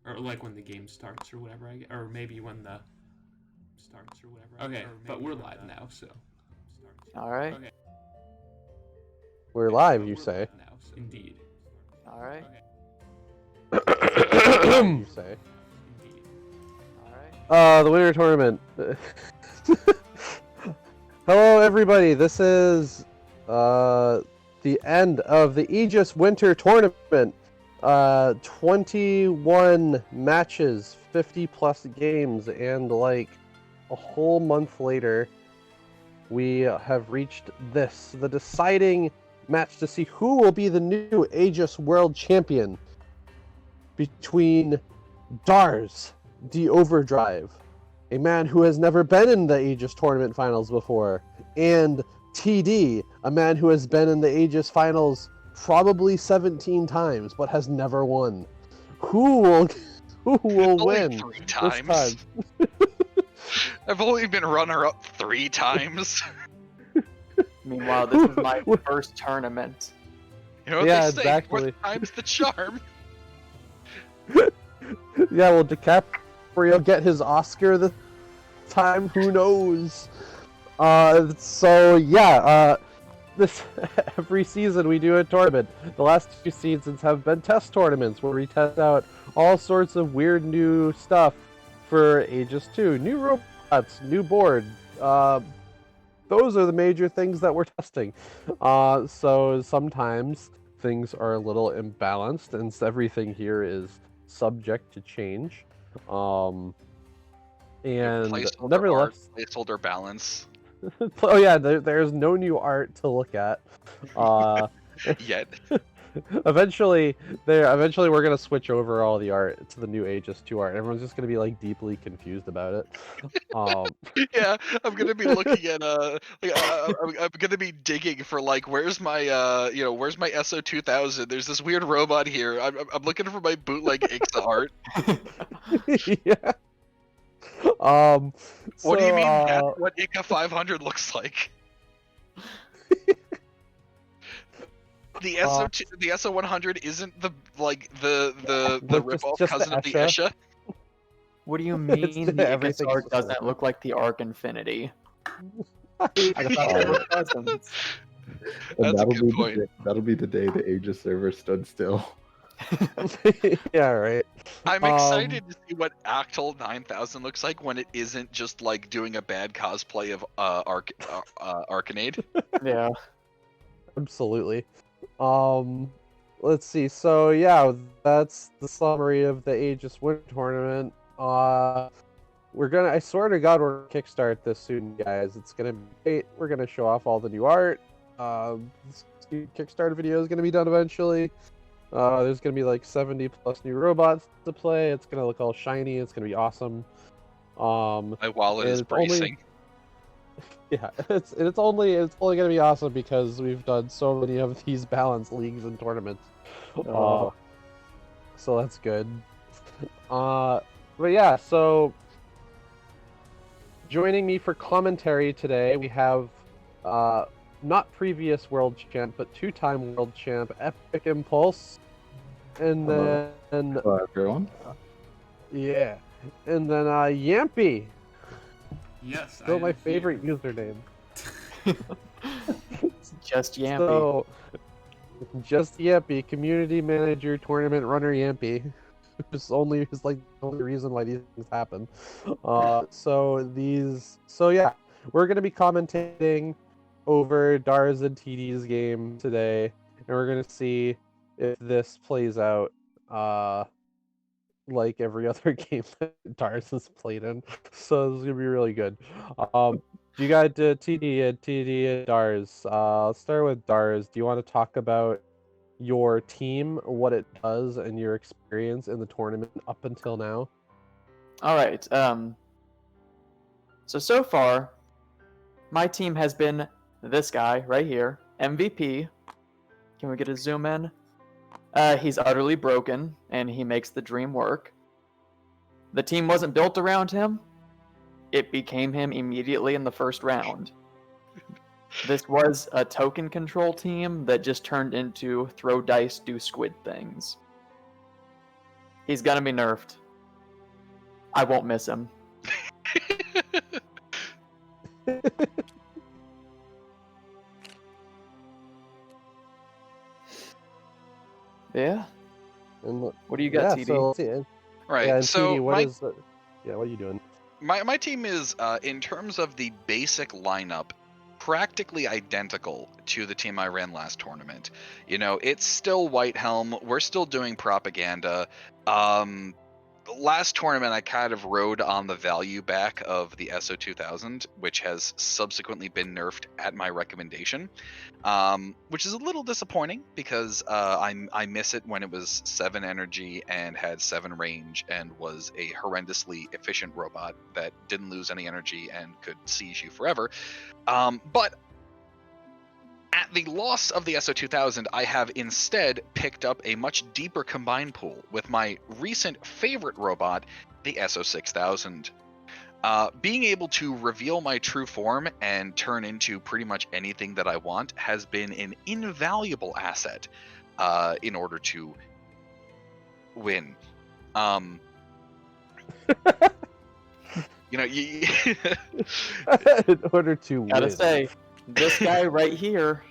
or like when the game starts or whatever. Or maybe when the starts or whatever. Okay, but we're live now, so. All right. Okay. We're live, you say? Now, so. Indeed. All right. You say? Indeed. All right. The winter tournament. Hello, everybody. This is the end of the AEGIS Winter Tournament. 21 matches, 50 plus games, and like a whole month later, we have reached the deciding match to see who will be the new AEGIS World Champion between Dars, the Overdrive, a man who has never been in the AEGIS Tournament Finals before, and TD, a man who has been in the AEGIS Finals probably 17 times, but has never won. Who will win Only 3 this times. time? I've only been runner-up 3 times. Meanwhile, this is my first tournament. You know what Yeah, they say, exactly. 4th time's the charm. Yeah, will DiCaprio get his Oscar this time? Who knows? This every season we do a tournament. The last 2 seasons have been test tournaments where we test out all sorts of weird new stuff for Aegis 2. New robots, new board. Those are the major things that we're testing. So sometimes things are a little imbalanced, and everything here is subject to change. And Placeholder nevertheless, art, placeholder balance. oh yeah, there's no new art to look at. Yet. Eventually we're gonna switch over all the art to the new Aegis 2 art. Everyone's just gonna be like deeply confused about it. Yeah, I'm gonna be looking at I'm gonna be digging for like where's my where's my SO2000? There's this weird robot here. I'm looking for my bootleg Ixa art. Yeah. What do you mean that's what Ica 500 looks like? The the SO100 isn't the rip-off just cousin the of the Esha? Esha? What do you mean the everything's Igasar just doesn't look like the Arc Infinity? I I thought they were cousins. That's a good point. That'll be the day the Aegis server stood still. Yeah, right. I'm excited to see what Actal 9000 looks like when it isn't just like doing a bad cosplay of Arcanade. Yeah. Absolutely. Let's see. So yeah, that's the summary of the Aegis Winter Tournament. I swear to God, we're gonna kickstart this soon, guys. It's gonna be great. We're gonna show off all the new art. This Kickstarter video is gonna be done eventually. There's gonna be like 70 plus new robots to play. It's gonna look all shiny. It's gonna be awesome. My wallet is it's only- bracing. Yeah, it's only gonna be awesome because we've done so many of these balance leagues and tournaments. So that's good. But yeah, so joining me for commentary today we have not previous world champ but 2-time world champ Epic Impulse, and then Hello, everyone. yeah, and then Yampy. Yes. Still my am here. favorite username. Just Yampy. So, just Yampy, community manager, tournament runner Yampy. It's like the only reason why these things happen. So yeah, we're gonna be commentating over Dars and TD's game today, and we're gonna see if this plays out like every other game that Dars has played in. So this is gonna be really good. You got TD and Dars. Let's start with Dars. Do you want to talk about your team, what it does, and your experience in the tournament up until now? All right. So far, my team has been this guy right here, MVP. Can we get a zoom in? He's utterly broken, and he makes the dream work. The team wasn't built around him. It became him immediately in the first round. This was a token control team that just turned into throw dice, do squid things. He's gonna be nerfed. I won't miss him. Yeah. And What do you got, yeah, TD? so let's see. Right. Yeah, and so TD, my yeah, what are you doing? my team is in terms of the basic lineup practically identical to the team I ran last tournament. You know, it's still White Helm. We're still doing propaganda. Last tournament I kind of rode on the value back of the SO2000, which has subsequently been nerfed at my recommendation, which is a little disappointing because I miss it when it was 7 energy and had 7 range and was a horrendously efficient robot that didn't lose any energy and could siege you forever. But at the loss of the SO2000, I have instead picked up a much deeper combine pool with my recent favorite robot, the SO6000. Being able to reveal my true form and turn into pretty much anything that I want has been an invaluable asset in order to win. You know, In order to Gotta win. say, this guy right here.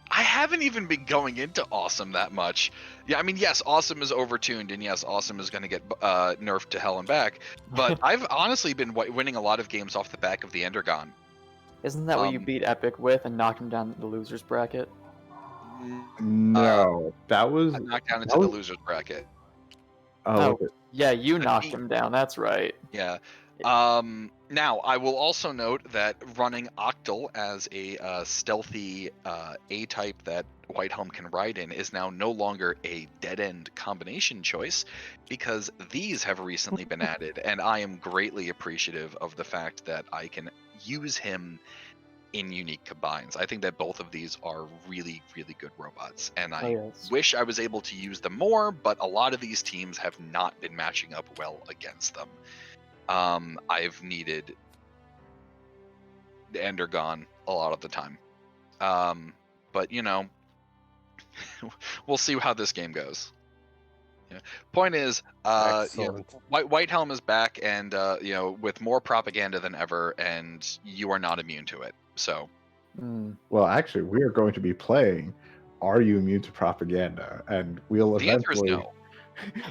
I haven't even been going into Awesome that much. Yeah, I mean, yes, Awesome is overtuned, and yes, Awesome is going to get nerfed to hell and back. But I've honestly been winning a lot of games off the back of the Endergon. Isn't that what you beat Epic with and knocked him down the losers bracket? No, that was I knocked down into the losers bracket. Oh, okay. Yeah, you knocked him down. That's right. Yeah. Now, I will also note that running Octal as a stealthy A-type that White Helm can ride in is now no longer a dead-end combination choice because these have recently been added, and I am greatly appreciative of the fact that I can use him in unique combines. I think that both of these are really, really good robots, and I wish I was able to use them more, but a lot of these teams have not been matching up well against them. I've needed Endergon a lot of the time. But, you know, we'll see how this game goes. Yeah. Point is, you know, White Helm is back and, you know, with more propaganda than ever, and you are not immune to it. So. Well, actually, we are going to be playing Are You Immune to Propaganda? And we'll eventually... The answer is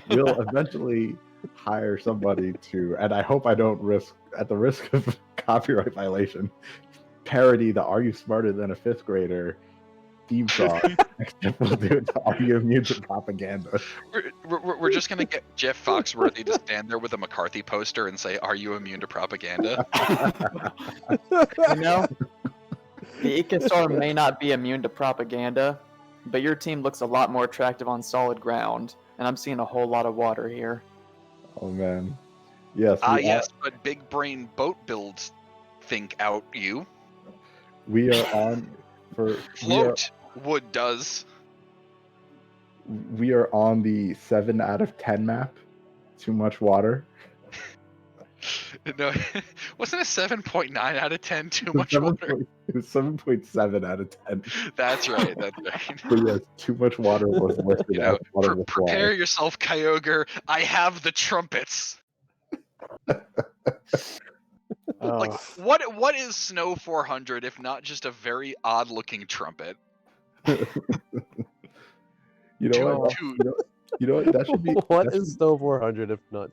no. We'll eventually hire somebody to, and I hope I don't risk, at the risk of copyright violation, parody the Are You Smarter Than a Fifth Grader theme song. Except we'll do it to Are You Immune to Propaganda? We're just going to get Jeff Foxworthy to stand there with a McCarthy poster and say, Are you immune to propaganda? You know, the Ecostorm may not be immune to propaganda, but your team looks a lot more attractive on solid ground, and I'm seeing a whole lot of water here. Oh, man. Yes. Yes, but big brain boat builds think out you. We are on for... Float wood does. We are on the 7 out of 10 map. Too much water. No, wasn't a 7.9 out of 10 too much water? It was 7.7 out of 10. That's right. That's right. But yes, too much water was listed. You know, prepare yourself, Kyogre. I have the trumpets. Like, what is Snow 400 if not just a very odd-looking trumpet? You know what? You know what? That should be. What is Snow 400 if not?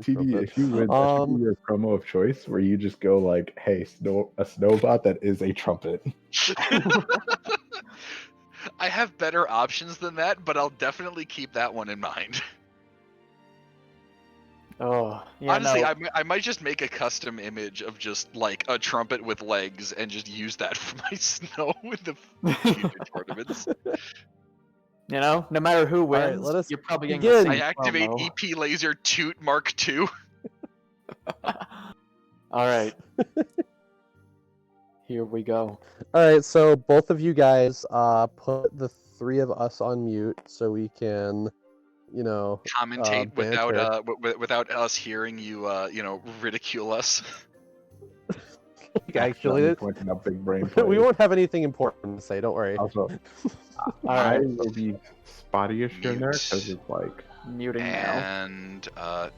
TD, if you win, that should be your promo of choice, where you just go like, "Hey, a snowbot that is a trumpet." I have better options than that, but I'll definitely keep that one in mind. Oh, yeah, honestly, no. I might just make a custom image of just like a trumpet with legs and just use that for my snow with the future tournaments. You know, no matter who wins, you're probably getting the same I activate promo. EP Laser Toot Mark II. All right. Here we go. All right, so both of you guys put the 3 of us on mute so we can, you know, commentate without us hearing you, you know, ridicule us. Actually, pointing up big brain. We won't have anything important to say. Don't worry. Also, I will be spotty-ish here, because it's like Muting now. And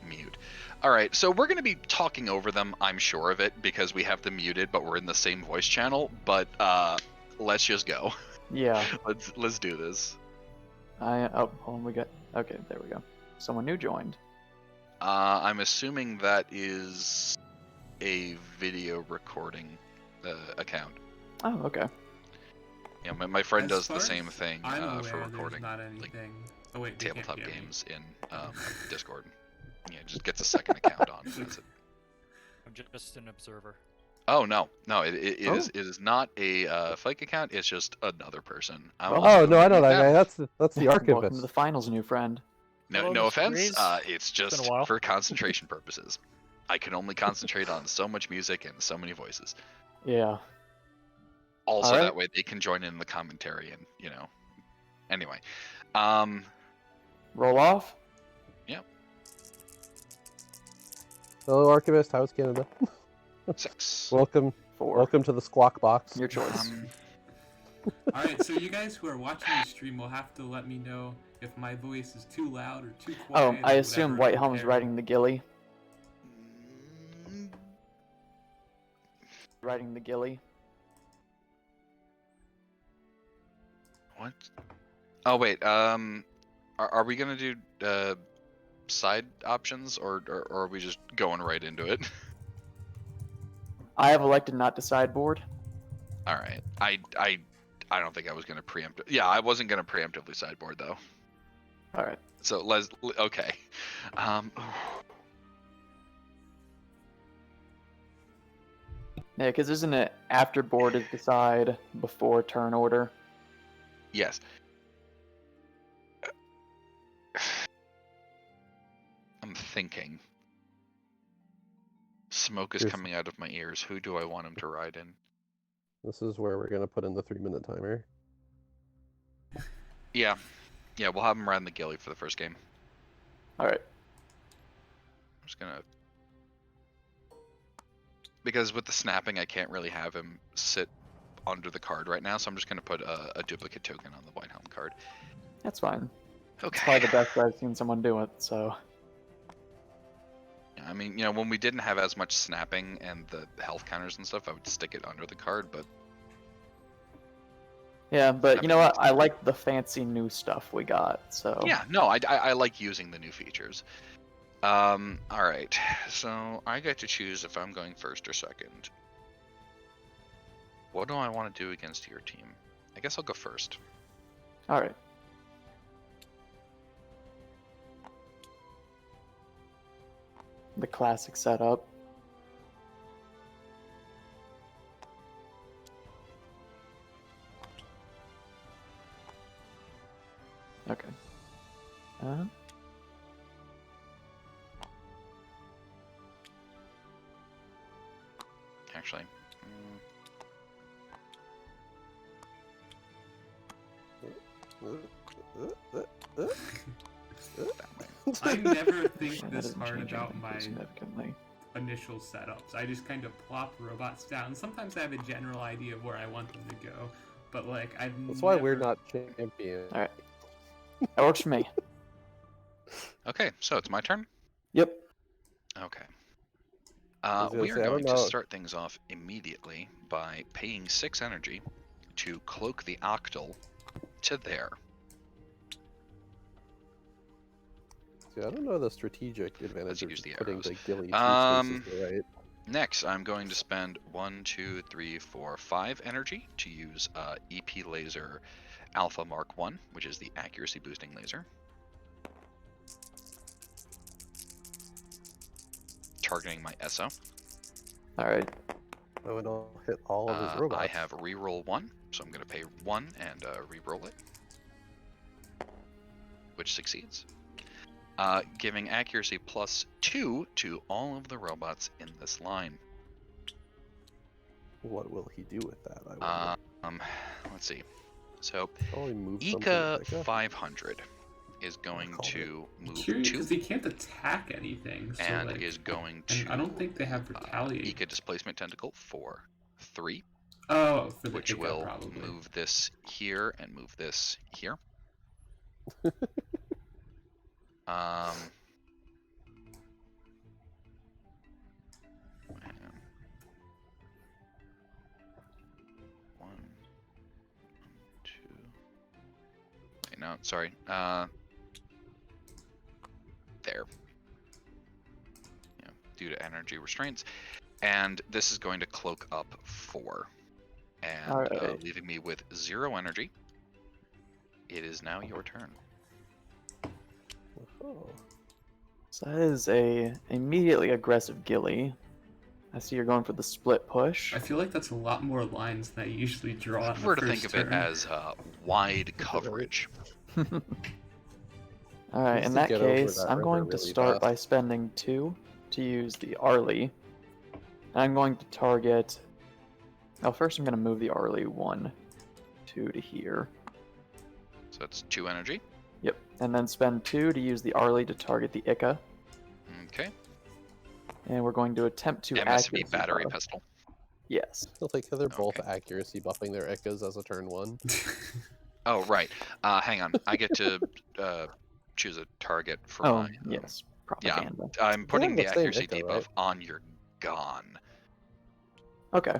mute. All right, so we're going to be talking over them, I'm sure of it, because we have them muted, but we're in the same voice channel. But let's just go. Yeah. Let's do this. Hold on, we got. Okay, there we go. Someone new joined. I'm assuming that is a video recording account. Oh, okay. Yeah, my friend As does the far same as thing I'm aware, for recording there's not anything. Oh wait, they can't tabletop hear me. games in Discord. Yeah, just gets a second account on. That's it. I'm just an observer. Oh no, it Oh. is not a fake account. It's just another person. Oh no, I know that guy. That's the Welcome to archivist. the finals, new friend. No, Hello, no Mr. offense. Breeze. It's been a just while. for concentration purposes. I can only concentrate on so much music and so many voices. Yeah. Also, Alright. that way they can join in the commentary and Anyway, Roll off. Hello, archivist. How's Canada? 6. Welcome 4. Welcome to the squawk box. Your choice. All right, so you guys who are watching the stream will have to let me know if my voice is too loud or too quiet. Oh, I or assume whatever White Helm's compared- riding the ghillie. Riding the ghillie. What? Oh wait. Are we gonna do side options or are we just going right into it? I have elected not to sideboard. All right. I don't think I was gonna preempt. Yeah, I wasn't gonna preemptively sideboard though. All right. So okay. Yeah, because isn't it after board is decide before turn order? Yes. I'm thinking. Smoke is Here's- coming out of my ears. Who do I want him to ride in? This is where we're gonna put in the 3-minute timer. Yeah. Yeah, we'll have him ride in the ghillie for the first game. All right. I'm just gonna. Because with the snapping, I can't really have him sit under the card right now, so I'm just gonna put a duplicate token on the White Helm card. That's fine. It's Okay. probably the best I've seen someone do it, so. Yeah, I mean, when we didn't have as much snapping and the health counters and stuff, I would stick it under the card, but Yeah, but That you know makes what? I like the fancy new stuff we got, so. yeah, no, I like using the new features. All right, so I get to choose if I'm going first or second. What do I want to do against your team? I guess I'll go first. All right. The classic setup. Okay. Actually, I never think That this doesn't hard change about anything my significantly. initial setups. I just kind of plop robots down. Sometimes I have a general idea of where I want them to go, but like I've That's why we're never- not champion. Alright. That works for me. okay, so it's my turn. Yep. Okay. was gonna We are say, I going don't to know. start things off immediately by paying 6 energy to cloak the octal to there. See, I don't know the strategic advantage of use the putting arrows. the ghillie Um, spaces there, right? Next, I'm going to spend 1, 2, 3, 4, 5 energy to use EP Laser Alpha Mark 1, which is the accuracy boosting laser. Targeting my SO. Alright. Oh, and I'll hit all of his robots. I have reroll 1, so I'm going to pay 1 and reroll it, which succeeds. Giving accuracy +2 to all of the robots in this line. What will he do with that? I wonder. Let's see. So, Probably move something Ika with Ika. 500 is going Call to move Curious 2 because they can't attack anything. So and like, is going and to I don't think they have retaliate. Ika Displacement Tentacle for 3, Oh, for the which Ika, will probably. move this here and move this here. Man. One, two. Wait, no, sorry. There. Yeah, due to energy restraints. And this is going to cloak up 4. And Alright. leaving me with 0 energy. It is now your turn. Oh. So that is a immediately aggressive Gilly. I see you're going for the split push. I feel like that's a lot more lines than I usually draw I on the prefer to first think of turn. it as wide coverage. Alright, Needs in to that get over case, that I'm river going to really start fast. by spending 2 to use the Arlie. I'm going to target... Oh, first I'm going to move the Arlie 1, 2 to here. So that's 2 energy. Yep, and then spend 2 to use the Arlie to target the Ica. Okay. And we're going to attempt to MSV accuracy battery buff. pistol. Yes. I feel like they're both Okay. accuracy buffing their Echas as a turn 1. Oh, right. Hang on. I get to choose a target for Oh, my... yes. Yeah, Propaganda. I'm putting the the same accuracy Ica, debuff right? on your gun. Okay.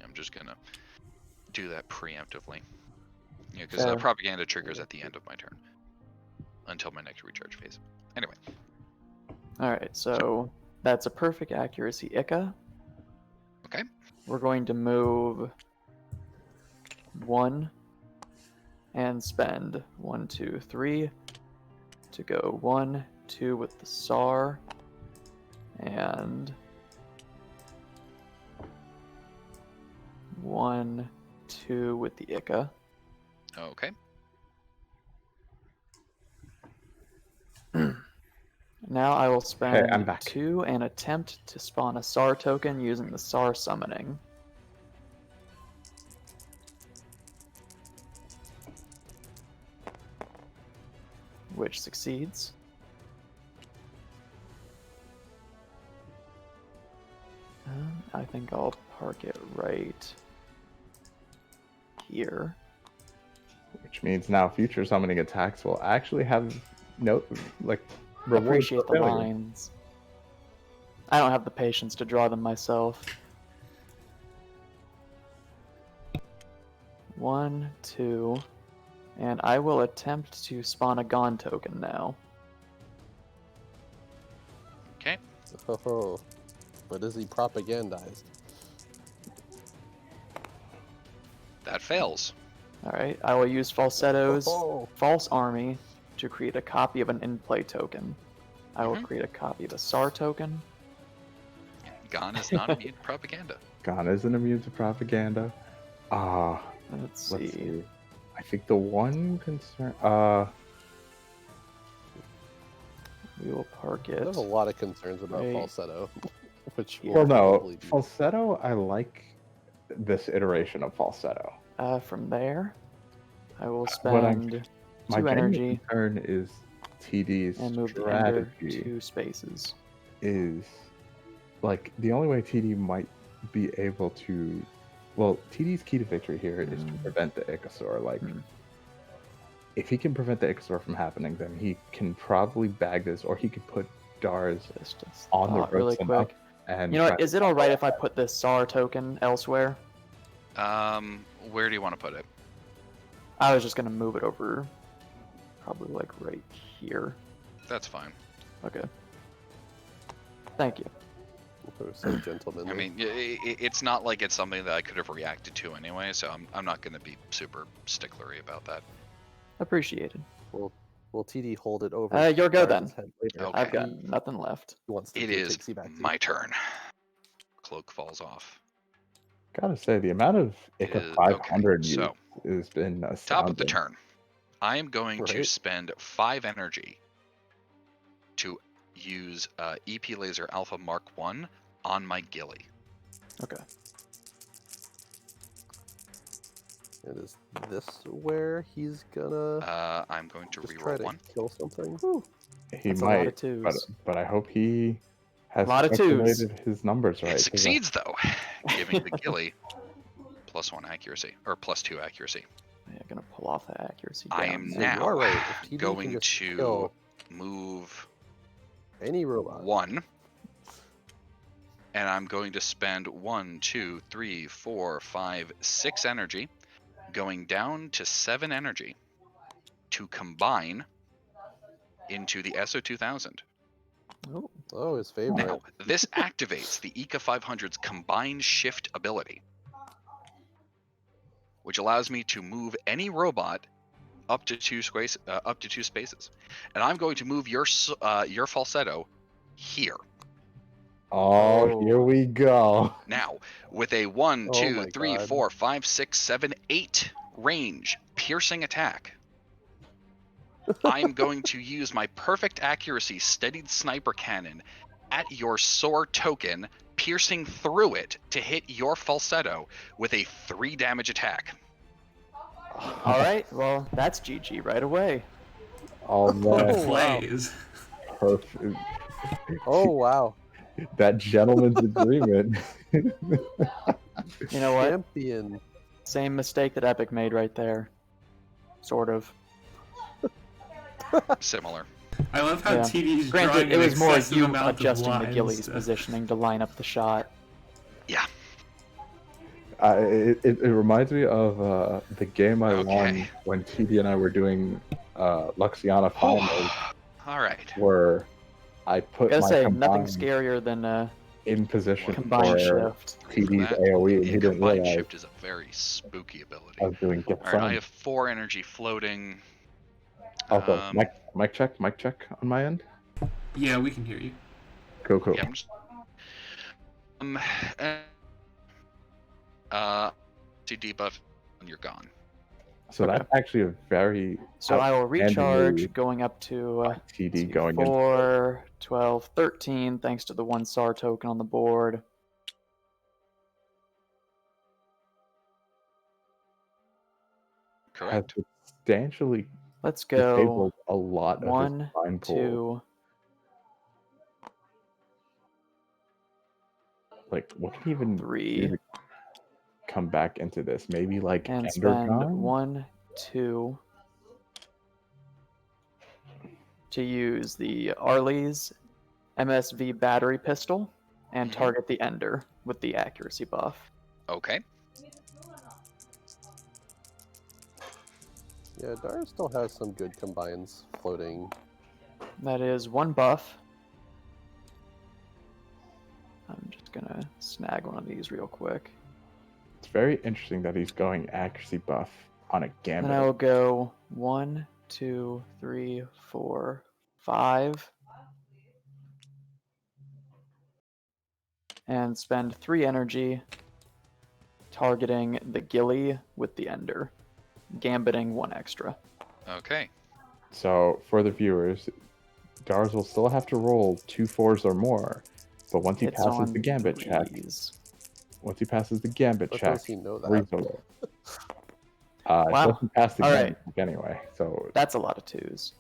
I'm just going to do that preemptively. Yeah, because Fair. propaganda triggers at the end of my turn. Until my next recharge phase. Anyway. Alright, so that's a perfect accuracy Ica. Okay. We're going to move 1 and spend 1, 2, 3 to go 1, 2 with the SAR and 1, 2 with the Ica. Okay. Now I will I'm spend back. 2 and attempt to spawn a SAR token using the SAR summoning. Which succeeds. I think I'll park it right here. Which means now future summoning attacks will actually have no rewards Appreciate for the failure. lines. I don't have the patience to draw them myself. 1, 2, and I will attempt to spawn a Gon token now. Okay. Oh, but is he propagandized? That fails. Alright, I will use Falsetto's Oh, False Army to create a copy of an in-play token. I will Mhm. create a copy of a SAR token. Gon is not immune to propaganda. Gon isn't immune to propaganda. Let's Let's see. see. I think the one concern. We will park I it. have a lot of concerns about Right. falsetto, which will Well, no, probably be... falsetto. I like this iteration of falsetto. From there, I will What I'm- spend My 2 genuine energy concern is TD's and move the Ender strategy 2 spaces. is like the only way TD might be able to. Well, TD's key to victory here is to prevent the Ichthyosaur. Like, if he can prevent the Ichthyosaur from happening, then he can probably bag this, or he could put Dars Just on the thought really ropes enough. quick. And You know try what? to Is it alright if I put this SAR token elsewhere? Where do you want to put it? I was just gonna move it over, probably like right here. That's fine. Okay. Thank you. so gentlemanly. I mean, it's not like it's something that I could have reacted to anyway, so I'm not going to be super sticklery about that. Appreciated. Will TD hold it over? Your go Dars' then. head later? Okay. I've got nothing left. He wants to It do a is takesy backsy. my turn. Cloak falls off. Gotta say, the amount of Ica Okay, 500 used so has been astounding. top of the turn, I am going to Right. spend 5 energy to use EP Laser Alpha Mark 1 on my Gilly. Okay. And is this where he's gonna I'm going to just try reroll to 1. kill something? He That's a lot of might, twos. but I hope he has Lot of twos. calculated his numbers right. It 'cause succeeds though, giving the Gilly +1 accuracy or +2 accuracy. Yeah, gonna pull off that accuracy. I down am there. So you are now right. If TD can going just to kill move Any robot. 1. And I'm going to spend 1, 2, 3, 4, 5, 6 energy, going down to 7 energy to combine into the SO2000. Oh, his favorite. Now, this activates the ECA 500's combined shift ability, which allows me to move any robot up to 2 spaces. And I'm going to move your falsetto here. Oh, here we go. Now, with a 1, Oh 2, my 3, God. 4, 5, 6, 7, 8 range piercing attack, I'm going to use my perfect accuracy steadied sniper cannon at your soar token, piercing through it to hit your falsetto with a 3 damage attack. All right, well, that's GG right away. All Good that Oh, wow. plays. perfect. Oh, wow. That gentleman's agreement. You know what? Champion. Same mistake that Epic made right there. Sort of. Similar. I love how Yeah. TD's Granted, drawing it an was more excessive you amount of adjusting the lines. Gillies positioning to line up the shot. Yeah. It reminds me of the game I Okay. won when TD and I were doing Luxiana finals, All right. where I put Gotta my say, combined nothing scarier than in position combined for shift. TD's That- AoE, and yeah, he didn't combined realize shift is a very spooky ability. I was doing get All right, I friend. have 4 energy floating. Also, Um, mic check on my end. Yeah, we can hear you. Cool. Yeah, I'm just, to debuff when you're gone. So Okay. that's actually a very So I will recharge, outstandingly going up to TD going in. 4, 12, 13, thanks to the 1 SAR token on the board. Has Correct. substantially Let's disabled go a lot of his 1, combined pool. 2, Like, what can he even 3, do to come back into this? Maybe like and Endergon? spend 1, 2 to use the Arley's MSV battery pistol and Mhm. target the Ender with the accuracy buff. Okay. Yeah, Dara still has some good combines floating. That is 1 buff. I'm just gonna snag one of these real quick. It's very interesting that he's going accuracy buff on a Then gambit. I will go 1, 2, 3, 4, 5. And spend 3 energy targeting the Gilly with the Ender. Gambiting 1 extra. Okay. So for the viewers, Dars will still have to roll 2 4s or more, but once he It's passes on the gambit check, threes. But does he know that? It Wow. doesn't pass the All gambit right. check anyway. So That's a lot of 2s.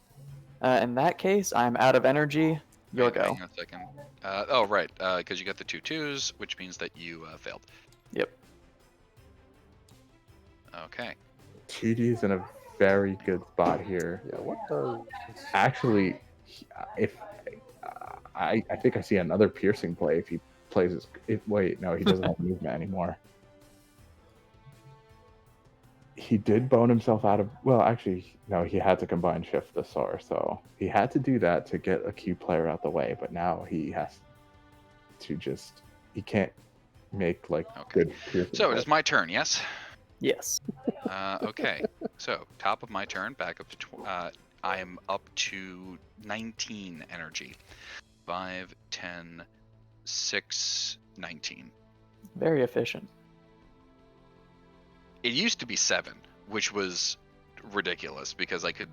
In that case, I'm out of energy. Your Wait, go. hang on a second. Oh, right. Because you got the 2 2s, which means that you failed. Yep. Okay. TD's in a very good spot here. Yeah, what does... Actually, if I think I see another piercing play if he plays his. Wait, no, he doesn't have movement anymore. He did bone himself out of. Well, actually, no, he had to combine shift the SAR, so he had to do that to get a Q player out the way. But now he has to just. He can't make like Okay. good piercing. So it plays. is my turn, yes? Yes. Okay. So top of my turn, back up to I am up to 19 energy. 5, 10, 6, 19. Very efficient. It used to be 7, which was ridiculous because I could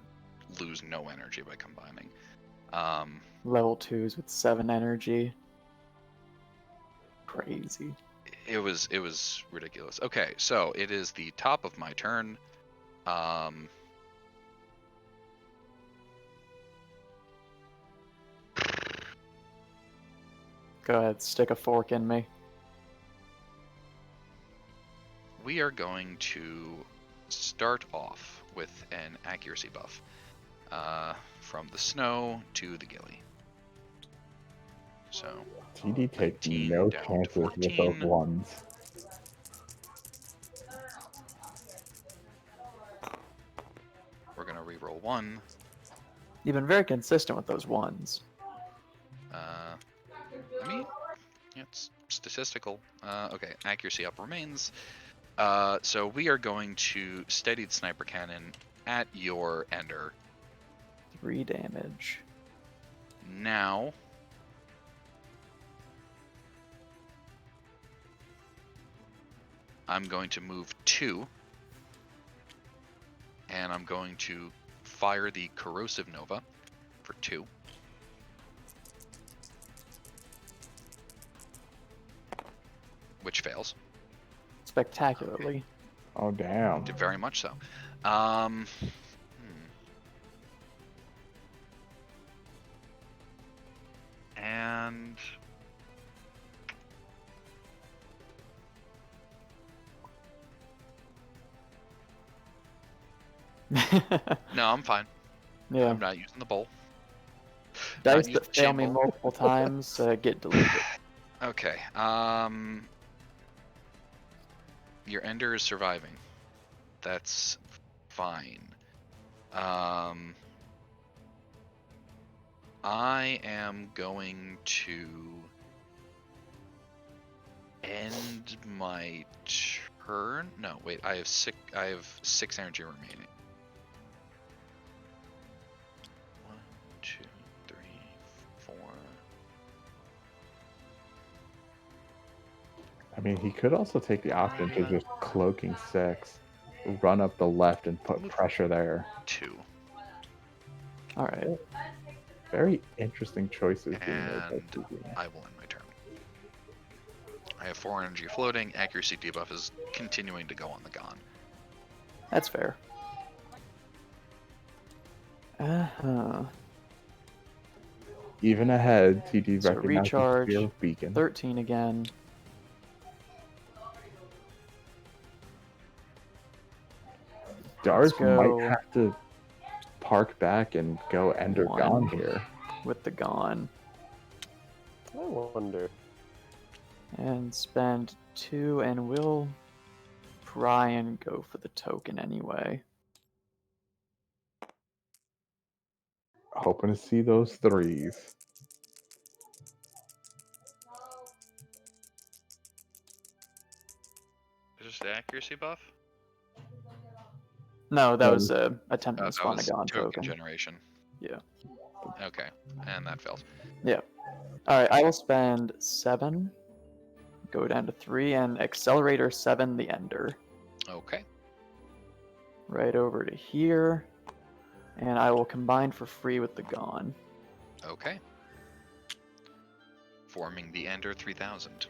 lose no energy by combining. Level 2s with 7 energy. Crazy. It was ridiculous. Okay, so it is the top of my turn. Go ahead, stick a fork in me. We are going to start off with an accuracy buff. from the snow to the ghillie. So TD takes 19 no down to chances with 14. those ones. We're gonna re-roll 1. You've been very consistent with those ones. I mean, it's statistical. Okay, accuracy up remains. So we are going to steadied sniper cannon at your ender. 3 damage. Now, I'm going to move 2, and I'm going to fire the corrosive nova for 2. Which fails. Spectacularly. Oh, damn. Very much so. And no, I'm fine. Yeah. I'm not using the bowl. Dice use that the fail me chamber. multiple times get deleted. Okay. Your ender is surviving. That's fine. I am going to end my turn. No, wait. I have 6 energy remaining. 1, 2, 3, 4. I mean, he could also take the option to just cloaking 6, run up the left and put pressure there. 2. All right. Very interesting choices being made by And TD. I will end my turn. I have 4 energy floating. Accuracy debuff is continuing to go on the Gon. That's fair. Uh-huh. Even ahead, TD So recognizes recharge, Fear of Beacon. 13 again. Dars go. might have to park back and go Ender 1 Gone here. with the Gone. I wonder. And spend 2, and we'll try and go for the token anyway. Hoping to see those 3s. Is this the accuracy buff? No, that No. was attempting to That spawn a was Gone token token. generation. Yeah. Okay, and that fails. Yeah. Alright, I will spend 7. Go down to 3 and accelerator 7 the Ender. Okay. Right over to here. And I will combine for free with the Gone. Okay. Forming the Ender 3000.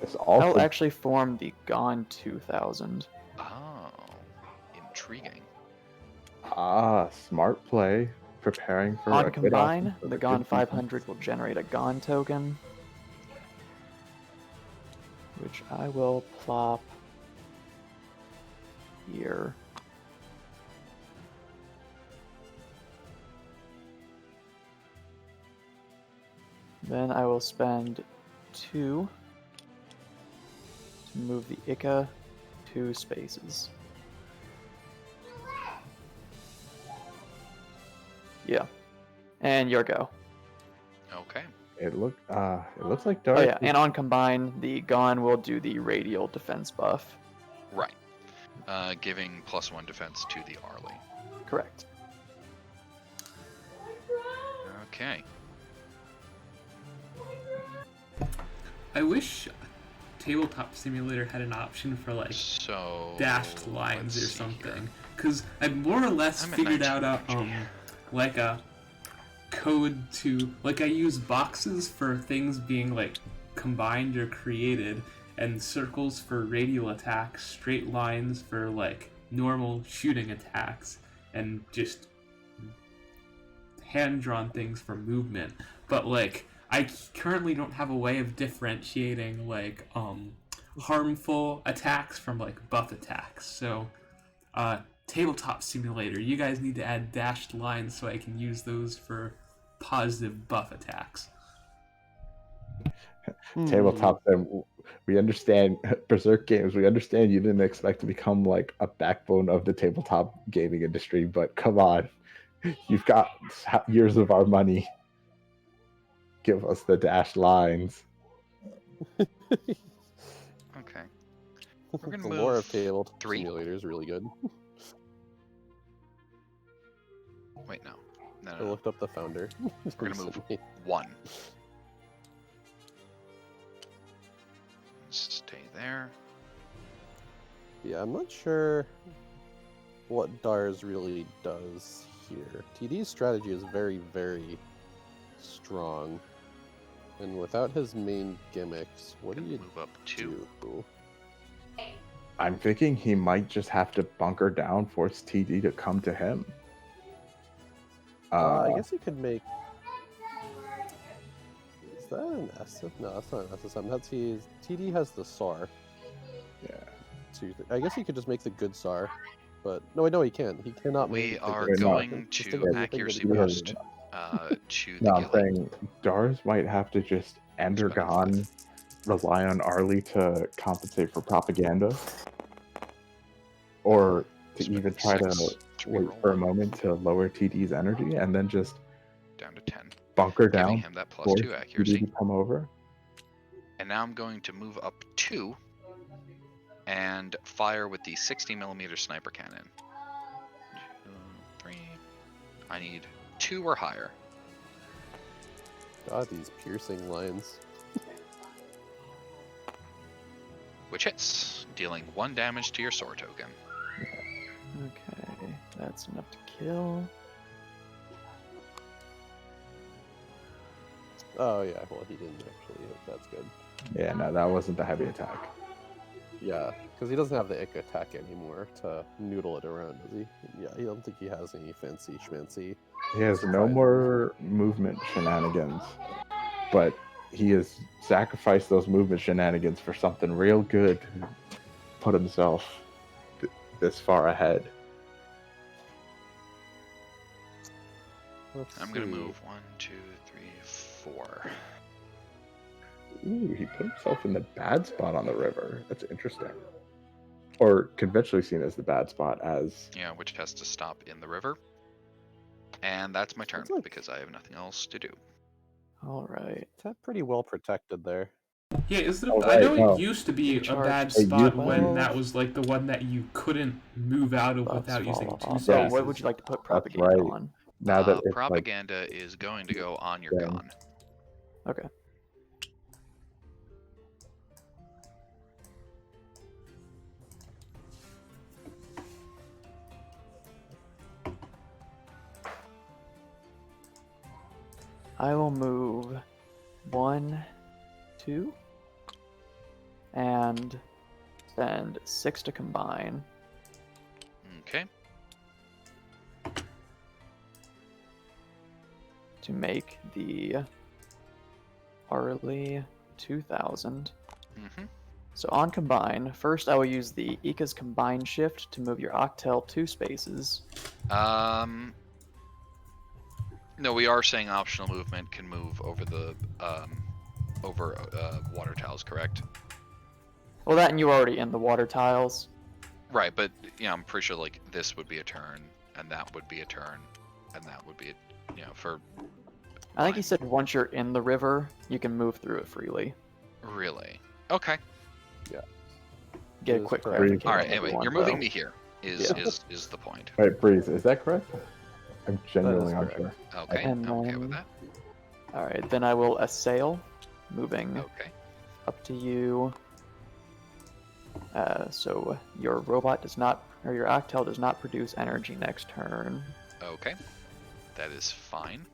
This I'll also actually form the Gone 2000. Oh, intriguing. smart play. Preparing for On a good combine, offense with the a Gone good 500 will generate a Gone token, which I will plop here. Then I will spend 2 to move the Ica 2 spaces. Yeah. And your go. Okay. It looks like Oh Dars. yeah, and on combine, the Gone will do the radial defense buff. Right. Giving +1 defense to the Arlie. Correct. Okay. I wish Tabletop Simulator had an option for like So dashed lines or let's see something, here. because I've more or less I'm at figured 19 out energy. like a code to like I use boxes for things being like combined or created, and circles for radial attacks, straight lines for like normal shooting attacks, and just hand-drawn things for movement. But like I currently don't have a way of differentiating like harmful attacks from like buff attacks. So Tabletop Simulator. You guys need to add dashed lines so I can use those for positive buff attacks. Tabletop sim, we understand Berserk games. We understand you didn't expect to become like a backbone of the tabletop gaming industry, but come on, you've got years of our money. Give us the dashed lines. Okay. We're The gonna lore move of Table 3. Simulator is really good. Wait, no. No, I no, no. looked up the founder. We're gonna move recently. 1. Stay there. Yeah, I'm not sure what DARS really does here. TD's strategy is very, very strong. And without his main gimmicks, what do Gonna you move up 2. do? I'm thinking he might just have to bunker down, force TD to come to him. I guess he could make... Is that an SF? No, that's not an SSM. That's TD has the SAR. Yeah. I guess he could just make the good SAR. But no, wait, no, he can't. He cannot We make the are good SAR. going Just to about anything that accuracy he has. boost to the No, I'm Gilly. saying Dars might have to just Endergon, rely on Arlie to compensate for propaganda, or to Spend even try to 6 wait reroll for a 1, moment to lower TD's energy and then just down to 10, bunker giving down, him that plus force 2 TD accuracy. to come over. And now I'm going to move up 2 and fire with the 60mm sniper cannon. 2, 3. I need 2 or higher. God, these piercing lines. Which hits, dealing 1 damage to your sword token. Okay, that's enough to kill. Oh yeah, well he didn't actually hit. That's good. Yeah, no, that wasn't the heavy attack. Yeah, because he doesn't have the ick attack anymore to noodle it around, does he? Yeah, I don't think he has any fancy schmancy. He has no surprises. more movement shenanigans, but he has sacrificed those movement shenanigans for something real good to put himself this far ahead. I'm going to move 1, 2, 3, 4. Ooh, he put himself in the bad spot on the river. That's interesting. Or conventionally seen as the bad spot as... Yeah, which has to stop in the river. And that's my turn, like- because I have nothing else to do. Alright. It's pretty well protected there. Yeah, is there? Oh, I know right, no. it used to be a Charge bad Hey, spot you- when 12. that was like the one that you couldn't move out of Buffs without using fall 2 off. spaces. Oh, what would you like to put propaganda right. on? Now that it's Propaganda is going to go on your Yeah. gun. Okay. I will move 1, 2, and spend 6 to combine. Okay. To make the Harley 2000. Mm-hmm. So on combine, first I will use the AEGIS combine shift to move your octel 2 spaces. No, we are saying optional movement can move over the water tiles, correct? Well, that and you were already in the water tiles. Right, but yeah, I'm pretty sure like this would be a turn, and that would be a turn, and that would be, for. I think he said once you're in the river, you can move through it freely. Really? Okay. Get a That is quick correct. clarification. All right. if Anyway, you want, you're moving though. me here. Yeah. Is the point? Wait, Breeze, is that correct? I'm genuinely correct. unsure. Okay. And I'm okay with then- that. Alright, then I will assail, moving Okay. up to you. So your robot does not, or your octel does not produce energy next turn. Okay. That is fine.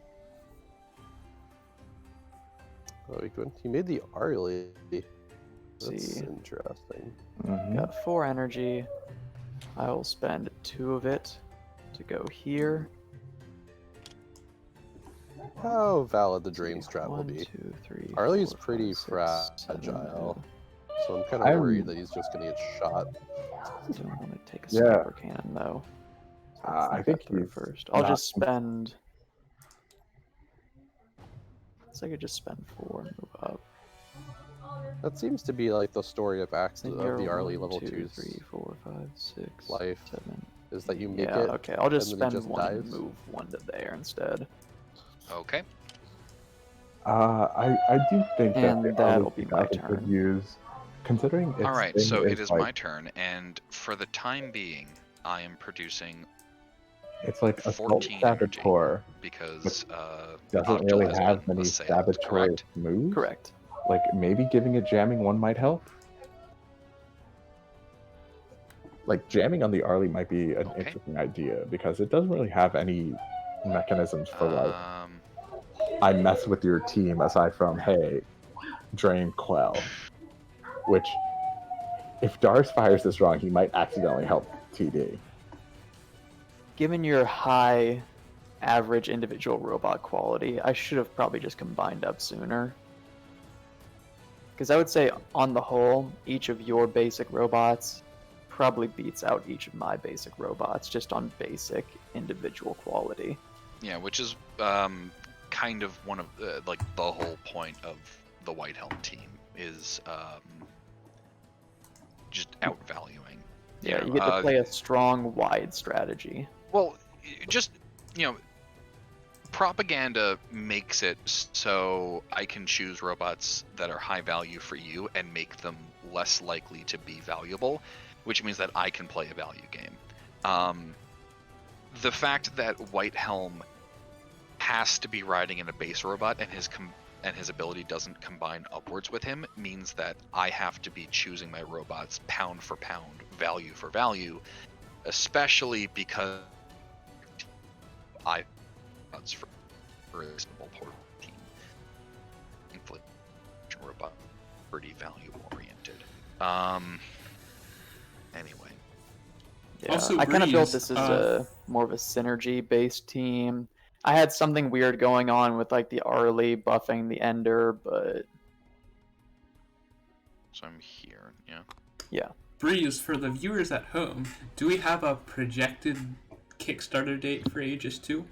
Oh, he made the Arlie. That's See. interesting. Mhm. Got 4 energy. I will spend 2 of it to go here. How valid the See, drain strat will 1, be. 2, 3, Arlie's 4, 5, pretty 6, fragile. 7. So I'm kind of worried that he's just going to get shot. Don't want to take a Yeah. sniper cannon though. I think through he's first. I'll not- just spend. So I could just spend 4 and move up. That seems to be like the story of Then of you're the early 1, level 2, 2's 3, 4, 5, 6, life 7. is that you make Yeah, it. okay. I'll just and then he spend just 1 and dies. move 1 to there instead. Okay. I do think that And the that'll early be my 2000s could turn. use, considering its All right, thing so it is like, my turn, and for the time being, I am producing it's like Assault 14 energy. Saboteur because doesn't Octal really has have been many assailed, saboteur correct? moves. Correct. Like maybe giving it jamming 1 might help. Like jamming on the Arlie might be an Okay. interesting idea because it doesn't really have any mechanisms for like Um, I mess with your team aside from hey, drain quell. Which if Dars fires this wrong, he might accidentally help TD. Given your high average individual robot quality, I should have probably just combined up sooner. Because I would say, on the whole, each of your basic robots probably beats out each of my basic robots just on basic individual quality. yeah, which is kind of one of like the whole point of the White Helm team is just outvaluing. Yeah, you get to play a strong, wide strategy. Well, just propaganda makes it so I can choose robots that are high value for you and make them less likely to be valuable, which means that I can play a value game. The fact that White Helm has to be riding in a base robot and his ability doesn't combine upwards with him means that I have to be choosing my robots pound for pound, value for value, especially because I for a reasonable port team. Infliction robot pretty value oriented. Anyway. Yeah, Also, I kind of built Breeze, this as a more of a synergy-based team. I had something weird going on with like the Arlie buffing the Ender, but So I'm here, yeah. yeah. Breeze, for the viewers at home, do we have a projected Kickstarter date for Aegis 2?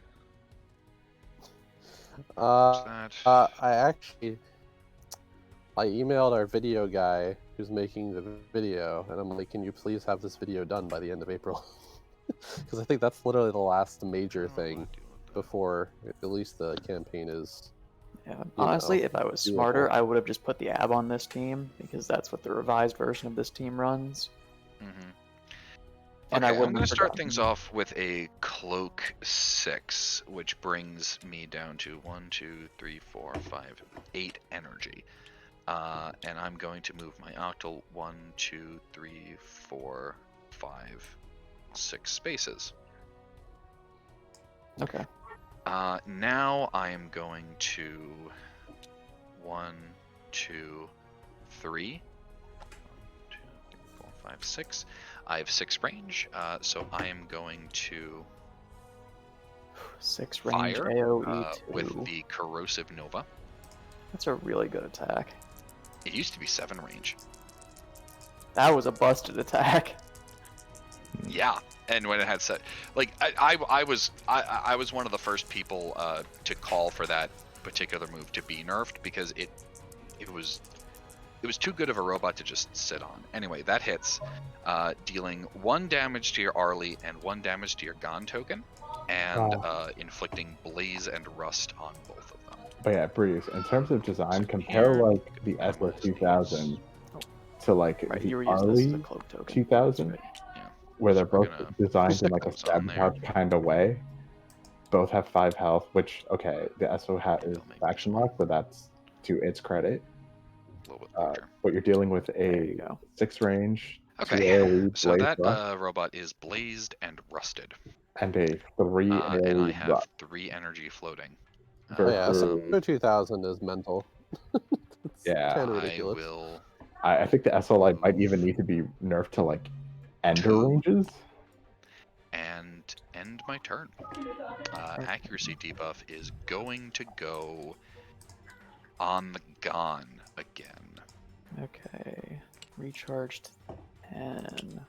I emailed our video guy who's making the video, and I'm like, can you please have this video done by the end of April? Because I think that's literally the last major thing before at least the campaign is. Yeah. Honestly, know, if I was doable. smarter, I would have just put the AB on this team because that's what the revised version of this team runs. Mm-hmm. And Okay, I I'm wouldn't going to have start forgotten. things off with a Cloak 6, which brings me down to 1, 2, 3, 4, 5, 8 energy. And I'm going to move my Octal 1, 2, 3, 4, 5, 6 spaces. Okay. Now I am going to 1, 2, 3, 1, 2, 3, 4, 5, 6. I have 6 range, so I am going to 6 range fire AoE 2. with the Corrosive Nova. That's a really good attack. It used to be 7 range. That was a busted attack. Yeah, and when it had set, like I was one of the first people to call for that particular move to be nerfed because it was too good of a robot to just sit on. Anyway, that hits, dealing 1 damage to your Arlie and 1 damage to your Gon token, and inflicting blaze and rust on both of them. But yeah, Breeze, in terms of design, compare Here, like the Esla 2000 to like Right, the you were using this as a Arlie cloak token. 2000, Right. Yeah. where they're So we're both gonna designed in stick like a those on there. sabotage kind of way. Both have 5 health, which okay, the SO hat is They'll make faction this one lock, but that's to its credit. a little bit larger. But you're dealing with There you a go. 6 range, 2 Okay, AoE so blaze that rush, robot is blazed and rusted, and a 3 and I AoE have rush. 3 energy floating. Oh yeah, Versus- so 2000 is mental. It's Yeah. kind of I ridiculous. will I think the SLI might even need to be nerfed to like ender 2 ranges. and end my turn. Accuracy debuff is going to go on the Gon again. Okay. Recharged 10.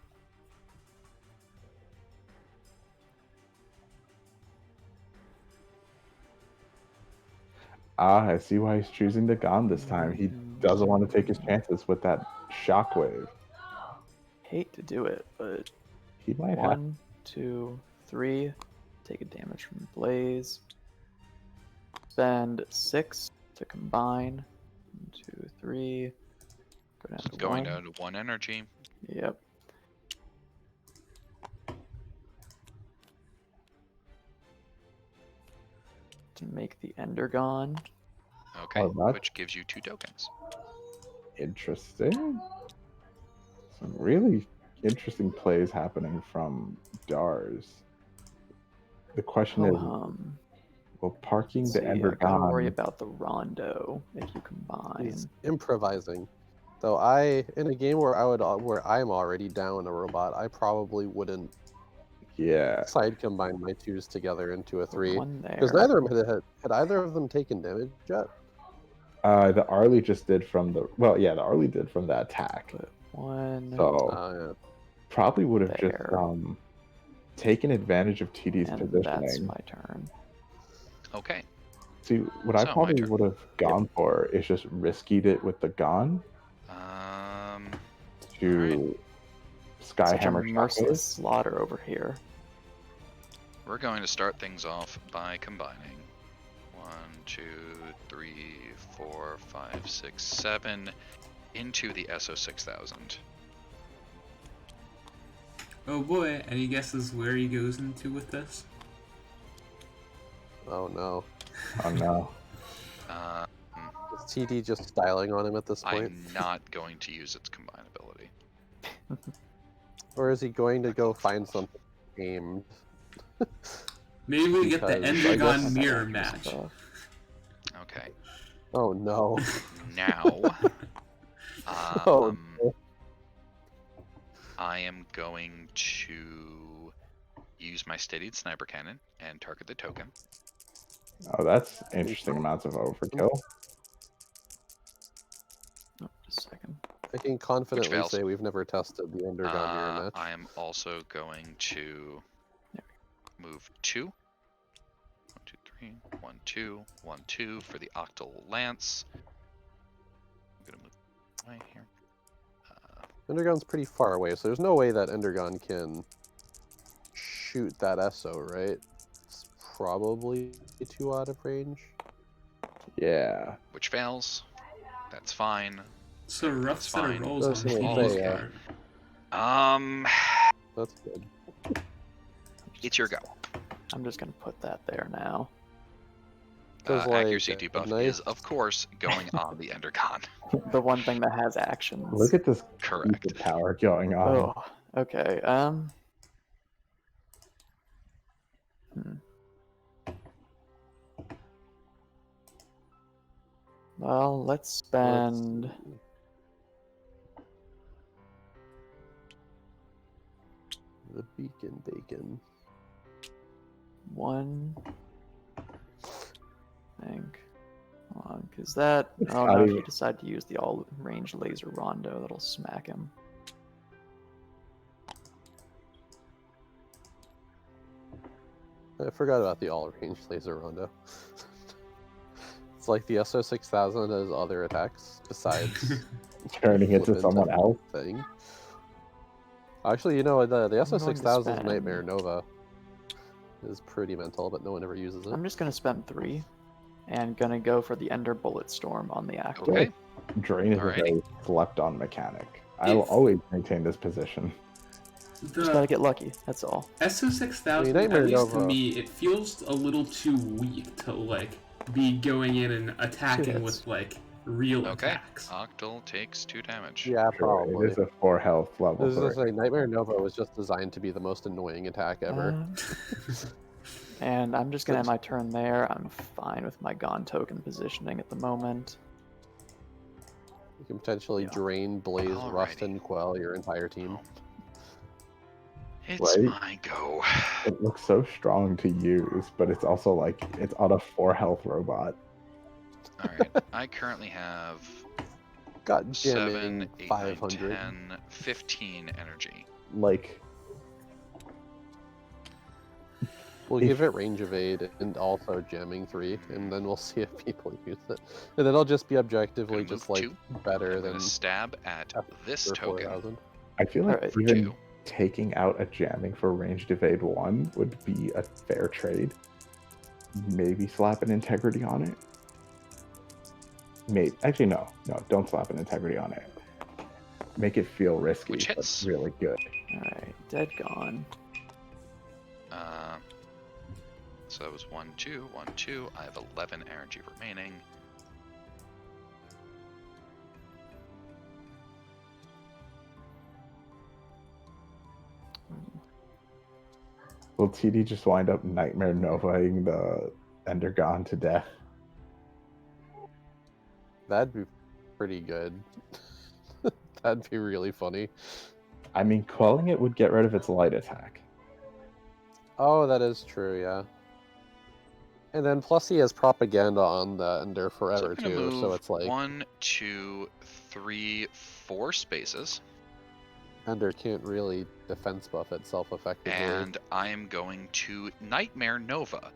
Ah, I see why he's choosing the Gon this time. He doesn't want to take his chances with that shockwave. Hate to do it, but He might have. 1, 2, 3. Take a damage from Blaze. Spend 6 to combine. 1, 2, 3. Go down to Going 1. down to 1 energy. Yep. To make the Endergon. Okay, Oh, that's which gives you 2 tokens. interesting. Some really interesting plays happening from Dars. The question is, will parking the See, I gotta worry Endergon... about the Rondo if you combine. He's improvising. Though in a game where where I'm already down a robot, I probably wouldn't Yeah. side combine my 2s together into a 3. One there. Because neither of them had either of them taken damage yet. The Arlie just did from the... Well, yeah, the Arlie did from the attack. Put 1 So, probably would have just there. taken advantage of TD's And positioning. that's my turn. Okay. See, what I So, my probably turn. would have gone for is just riskied it with the Gon to Such a Skyhammer merciless Shockwave. slaughter over here. We're going to start things off by combining 1, 2, 3, 4, 5, 6, 7 into the SO6000. Oh boy, any guesses where he goes into with this? Oh no. Oh no. Is TD just styling on him at this point? I'm not going to use its combine ability. Or is he going to go find something aimed? Maybe we get the Because I Endergon guess- mirror match. Okay. Oh no. Now, Oh no. I am going to use my steadied sniper cannon and target the token. Oh, that's interesting amounts of overkill. Oh, just a second. I can confidently fails. say we've never tested the Endergon mirror match. I am also going to move 2. 1, 2, 3. 1, 2. 1, 2 for the Octal Lance. I'm gonna move right here. Endergon's pretty far away, so there's no way that Endergon can shoot that SO, right? It's probably 2 out of range. Yeah. Which fails. That's fine. So rough That's set of fine. rolls That's on what I TD's say, yeah. part. That's good. It's your go. I'm just gonna put that there now. Does, like, Accuracy a debuff knife- is, of course, going on the Endergon. The one thing that has actions. Look at this Correct. stupid power going on. Oh, okay. Well, let's spend. The beacon bacon. 1. I think. Hold on, because that. Oh How no, do if you- you decide to use the all range laser rondo, that'll smack him. I forgot about the all-range laser rondo. It's like the SO6000 has other attacks besides Turning into flippant someone else. thing. Actually, you know, the going to SO6000's spend- Nightmare Nova is pretty mental, but no one ever uses it. I'm just gonna spend 3, and gonna go for the Ender Bullet Storm on the active. Okay. Drain is Alrighty. a very slept-on mechanic. I will always maintain this position. Just The gotta get lucky. That's all. SO6000, I mean, Nightmare at least to Nova- me, it feels a little too weak to like be going in and attacking hits. with like real Okay. attacks. Octal takes 2 damage. Yeah, Sure, probably. it is a 4 health level. This is So to say, Nightmare Nova was just designed to be the most annoying attack ever. And I'm just gonna end my turn there. I'm fine with my Gon token positioning at the moment. You can potentially drain, Blaze, Rust, Alrighty. and Quell your entire team. It's Right? my go. it looks so strong to use, but it's also like it's on a 4 health robot. Alright. I currently have Got 7, jamming 8, 9, 500. 10, 15 energy. Like We'll give it range evade and also jamming 3, and then we'll see if people use it. And then it'll just be objectively Gonna just move like 2. better I'm than gonna stab at this for token. 4,000. I feel like Alright. even 2. taking out a jamming for ranged evade 1 would be a fair trade. Maybe slap an integrity on it. Maybe actually no, don't slap an integrity on it. Make it feel risky, Which but hits. really good. Alright, dead gone. So that was 1, 2, 1, 2. I have 11 energy remaining. Will TD just wind up Nightmare Novaing the Endergon to death? That'd be pretty good. That'd be really funny. I mean, quelling it would get rid of its light attack. Oh, that is true, yeah. And then plus he has propaganda on the Ender So forever I'm gonna too, move so it's like 1, 2, 3, 4 spaces, Ender can't really defense buff itself effectively. and I am going to Nightmare Nova.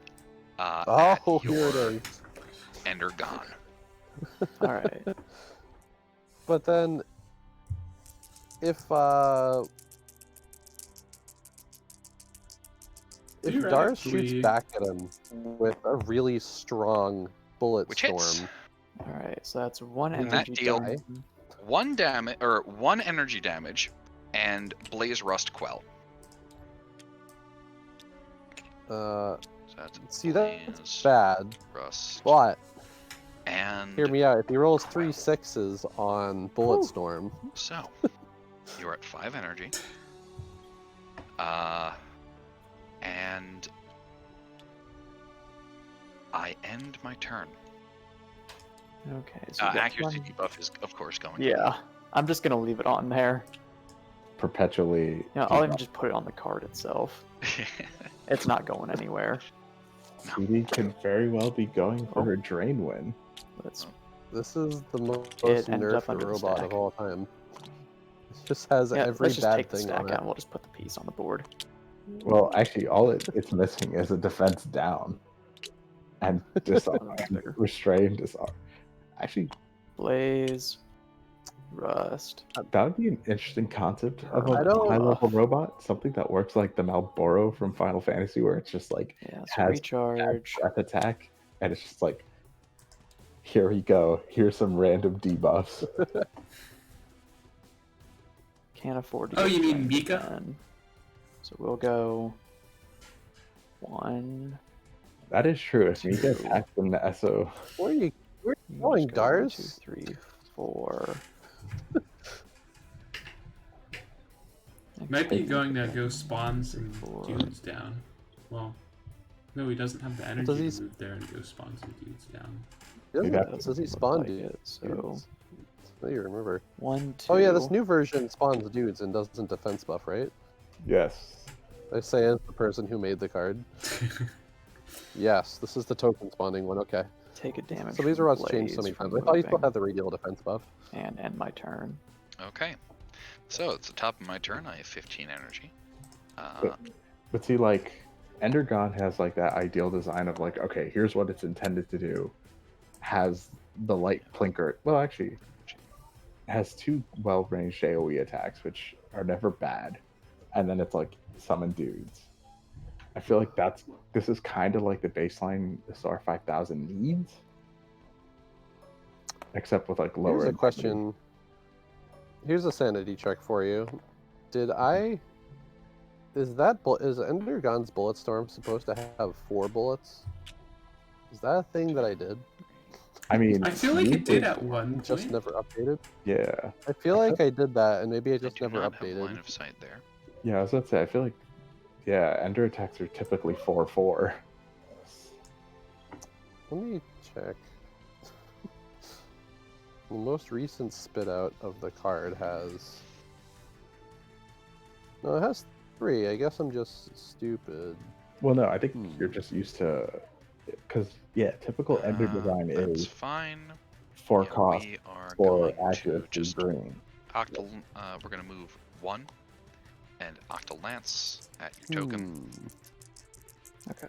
Oh, at here it your is. Endergon. Alright. But then, if Dars shoots Theoretically- back at him with a really strong bullet Which storm, hits. Alright, so that's 1 And energy that deal- die. 1 damage or 1 energy damage, and Blaze Rust Quell. So that's see that's Blaze bad. Rust. But And hear me out. If he rolls 3 6s on bullet storm, so you're at 5 energy. And I end my turn. Okay, so we got Accuracy 1. debuff is, of course, going. Yeah, I'm just gonna leave it on there. Perpetually. You know, I'll even just put it on the card itself. To. It's not going anywhere. TD could very well be going for her drain win. Let's this is the most It ended up nerfed under the robot stack. of all time. It just has yeah, every let's just bad take the thing stack on out it. and we'll just put the piece on the board. Well, actually, all it's missing is a defense down. And disarm. And restrain, disarm. Actually, Blaze, Rust. that would be an interesting concept of I a don't- high-level robot. Something that works like the Malboro from Final Fantasy, where it's just like Yeah, so has recharge. breath attack, and it's just like, here we go. Here's some random debuffs. Can't afford to Oh, get you mean drained Mika? again. So we'll go 1. That is true. If Mika attacks from the SO, Where are you We'll going, just go 1, Dars? 2, 3, 4. Might be going to go spawn some Four. dudes down. Well, no, he doesn't have the energy Does he to move there and go spawn some dudes down. Doesn't, Yeah. does he Look spawn like dudes? it, so Oh, you remember. 1, 2. Oh yeah, this new version spawns dudes and doesn't defense buff, right? yes. I say as the person who made the card. Yes, this is the token spawning one. Okay. Take a damage. So these from are what's changed so Blaze many from times. I thought you still moving, had the radial defense buff. and end my turn. Okay. So it's the top of my turn. I have 15 energy. But see, like, Endergon has like that ideal design of like, okay, here's what it's intended to do. Has the light plinker. Well, actually, has 2 well-ranged AoE attacks, which are never bad, and then it's like summon dudes. I feel like this is kind of like the baseline the SAR 5000 needs, except with like lower. Here's a integrity. question. Here's a sanity check for you. Is Endergon's bullet storm supposed to have 4 bullets? Is that a thing that I did? I mean, I feel like it usually- did at one Just point. never updated? Yeah, I feel like I did that, and maybe I I just do never not have line updated. of sight there. yeah. I was about to say, I feel like, yeah, Ender attacks are typically 4/4. Let me check. The most recent spit out of the card has. No, it has 3. I guess I'm just stupid. Well, no, I think Hmm. you're just used to, because yeah, typical Ender design That's is fine. 4 Yeah, cost we are for going to accuracy just green. octal. We're gonna move 1 and octal lance at your token. Okay.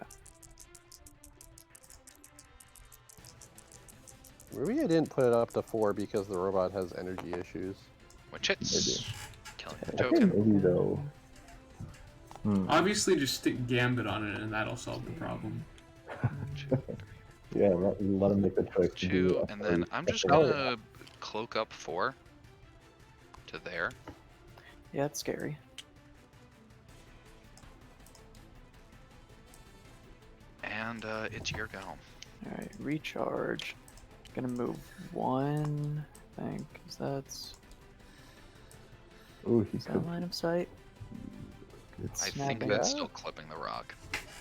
Maybe I didn't put it up to 4 because the robot has energy issues. Which hits. Killing the I think token. maybe though. Obviously, just stick Gambit on it, and that'll solve the problem. Yeah, let him make the choice to do 2, and then I'm just Oh, gonna cloak up 4 to there. Yeah, it's scary. And it's your go. Alright, recharge. Gonna move 1, I think, because that's Ooh, he is that could. line of sight. It's I snapping. think that's Yeah. still clipping the rock.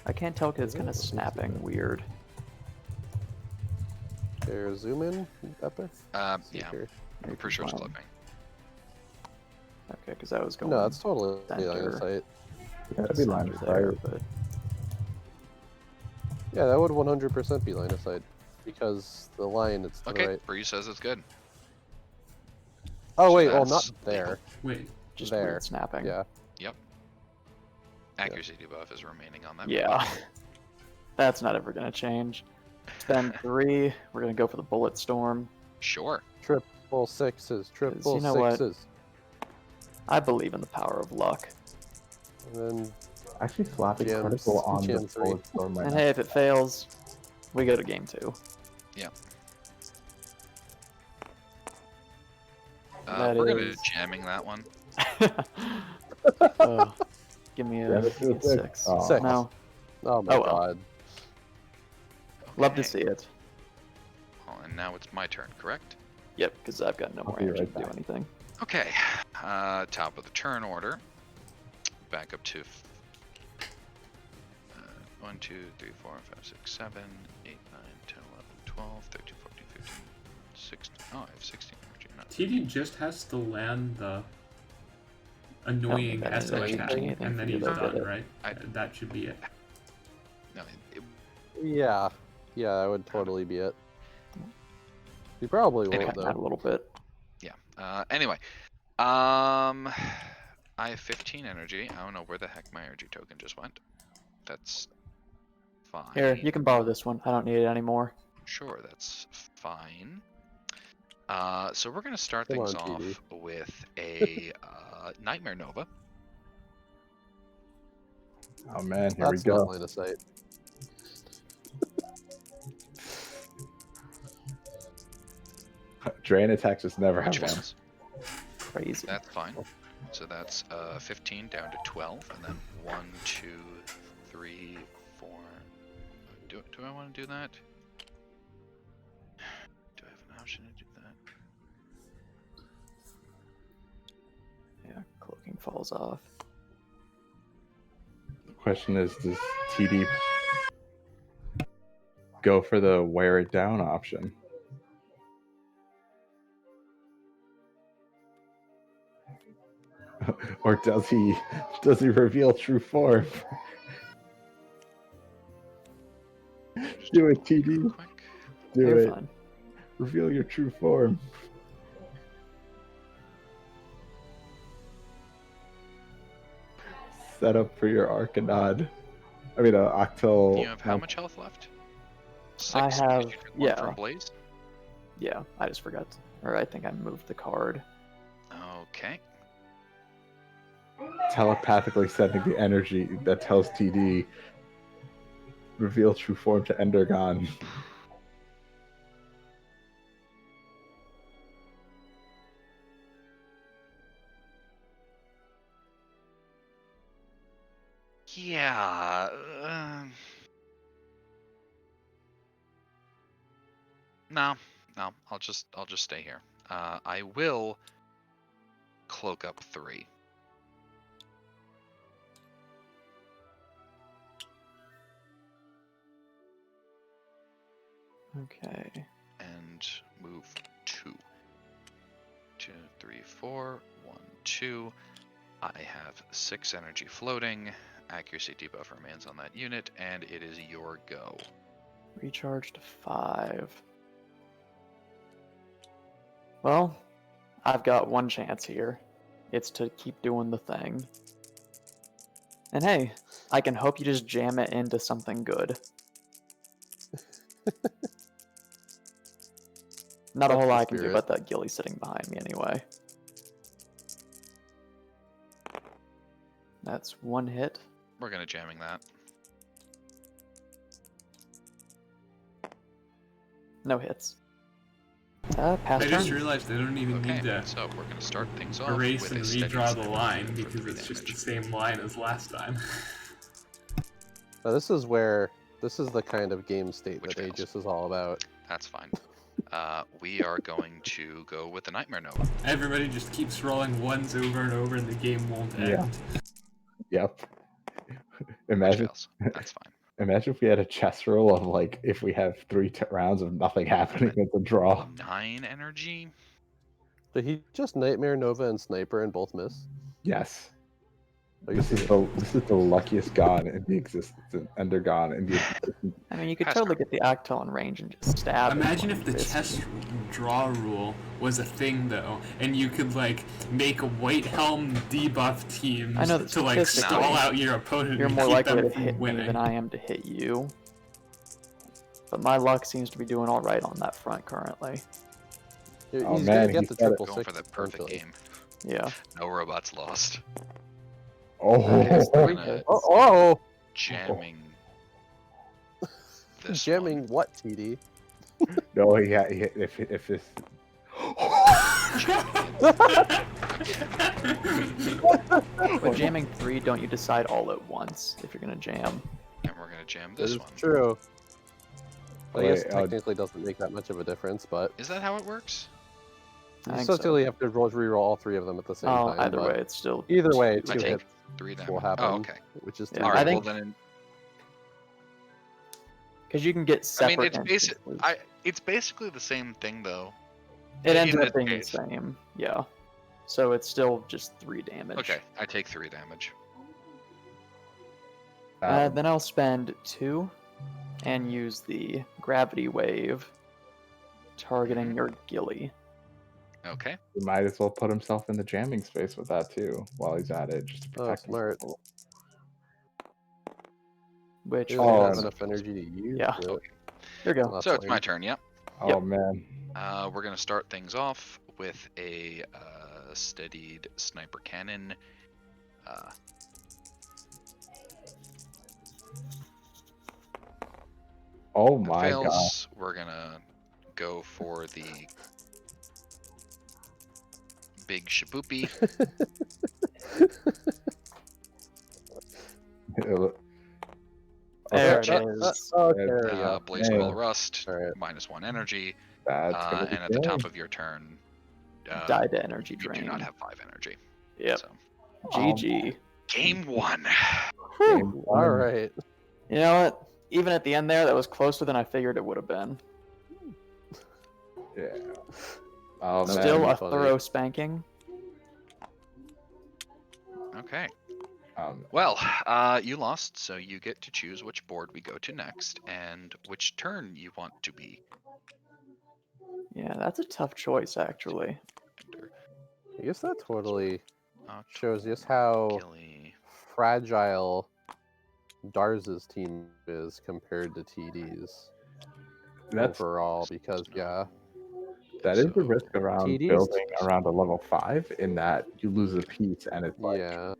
I can't tell because it's kind of snapping weird. There, zoom in, Epic. Yeah, Seeker. I'm pretty sure it's Wow. clipping. Okay, because that was going. No, it's totally line of center. sight. Yeah, that'd be line center of there, sight. but Yeah, that would 100% be line of sight because the line it's to Okay, the right. Bree says it's good. Oh So wait, well that's not there. Wait, just There. weird snapping. Yeah. Accuracy debuff is remaining on that. Yeah. That's not ever gonna change. Spend 3. We're gonna go for the bullet storm. Sure. Triple sixes, triple you know what? sixes. I believe in the power of luck. And then Actually, slapping Jam- critical on the Jam 3. forward storm might And not- hey, if it fails, we go to game 2. That We're gonna is- be jamming that one. Oh, give me Yeah, a, let's do a 6. 6. Oh, Six. No, oh my Oh, well. god. love to Okay. see it. Well, and now it's my turn, correct? Yep, because I've got no I'll more be energy right to do back. anything. Okay. Top of the turn order. Back up to 1, 2, 3, 4, 5, 6, 7, 8, 9, 10, 11, 12, 13, 14, 15, 16. Oh, I have 16 energy. Not TD just has to land the annoying think I SO need to attack, change anything and for then you he's to done, get it. right? I- That should be it. no. Yeah. Yeah, that would totally be it. We probably Anyway. won't Cut that a though. little bit. Yeah. Anyway. I have 15 energy. I don't know where the heck my energy token just went. That's fine. Here, you can borrow this one. I don't need it anymore. Sure, that's fine. So we're gonna start Come things on, off TD. with a Nightmare Nova. Oh man, here That's we not go. line of sight. Drain attacks just never Which have one. fails. Crazy. That's fine. So that's 15 down to 12, and then 1, 2, 3, 4. Do I want to do that? Do I have an option to do that? Yeah, cloaking falls off. The question is, does TD go for the wear it down option? Or does he reveal true form? Do it, TD. Quick. Do You're it. fine. Reveal your true form. Set up for your Arcanod. I mean, Octal. You have how much health left? 6. I because have- you took one yeah. from Blaze. Yeah, I just forgot. Or I think I moved the card. Okay. Telepathically sending the energy that tells TD reveal true form to Endergon. Yeah. No. I'll just stay here. I will cloak up 3. Okay. And move 2. 2, 3, 4. 1, 2. I have 6 energy floating. Accuracy debuff remains on that unit, and it is your go. Recharge to 5. Well, I've got one chance here. It's to keep doing the thing. And hey, I can hope you just jam it into something good. Not a That's whole the lot I can do spirit. about that Gilly sitting behind me anyway. That's one hit. We're gonna jamming that. No hits. Pass I turn. just realized I don't even Okay, need to so we're gonna start things off erase with and a steady redraw the sniper line for because 3 it's just the damage. same line as last time. Now, this is the kind of game state Which that fails. Aegis is all about. That's fine. We are going to go with the Nightmare Nova. Everybody just keeps rolling ones over and over and the game won't Yeah. end. Yep. Which Imagine, fails. That's fine. imagine if we had a chess roll of like if we have 3 rounds of nothing happening, it's a draw. 9 energy. Did he just Nightmare, Nova, and Sniper and both miss? Yes. Are you This is the luckiest god in the existence, Ender god in the existence. I mean, you could Pass totally turn. get the Actel in range and just stab it Imagine when if the you fist chess it. draw rule was a thing though, and you could like make white helm debuff teams I know that to like statistically, stall out your opponent You're and more keep likely them to from hit me winning. than I am to hit you. But my luck seems to be doing all right on that front currently. He's Oh, gonna man, get he the said it. triple Going for six that perfect eventually. game. Yeah. No robots lost. Oh, Nice. We're Three gonna hits. Oh, jamming this jamming one. what, TD? no, if this. With jamming 3, don't you decide all at once if you're gonna jam? And we're gonna jam That this is one. true. I guess Wait, technically doesn't make that much of a difference, but Is that how it works? I you think still so. still have to reroll all 3 of them at the same Oh, time. either but way, it's still either way, I 2 take hits 3 damage. will happen, Oh, okay. which is Yeah, 3 All I right. think- Well then, because you can get I mean, separate. it's basically the same thing though. It ends in up this being case. the same. Yeah. So it's still just 3 damage. Okay, I take 3 damage. Then I'll spend 2 and use the gravity wave, targeting your Gilly. Okay. He might as well put himself in the jamming space with that too, while he's at it, just to Oh, protect smart. himself. Which He doesn't Oh, have is... enough energy to use Yeah. it. Here we go. That's So it's my lame. turn. Yep. Oh Yep. man. We're gonna start things off with a steadied sniper cannon. Oh That my god. fails. We're gonna go for the big shaboopy. There shit. it is. Okay, there we go. Blaze Coil Rust, Alright. -1 energy. That's gonna be And at the top good. of your turn, Die to energy you drain. do not have 5 energy. Yep. So, GG. game 1. Game one. All right. You know what? Even at the end there, that was closer than I figured it would have been. Yeah. Oh man. Still a funny. thorough spanking. Okay. Um, Well, you lost, so you get to choose which board we go to next and which turn you want to be. Yeah, that's a tough choice, actually. I guess that totally Uh, shows just how Gilly. fragile Darz's team is compared to TD's that's overall, because yeah, that is the So, risk around TD's building around a level 5 in that you lose a piece and it's like, yeah.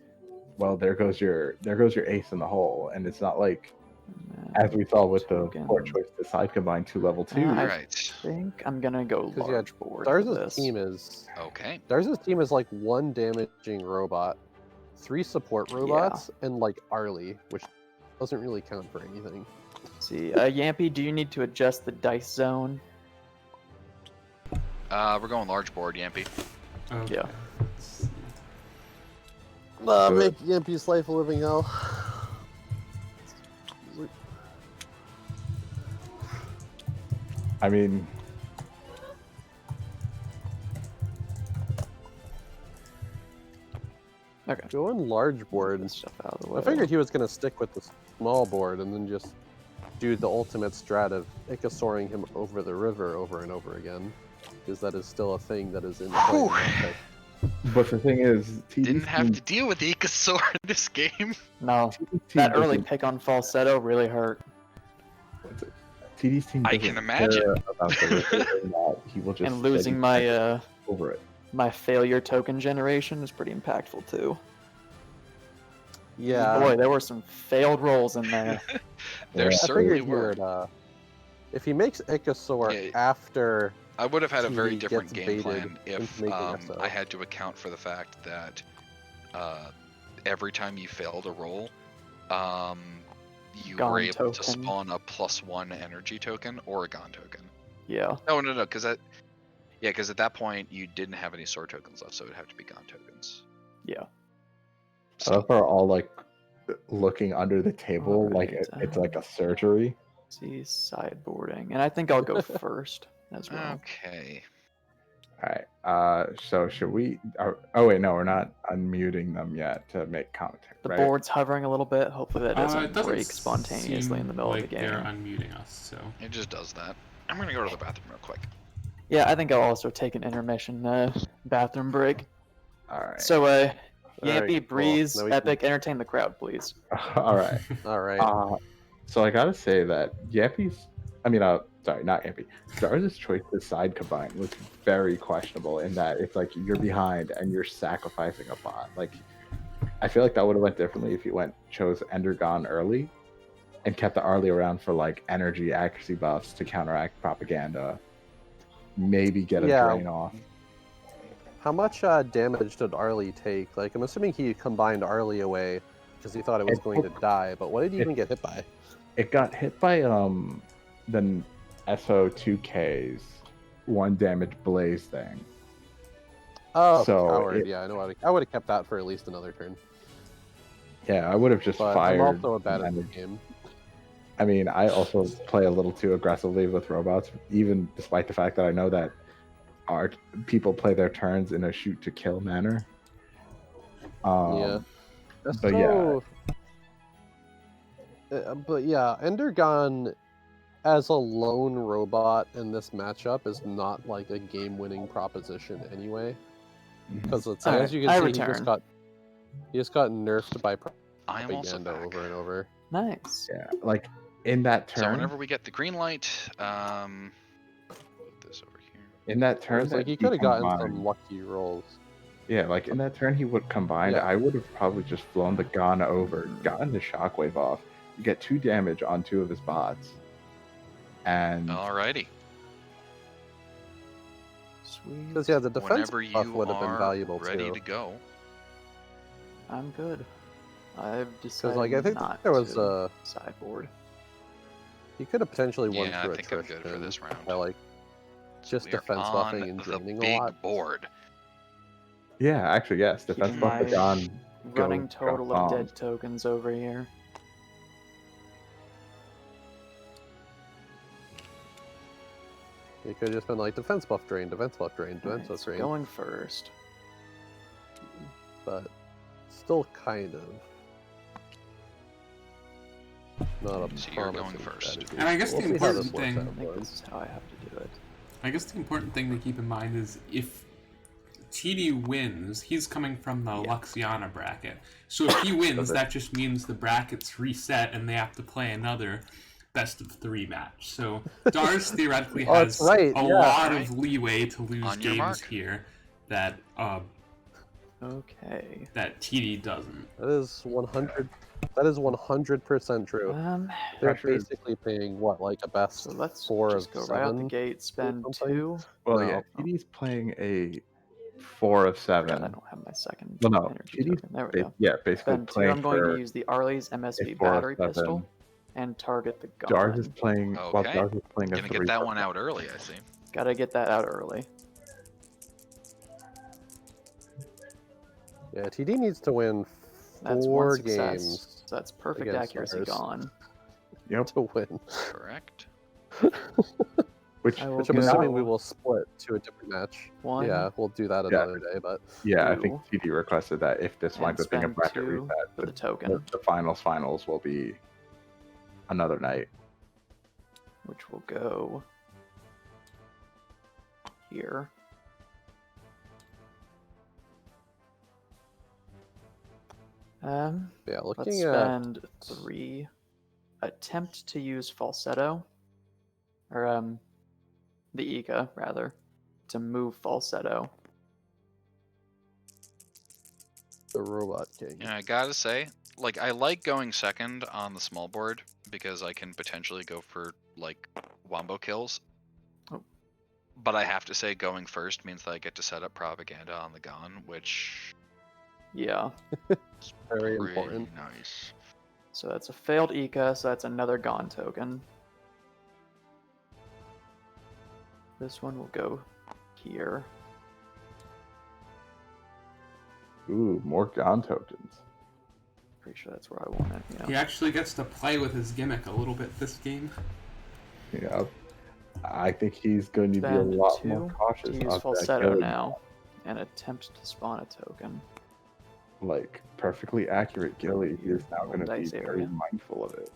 well, there goes your ace in the hole, and it's not like Uh, as we saw with the token. poor choice to side combine to level 2. I Right. think I'm gonna go 'Cause, yeah, large board for Darz's this. team is Okay. like 1 damaging robot, 3 support robots, and like Arlie, which doesn't really count for anything. Let's see, Yampy, do you need to adjust the dice zone? We're going large board, Yampy. Okay. Yeah. Let's see. Make EMP's life a living hell. I mean, Okay. Going large board. This stuff out of the way. I figured he was gonna stick with the small board and then just do the ultimate strat of Icasaurring him over the river over and over again, because that is still a thing that is in play. in that type. But the thing is, Didn't have to deal with Icasaur in this game. No, that early pick on falsetto really hurt. TD's team I doesn't can imagine. care about the risk of that. He will just And losing steady my over it. my failure token generation is pretty impactful too. Yeah. Boy, there were some failed rolls in there. There Yeah. I certainly figured he were. would, if he makes Icasaur Yeah. after I would have had a very TD different gets game baited plan if into making SO. I had to account for the fact that every time you failed a roll, you were Gone able to token. spawn a +1 energy token or a Gon token. Yeah. No, because at that point you didn't have any sword tokens left, so it would have to be Gon tokens. Yeah. So, So if we're all like looking under the table, like Alright, it's like a surgery. See sideboarding, and I think I'll go first as well. okay. All right. So should we? Oh wait, no, we're not unmuting them yet to make commentary. The right? board's hovering a little bit. Hopefully that It doesn't doesn't break spontaneously in the middle like of the they're game. unmuting us, so. It just does that. I'm gonna go to the bathroom real quick. Yeah, I think I'll also take an intermission bathroom break. All right. So, Alright, Yampy, cool. Breeze, Now we Epic, entertain the crowd, please. All right. All right. So I gotta say that sorry, not Yappy. Dar's choice to side combine was very questionable in that it's like you're behind and you're sacrificing a bot. Like, I feel like that would have went differently if you chose Endergon early and kept the Arlie around for like energy accuracy buffs to counteract propaganda. Maybe get a drain off. How much damage did Arlie take? Like, I'm assuming he combined Arlie away because he thought it was going to die, but what did he even get hit by? It got hit by the SO2K's 1 damage blaze thing. Oh, So coward. Yeah, I would have kept that for at least another turn. Yeah, I would have just But fired. I'm also bad at the damage. game. I mean, I also play a little too aggressively with robots, even despite the fact that I know that our people play their turns in a shoot to kill manner. Yeah. But But yeah, Endergon as a lone robot in this matchup is not like a game-winning proposition anyway. Because as you can see, he just got nerfed by I am also propaganda back. over and over. Nice. Yeah, like in that turn. So whenever we get the green light, put this over here. In that turn, It's like he could have gotten some lucky rolls. Yeah, like in that turn he would combine. Yeah. I would have probably just flown the Gon over, gotten the shockwave off, get 2 damage on 2 of his bots, and Alrighty. Sweet. Because yeah, the defense Whenever buff you would have been are valuable ready too. to go. I'm good. I've Because decided like I think not there was to sideboard. he could have potentially won Yeah, I through think I'm attrition good for this round. by like just We are defense on buffing and the draining a big lot. board. yeah, actually yes, defense Keeping buff the my Gon. Running go total drop of bombs. dead tokens over here. It could have just been like defense buff drain, defense buff drain, defense Alright, buff so drain. going first. But still kind of not a So you're going promising first. strategy. And I guess We'll the see how this important works thing- out, I think boys. this is how I have to do it. I guess the important thing to keep in mind is if TD wins, he's coming from the Luxiana bracket. So if he wins, that just means the bracket's reset and they have to play another best of 3 match. So Dars theoretically Oh, has that's right, a yeah. lot of leeway to lose On your games mark. here that Okay. that TD doesn't. That is 100. That is 100% true. They're Pressure is- basically paying what, like a best So let's 4 just of go 7? right out the gate, spend something? 2. Well, No. yeah, TD's playing a 4 of God, 7. I don't have my second Well, no, energy TD's token. There we go. basically Spend 2. playing I'm going for to use the Arlie's a MSV 4 of battery 7. pistol and target the gun. Dars is playing. Well, Okay. Dars is playing a Gonna 3. get that one out early, I see. Gotta get that out early. Yeah, TD needs to win That's 4 one success. games So that's perfect against accuracy ours. gone. Yep. to win. Correct. Which, I will Which I'm go assuming we will split to a different match. 1. Yeah, we'll do that Yeah. another day, but yeah, I 2, think TD requested that if this and winds up being a spend bracket 2 reset, for the token, the finals will be another night. which will go here. Yeah, Let's looking at spend 3. Attempt to use falsetto, or the Ika rather, to move falsetto. the Robot King. And I gotta say, like, I like going second on the small board because I can potentially go for like wombo kills. Oh. But I have to say, going first means that I get to set up propaganda on the gun, which Yeah. is Very pretty important. nice. So that's a failed Ika, so that's another Gon token. This one will go here. Ooh, more Gon tokens. Pretty sure that's where I want it. Yeah. He actually gets to play with his gimmick a little bit this game. Yeah, I think he's going to be a Spend lot 2 more cautious to use of that falsetto Gilly. now, and attempt to spawn a token. Like, perfectly accurate Gilly. He is now going to be Dice very area. mindful of it.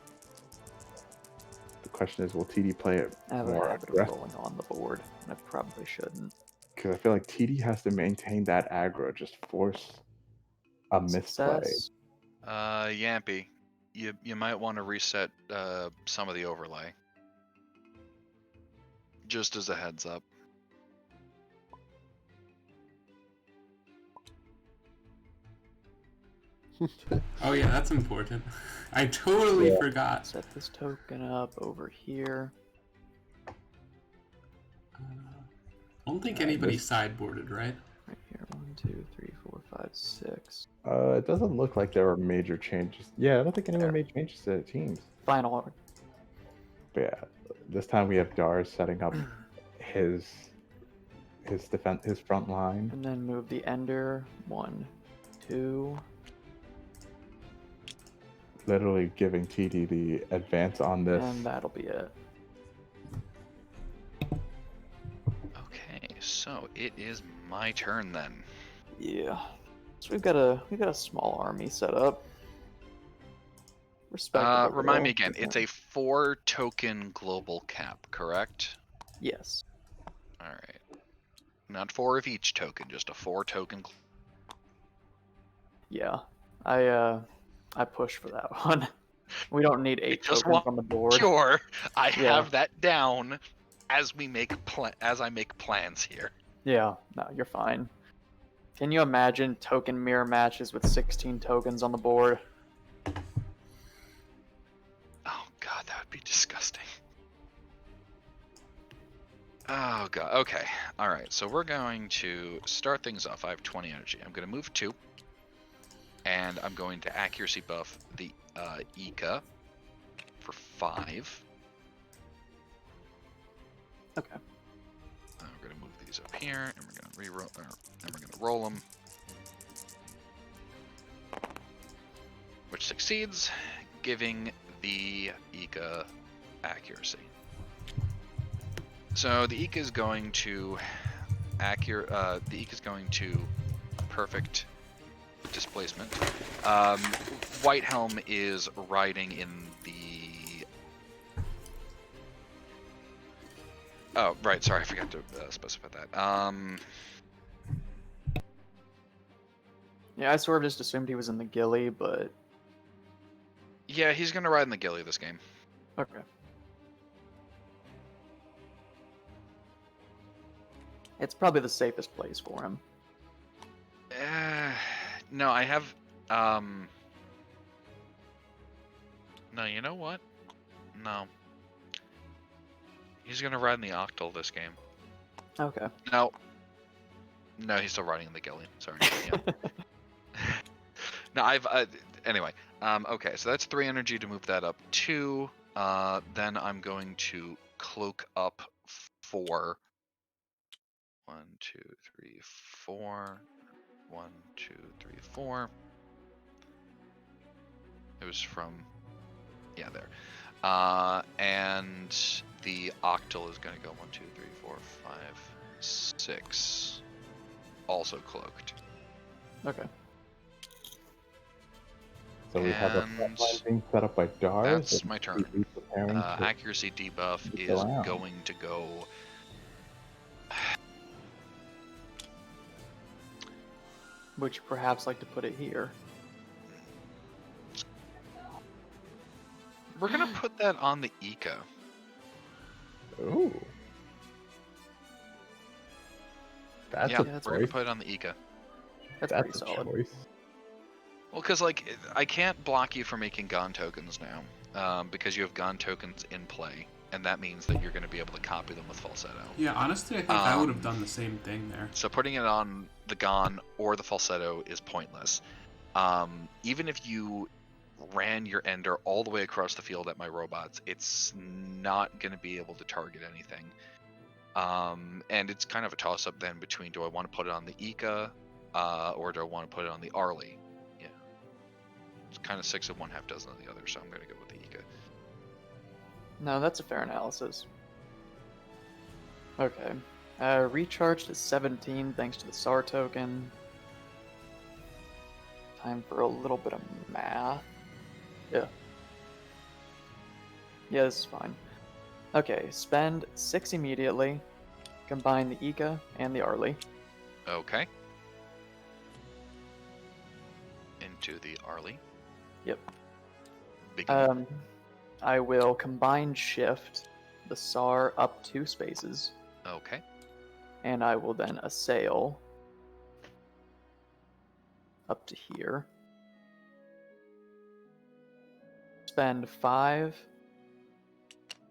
The question is, will TD play it I have a more habit of aggressive? rolling on the board, and I probably shouldn't. Because I feel like TD has to maintain that aggro, just force a misplay. Success. Yampy, you might want to reset some of the overlay. Just as a heads up. Oh yeah, that's important. I totally Yeah. forgot. Set this token up over here. I don't think anybody sideboarded, right? Right here. 1, 2, 3, 4, 5, 6. It doesn't look like there were major changes. Yeah, I don't think anyone There. made changes to the teams. Final order. But yeah, this time we have Dars setting up his defense, his front line. And then move the ender. 1, 2. Literally giving TD the advance on this. And that'll be it. Okay, so it is my turn then. Yeah. So we've got a small army set up. Respectable. Remind me little again, it's event. a 4 token global cap, correct? Yes. Alright. Not 4 of each token, just a 4 token. Yeah. I push for that one. We don't need 8 just tokens want on the board. Sure, I Yeah. have that down as we make as I make plans here. Yeah, no, you're fine. Can you imagine token mirror matches with 16 tokens on the board? Oh god, that would be disgusting. Oh god, okay. Alright, so we're going to start things off. I have 20 energy. I'm going to move 2. And I'm going to accuracy buff the Ika for 5. Okay. We're going to move these up here, and we're going to re-roll, and we're going to roll them. Which succeeds, giving the Ika accuracy. So the Ika is going to perfect displacement. White Helm is riding in the. Oh, right. Sorry, I forgot to specify that. Yeah, I sort of just assumed he was in the ghillie, but Yeah, he's gonna ride in the ghillie this game. okay. It's probably the safest place for him. No, I have. No, you know what? No. He's gonna ride in the Octal this game. Okay. No. No, he's still riding in the ghillie. Sorry. Yeah. No, I've. Anyway. Okay, so that's 3 energy to move that up 2. Then I'm going to cloak up 4. 1, 2, 3, 4. 1, 2, 3, 4. It was from, yeah, there. And the Octal is going to go 1, 2, 3, 4, 5, 6. Also cloaked. Okay. So we have a And front line being set up by Dars. That's and my turn. TD preparing to Accuracy debuff move is around. going to go. Would you perhaps like to put it here? We're gonna put that on the Ika. Ooh. That's Yeah, a that's we're gonna choice. put it on the Ika. That's pretty That's a solid. choice. Well, because like I can't block you from making Gon tokens now, because you have Gon tokens in play, and that means that you're going to be able to copy them with falsetto. Yeah, honestly, I think I would have done the same thing there. So putting it on the Gon or the falsetto is pointless. Even if you ran your Ender all the way across the field at my robots, it's not going to be able to target anything. And it's kind of a toss-up then between, do I want to put it on the Ika, or do I want to put it on the Arlie? Yeah, it's kind of 6 of one, half dozen of the other, so I'm going to go with the Ika. No, that's a fair analysis. Okay. Recharged to 17 thanks to the SAR token. Time for a little bit of math. Yeah. Yeah, this is fine. Okay, spend 6 immediately. Combine the Ika and the Arlie. Okay. Into the Arlie. Yep. Begin. I will combine shift the SAR up 2 spaces, Okay. and I will then assail up to here. Spend 5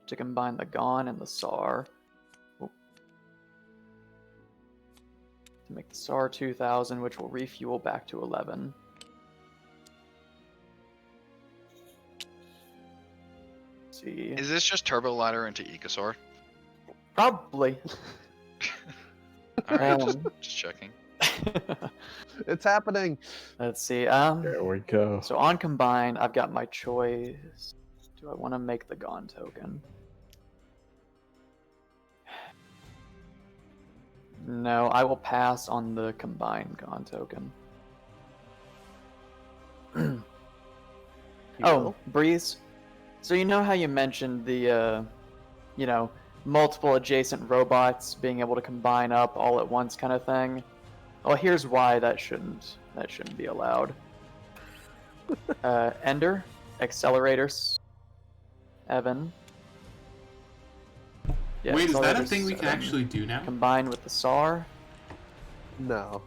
to combine the Gon and the SAR. To make the SAR 2000, which will refuel back to 11. Let's see. Is this just turbo ladder into Ikasaur? Probably. All right, Um, just checking. It's happening. Let's see. There we go. So on combine, I've got my choice. Do I want to make the Gon token? No, I will pass on the combined Gon token. Oh, Breeze. So you know how you mentioned the, multiple adjacent robots being able to combine up all at once kind of thing? Well, here's why that shouldn't be allowed. Ender, accelerators, Evan. Yeah, Wait, is that a accelerators, thing we can Evan, actually do now? combined with the SAR? No,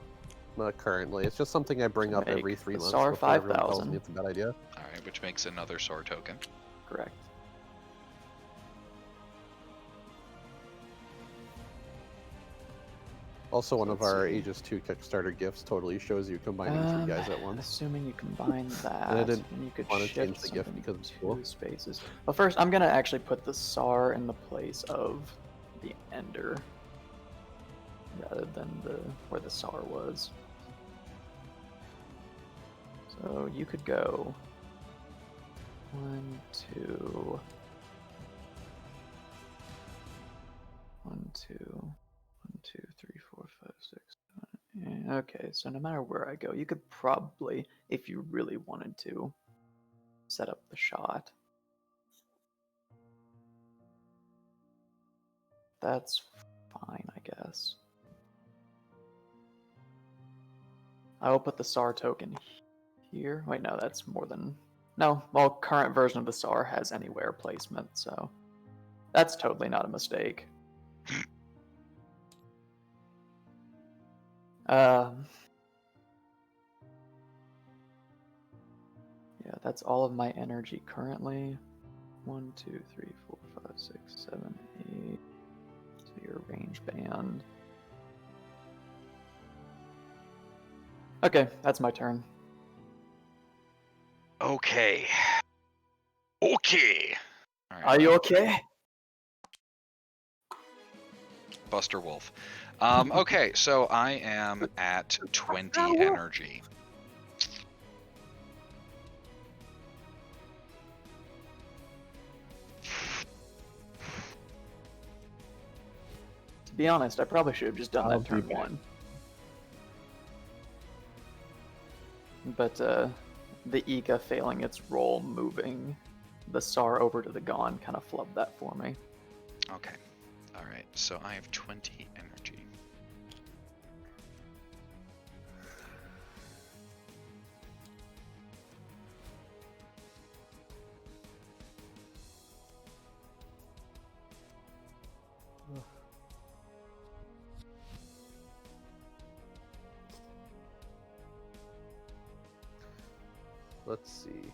not currently. It's just something I bring up Make every 3 the months SAR before everyone tells 5000. me it's a bad idea. All right, which makes another SAR token. Correct. Also, one of Let's our see. Aegis 2 Kickstarter gifts totally shows you combining 3 guys at once. Assuming you combine that, I didn't and you could wanna shift change the gift something because it's 2 cool. spaces. But first, I'm gonna actually put the SAR in the place of the Ender, rather than where the SAR was. So you could go 1, 2, 1, 2, 1, 2, 3, 4, 5, 6, 7. Okay, so no matter where I go, you could probably, if you really wanted to, set up the shot. That's fine, I guess. I will put the SAR token here. Wait, no, that's more than... No, well, current version of the SAR has anywhere placement, so that's totally not a mistake. Yeah, that's all of my energy currently. 1, 2, 3, 4, 5, 6, 7, 8. So your range band. Okay, that's my turn. Okay. Okay. All right, Are you okay? Buster Wolf. Okay, so I am at 20 energy. To be honest, I probably should have just done I'll that turn be back. 1. But the Ika failing its role, moving the SAR over to the Gon, kind of flubbed that for me. Okay. All right, so I have 20 energy. Let's see.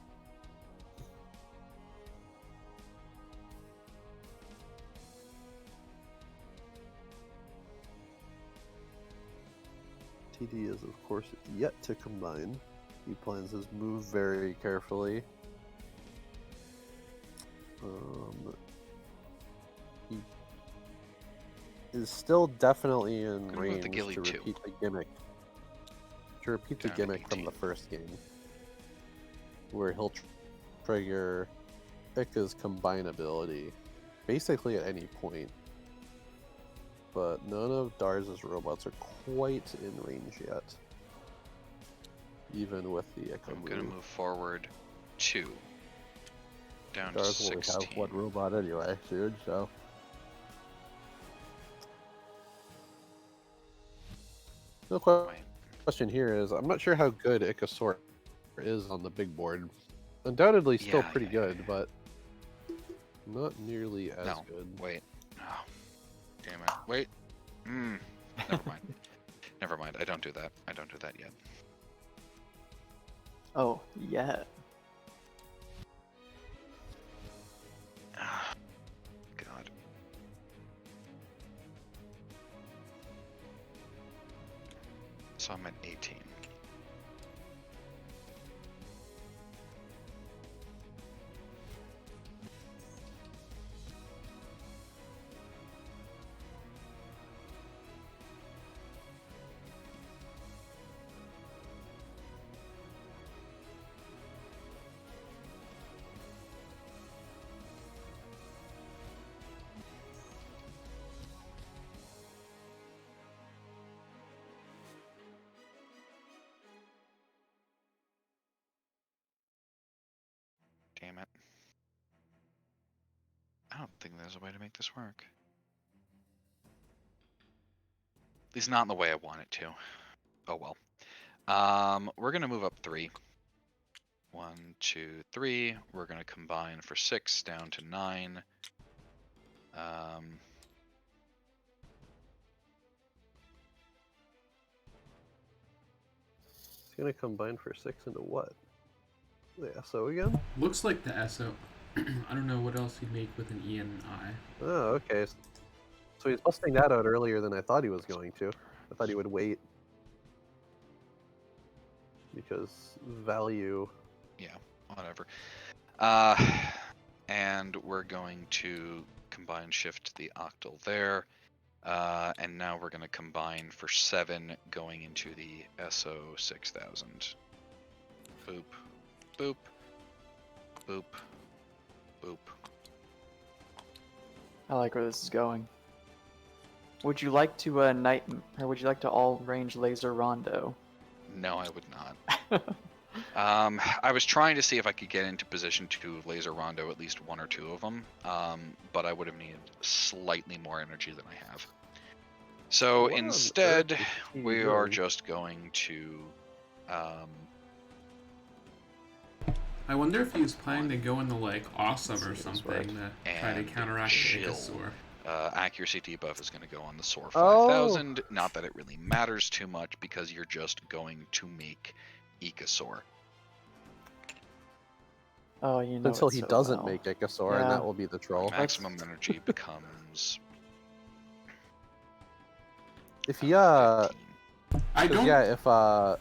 TD is, of course, yet to combine. He plans his move very carefully. He is still definitely in Gonna move the range ghillie to too. repeat the gimmick. To repeat the Down to gimmick from the 18. first game, where he'll trigger Pika's combine ability, basically at any point. But none of Darz's robots are quite in range yet, even with the Echo I'm gonna move. move forward 2. Down to Darz only 16. have one robot anyway, dude. So. The Wait. question here is, I'm not sure how good Icasaur is on the big board. Undoubtedly still Yeah, pretty yeah, good, yeah. but not nearly as No, good. wait. Oh, damn it. Wait. Never mind. Never mind. I don't do that. I don't do that yet. Oh, yeah. Ah, God. So I'm at 18. Damn it. I don't think there's a way to make this work. At least not in the way I want it to. Oh well. We're gonna move up 3. 1, 2, 3. We're gonna combine for 6 down to 9. It's gonna combine for 6 into what? The SO again? Looks like the SO. I don't know what else he'd make with an E and an I. Oh, okay. So he's busting that out earlier than I thought he was going to. I thought he would wait. Because value. Yeah, whatever. And we're going to combine shift the octal there. And now we're going to combine for 7 going into the SO 6000. Boop, boop, boop, boop. I like where this is going. Would you like to would you like to all range laser rondo? No, I would not. I was trying to see if I could get into position to laser rondo at least 1 or 2 of them, but I would have needed slightly more energy than I have. So What on instead, earth is he we are doing? just going to. I wonder if he was planning to go into like awesome or Let's see this something to try to And counteract the chill. Icasaur. Accuracy debuff is going to go on the Soar Oh. 5000. Not that it really matters too much because you're just going to make Icasaur. Oh, you know Until it he so doesn't well. make Icasaur, and Yeah. that will be the troll. Maximum energy becomes. If he 15. I 'cause don't. yeah, if All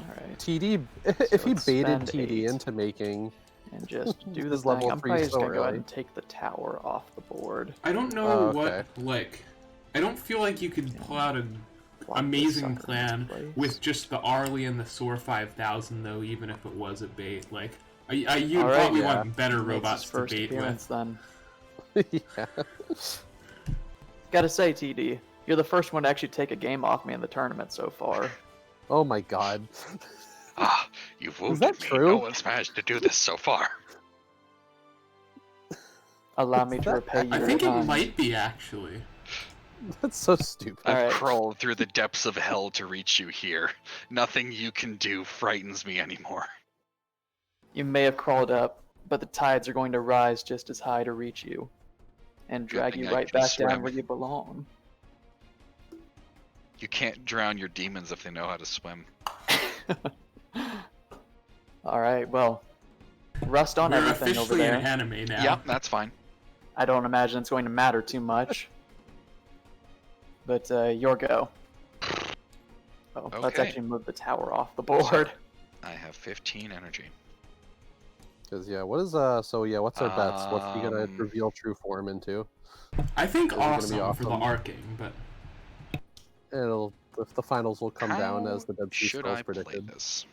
right, TD, if he let's baited spend TD 8. into making, and just do This the level thing. I'm 3 probably just so gonna go ahead early. and take the tower off the board. I don't know Oh, what okay. like. I don't feel like you could pull out an Plop this amazing sucker plan into place. with just the Arlie and the Soar 5000 though, even if it was a bait. Like, you'd All right, probably yeah. want better He makes robots his to first bait appearance with. then. yeah. Gotta say, TD, you're the first one to actually take a game off me in the tournament so far. Oh my god. Ah, you've Is wounded that me. true? No one's managed to do this so far. Allow me to that repay you I your think it kind. might be actually. That's so stupid. All I've right. crawled through the depths of hell to reach you here. Nothing you can do frightens me anymore. You may have crawled up, but the tides are going to rise just as high to reach you. and Good drag thing you I right can back down swim. where you belong. You can't drown your demons if they know how to swim. All right, well, rust on We're everything over officially there. an anime now. Yep, that's fine. I don't imagine it's going to matter too much. But your go. Oh, let's Okay. actually move the tower off the board. I have 15 energy. Because yeah, what is so yeah, what's our bets? What's he gonna reveal true form into? I think Is it gonna be awesome for the awesome? arcing, but The finals will come down How as the Dead Sea should Scrolls I play predicted. this?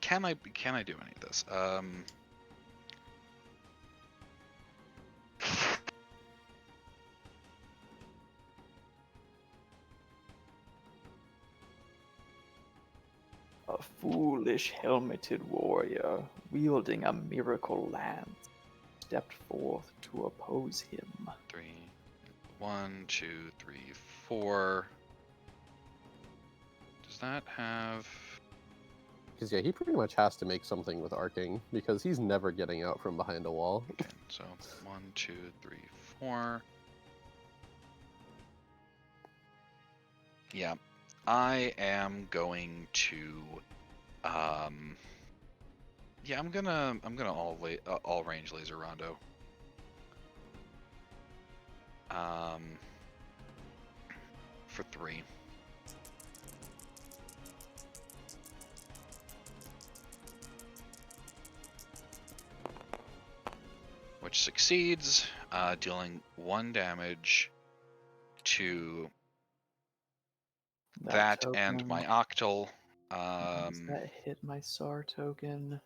Can I do any of this? A foolish helmeted warrior wielding a miracle lance stepped forth to oppose him. 3, 1, 2, 3, 4. Does that have? Because yeah, he pretty much has to make something with arcing because he's never getting out from behind a wall. Okay, so 1, 2, 3, 4. Yeah, I am going to. Yeah, I'm gonna all range laser rondo. For 3. Which succeeds, dealing 1 damage to that and token. my octal. Does that hit my SAR token?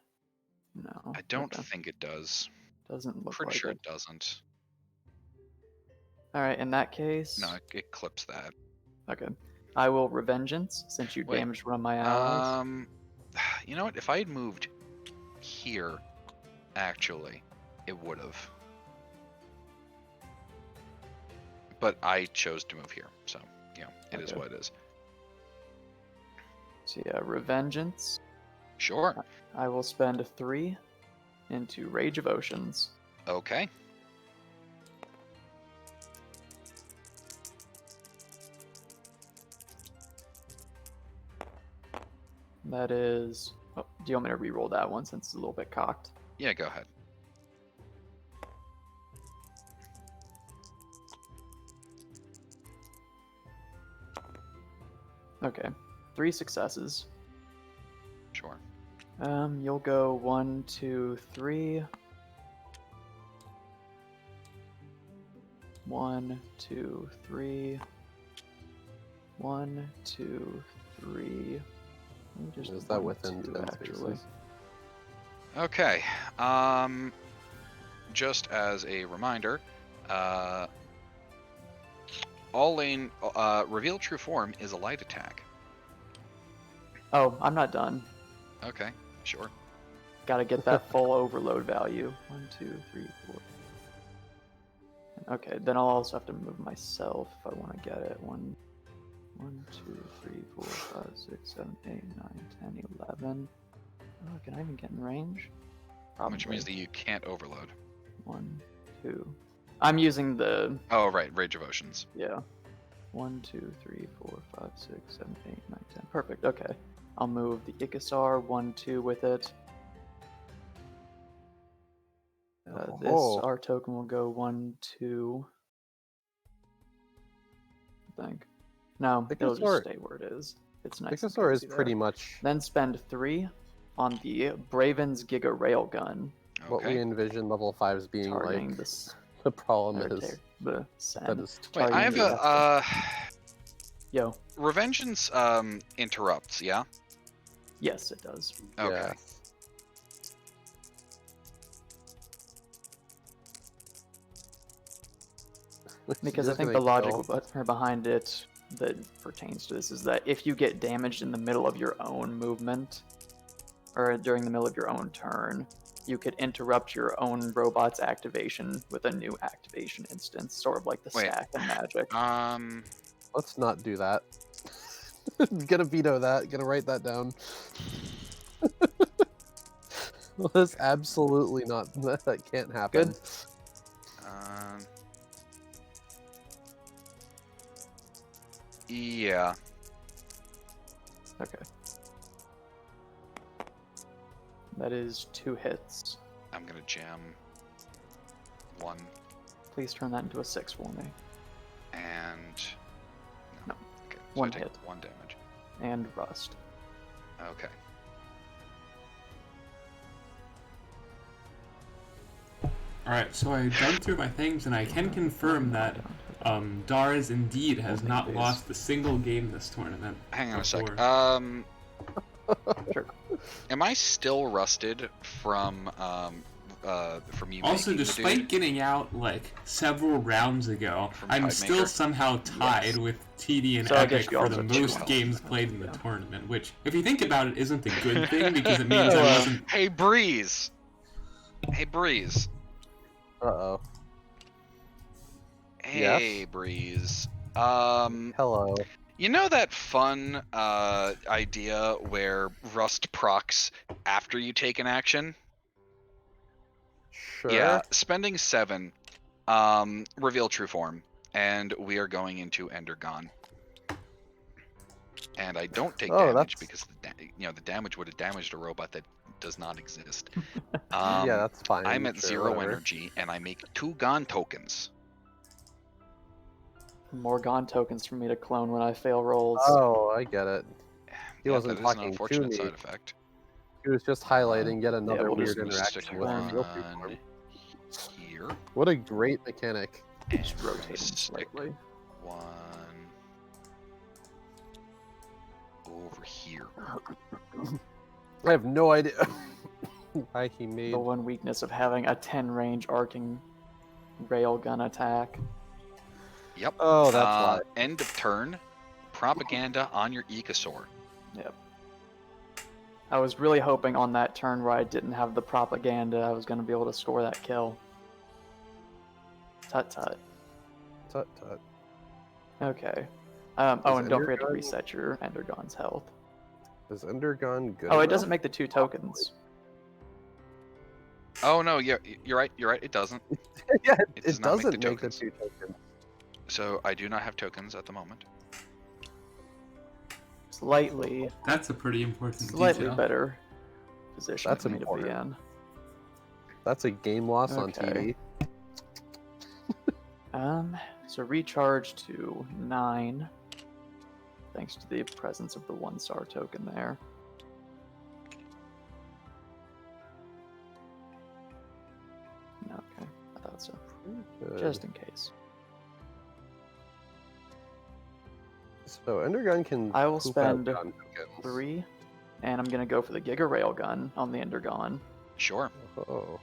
No. I don't okay. think it does. Doesn't look Pretty like sure it. it doesn't. Alright, in that case... No, it clips that. Okay. I will Revengeance, since you Wait, damaged one of my allies. You know what? If I had moved here, actually, it would have. But I chose to move here, so, you know, it is Okay. what it is. So yeah, Revengeance. Sure. I will spend 3 into Rage of Oceans. Okay. That is... Oh, do you want me to re-roll that one since it's a little bit cocked? Yeah, go ahead. Okay. 3 successes. Sure. You'll go 1, 2, 3. 1, 2, 3. 1, 2, 3. Let me just Is that 1, within 2, 10 actually. spaces? Okay. Just as a reminder, all lane reveal true form is a light attack. Oh, I'm not done. Okay, sure. Gotta get that full overload value. 1, 2, 3, 4. Okay, then I'll also have to move myself if I want to get it. 1, 2, 3, 4, 5, 6, 7, 8, 9, 10, 11. Oh, can I even get in range? Probably. Which means that you can't overload. 1, 2. I'm using the... Oh, right, Rage of Oceans. Yeah. 1, 2, 3, 4, 5, 6, 7, 8, 9, 10. Perfect, okay. I'll move the Ikasar 1, 2 with it. This Oh. R token will go 1, 2. I think. No, it'll just Ikasar- stay where it is. It's nice. and Ixasaur is cozy there. pretty much Then spend 3 on the Braven's Giga Railgun. what we Okay. envision level 5s being Targeting like. this. The problem is The that send. is Wait, I have Targeting a Yo. Revengeance interrupts, yeah? Yes, it does. Okay. yeah. Because I Just think gonna the logic kill- behind it that pertains to this is that if you get damaged in the middle of your own movement, or during the middle of your own turn, you could interrupt your own robot's activation with a new activation instance, sort of like the Wait. stack in Magic. Let's not do that. Gonna veto that. Gonna write that down. Let's absolutely not. That can't happen. Good. Yeah. Okay. That is 2 hits. I'm gonna jam 1 Please turn that into a 6 for me. and No. Okay. So 1 I take hit. 1 damage. And rust. Okay. Alright, so I've done through my things, and I can confirm that Dars indeed has not these. lost a single game this tournament. Hang on a before. sec. Sure. Am I still rusted from you Also, making the despite dude? getting out like several rounds ago, From I'm Tide still Maker? somehow tied Yes. with TD and So I guess Epic you for the also have 2 most health. games played in the Yeah. tournament, which, if you think about it, isn't a good thing because it means I Well, wasn't. Hey Breeze. Hey Breeze. Uh-oh. Hey Yes? Breeze. Hello. You know that fun idea where Rust procs after you take an action? Sure. Yeah, spending 7, reveal true form, and we are going into Endergon. And I don't take Oh, damage that's- because the damage would have damaged a robot that does not exist. yeah, that's fine. I'm at sure, 0 whatever. energy, and I make 2 Gon tokens. more Gon tokens for me to clone when I fail rolls. Oh, I get it. He Yeah, wasn't that is an talking to unfortunate me. side effect. He was just highlighting yet another we'll weird just Stick interaction with one reveal true form. one here, What a great mechanic. and Just we're gonna rotate them stick slightly. 1 over here. I have no idea why he made. The one weakness of having a 10 range arcing railgun attack. Yep. Oh, that's why. End of turn. Propaganda on your Ecosaur. Yep. I was really hoping on that turn where I didn't have the propaganda, I was going to be able to score that kill. Tut tut. Tut tut. Okay. Oh, and don't forget to Endergon- reset your Endergon's health. Is Endergon good? Oh, it enough? doesn't make the 2 tokens. Oh no, yeah, you're right. You're right. It doesn't. Yeah, It does it not make doesn't the make the tokens. 2 tokens. So I do not have tokens at the moment. Slightly That's a pretty important slightly detail. better position That's for me to be important. in. That's a game loss on Okay. TD. So recharge to 9, thanks to the presence of the 1-star token there. Okay, I thought so. Good. Just in case. So Endergon can. I will poop out spend gun tokens. 3, and I'm gonna go for the Giga Railgun on the Endergon. Sure. Oh.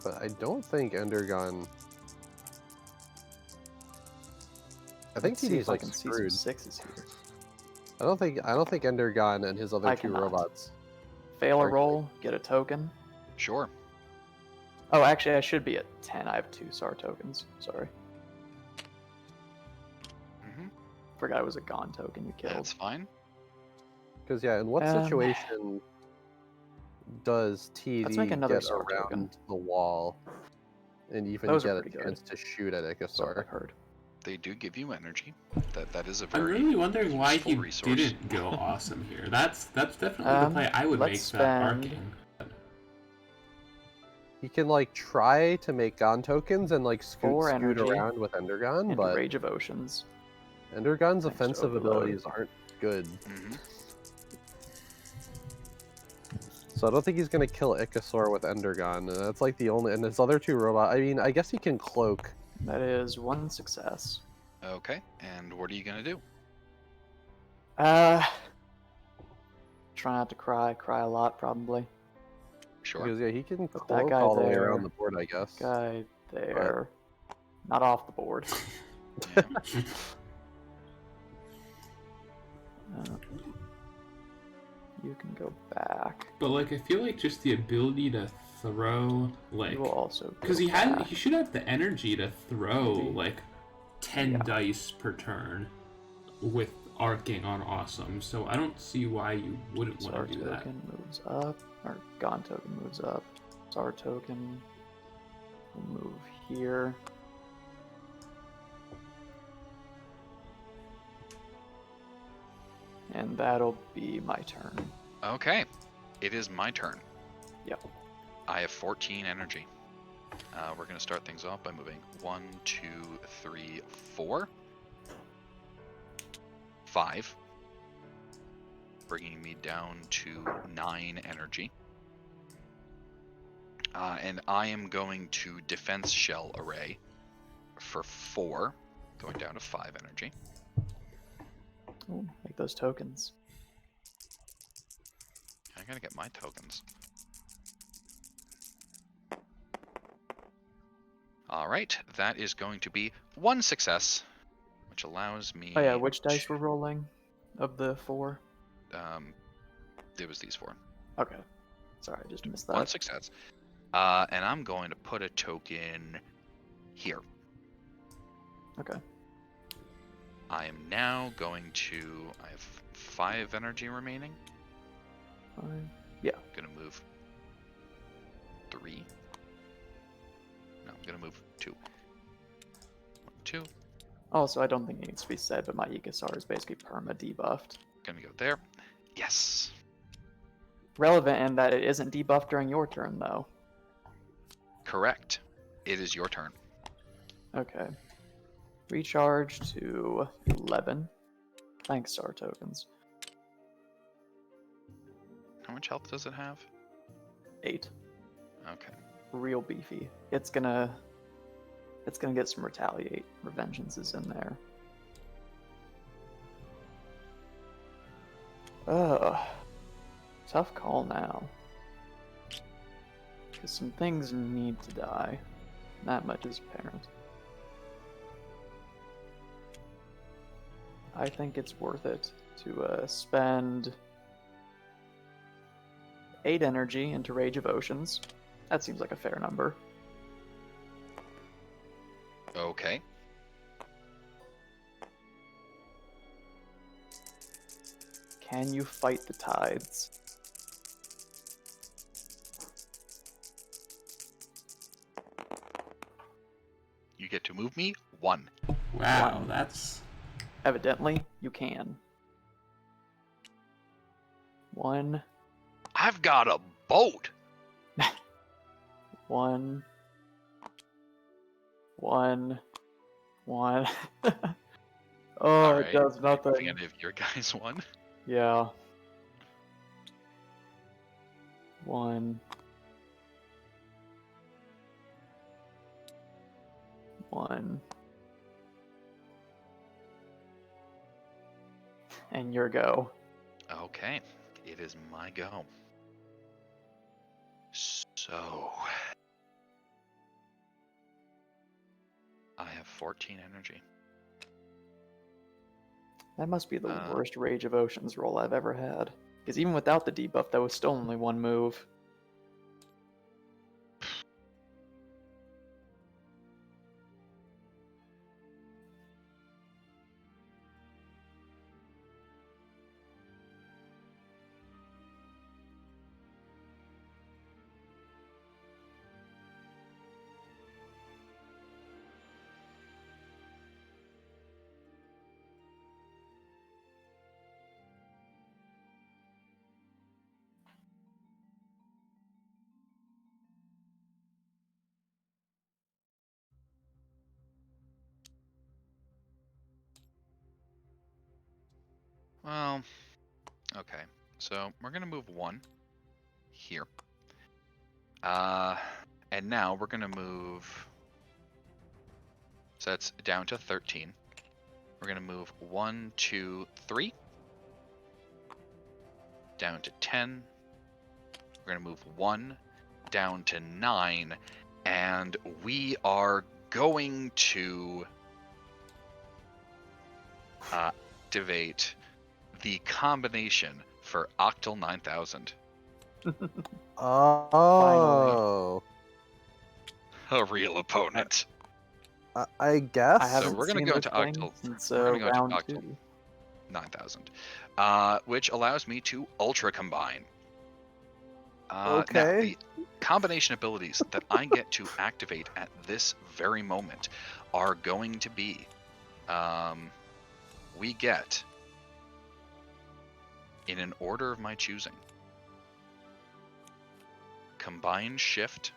But I don't think Endergon. I think Let's see TD's if I like can see screwed. some 6s here. I don't think Endergon and his other I 2 cannot. robots. Fail a Or- roll, get a token. Sure. Oh, actually, I should be at 10. I have 2-star tokens. Sorry. hmm Forgot it was a Gon token you killed. That's fine. Because yeah, in what situation does TD make another get star around token. the wall and even Those are get a pretty good. chance to shoot at That's what Icosaur? I've heard. They do give you energy. That is a I'm very really wondering why useful he resource. didn't go awesome here. That's definitely the play I would make let's that spend- arcing. He can like try to make Gon tokens and like scoot 4 energy around with Endergon, And but Rage of Oceans. Endergon's Thanks to offensive Overload. abilities aren't good. hmm So I don't think he's gonna kill Icosaur with Endergon. And that's like the only. And his other 2 robot. I mean, I guess he can cloak. That is 1 success. Okay. And what are you gonna do? Try not to cry. Cry a lot, probably. Sure. Because yeah, he can Put that cloak guy all the way there. around the board, I guess. Guy there. Not off the board. Yeah. You can go back. But like, I feel like just the ability to throw, like, You will also because go he back. should have the energy to throw Maybe. like 10 Yeah. dice per turn with arcing on awesome. So I don't see why you wouldn't Star want to do that. token moves up, or Gon token moves up. Star token will move here. And that'll be my turn. Okay, it is my turn. Yep. I have 14 energy. We're going to start things off by moving 1, 2, 3, 4, 5, bringing me down to 9 energy. And I am going to defense shell array for 4, going down to 5 energy. Ooh, make those tokens. I gotta get my tokens. Alright, that is going to be 1 success, which allows me. Oh yeah, which dice we're rolling of the 4? It was these 4. Okay. Sorry, I just missed that. 1 success. And I'm going to put a token here. Okay. I am now going to. I have 5 energy remaining. Fine. Yeah. Gonna move 3. No, I'm gonna move 2. 1, 2. Also, I don't think it needs to be said, but my Aegisar is basically perma debuffed. Gonna go there. Yes. Relevant in that it isn't debuffed during your turn, though. Correct. It is your turn. Okay. Recharge to 11. Thanks, star tokens. How much health does it have? 8. Okay. Real beefy. It's gonna get some retaliate. Revengeance is in there. Ugh. Tough call now. Because some things need to die. That much is apparent. I think it's worth it to spend 8 energy into Rage of Oceans. That seems like a fair number. Okay. Can you fight the tides? You get to move me 1. Wow, that's Evidently, you can. 1, I've got a boat. 1, 1, 1. Oh, All it right. does nothing. And if your guys won. Yeah. 1, 1. And your go. Okay. It is my go. So. I have 14 energy. That must be the worst Rage of Oceans roll I've ever had. Because even without the debuff, that was still only 1 move. Well, okay. So we're gonna move 1 here. And now we're gonna move. So that's down to 13. We're gonna move 1, 2, 3. Down to 10. We're gonna move 1 down to 9. And we are going to activate the combination for Octal 9000. Oh. A real opponent. I guess. I haven't So we're gonna seen go this into thing Octal. since We're gonna go into round Octal 2. 9000, which allows me to Ultra Combine. Now, Okay. the combination abilities that I get to activate at this very moment are going to be, we get in an order of my choosing. Combine Shift,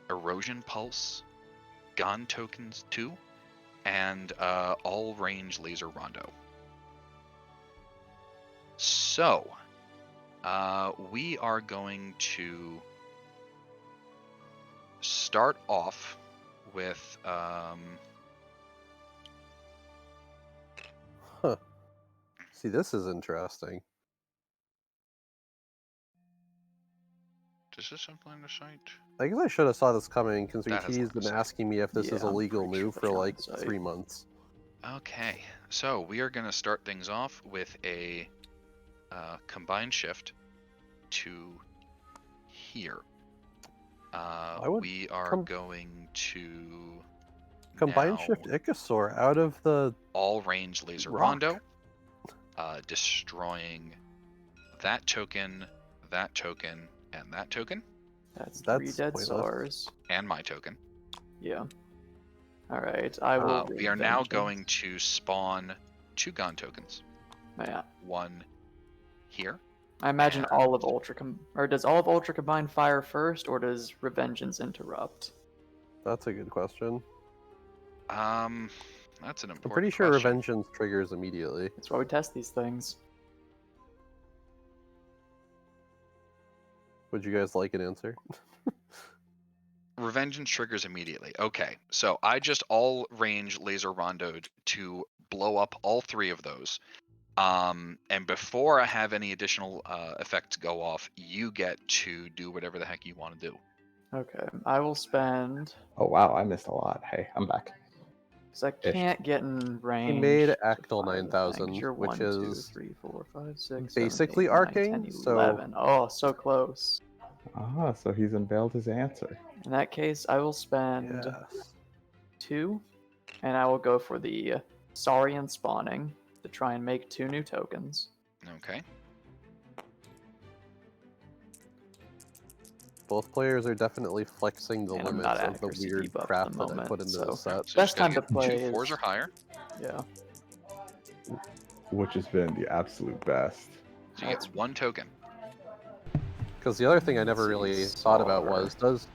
Erosion Pulse, Gone Tokens 2, and All Range Laser Rondo. So, we are going to start off with Huh. See, this is interesting. Does this have line of sight? I guess I should have saw this coming, That considering has TD's line of been sight. asking me if this is a Yeah, I'm legal pretty sure move that's for line like of sight. 3 months. Okay, so we are going to start things off with a Combine Shift to here. would We are going to Combine now Shift Ichthyosaur out of the All Range Laser rock. Rondo, destroying that token, and that token, That's 3 That's dead pointless. SARs. and my token. Yeah. Alright, I will. We are now Vengeance. going to spawn 2 Gone tokens. Yeah. One here. I imagine And- all of Ultra or does all of Ultra Combine fire first, or does Revengeance interrupt? That's a good question. That's an important I'm pretty sure question. Revengeance triggers immediately. That's why we test these things. Would you guys like an answer? Revengeance triggers immediately. Okay, so I just all range laser rondoed to blow up all 3 of those. And before I have any additional effects go off, you get to do whatever the heck you want to do. Okay, I will spend Oh wow, I missed a lot. Hey, I'm back. because I Ish. can't get in range. He made to Actal fire the thing, 9000, 'cause you're which 1, 2, is 3, 4, 5, 6, basically 7, 8, 9, arcing, 10, so- 11. Oh, so close. Ah, so he's unveiled his answer. In that case, I will spend Yes. 2, and I will go for the Saurian spawning to try and make 2 new tokens. Okay. Both players are definitely flexing the And I'm limits not of the accuracy weird debuff at crap the that I moment, put into so- the set. So Best just gotta time to get play 2 4s is- or higher. Yeah. Which has been the absolute best. So you get 1 token. Because the other thing I never really thought about was, does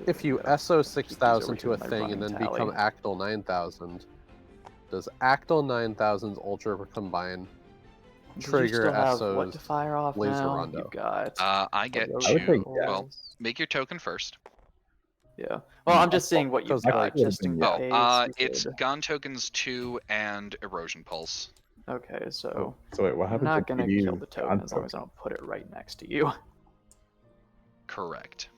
if you SO 6000 to a thing and then become Actal 9000, does Actal 9000's Ultra Combine trigger what SO's to fire off Laser now? Rondo? You've got I get Yoga I would think to yes. well make your token first. Yeah. Well, I'm just seeing what you've Because, got, like- just in Oh, case. you It's could- Gone tokens 2 and Erosion Pulse. Okay, so Oh, so wait, what I'm happens? not if gonna you kill use the token Gone as long as I token? don't put it right next to you. Correct.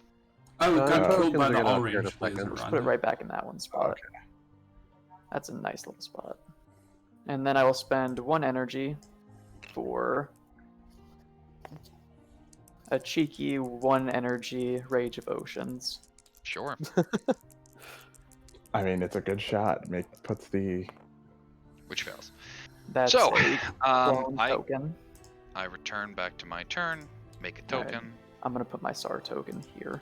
Oh, it got tokens killed by are the gonna all appear in range a laser second. Just rondo. put it right back in that one spot. Okay. That's a nice little spot. And then I will spend 1 energy for a cheeky 1 energy Rage of Oceans. Sure. I mean, it's a good shot. Puts the Which fails. That's So, a clone I token. return back to my turn, make a Alright. token. I'm gonna put my SAR token here.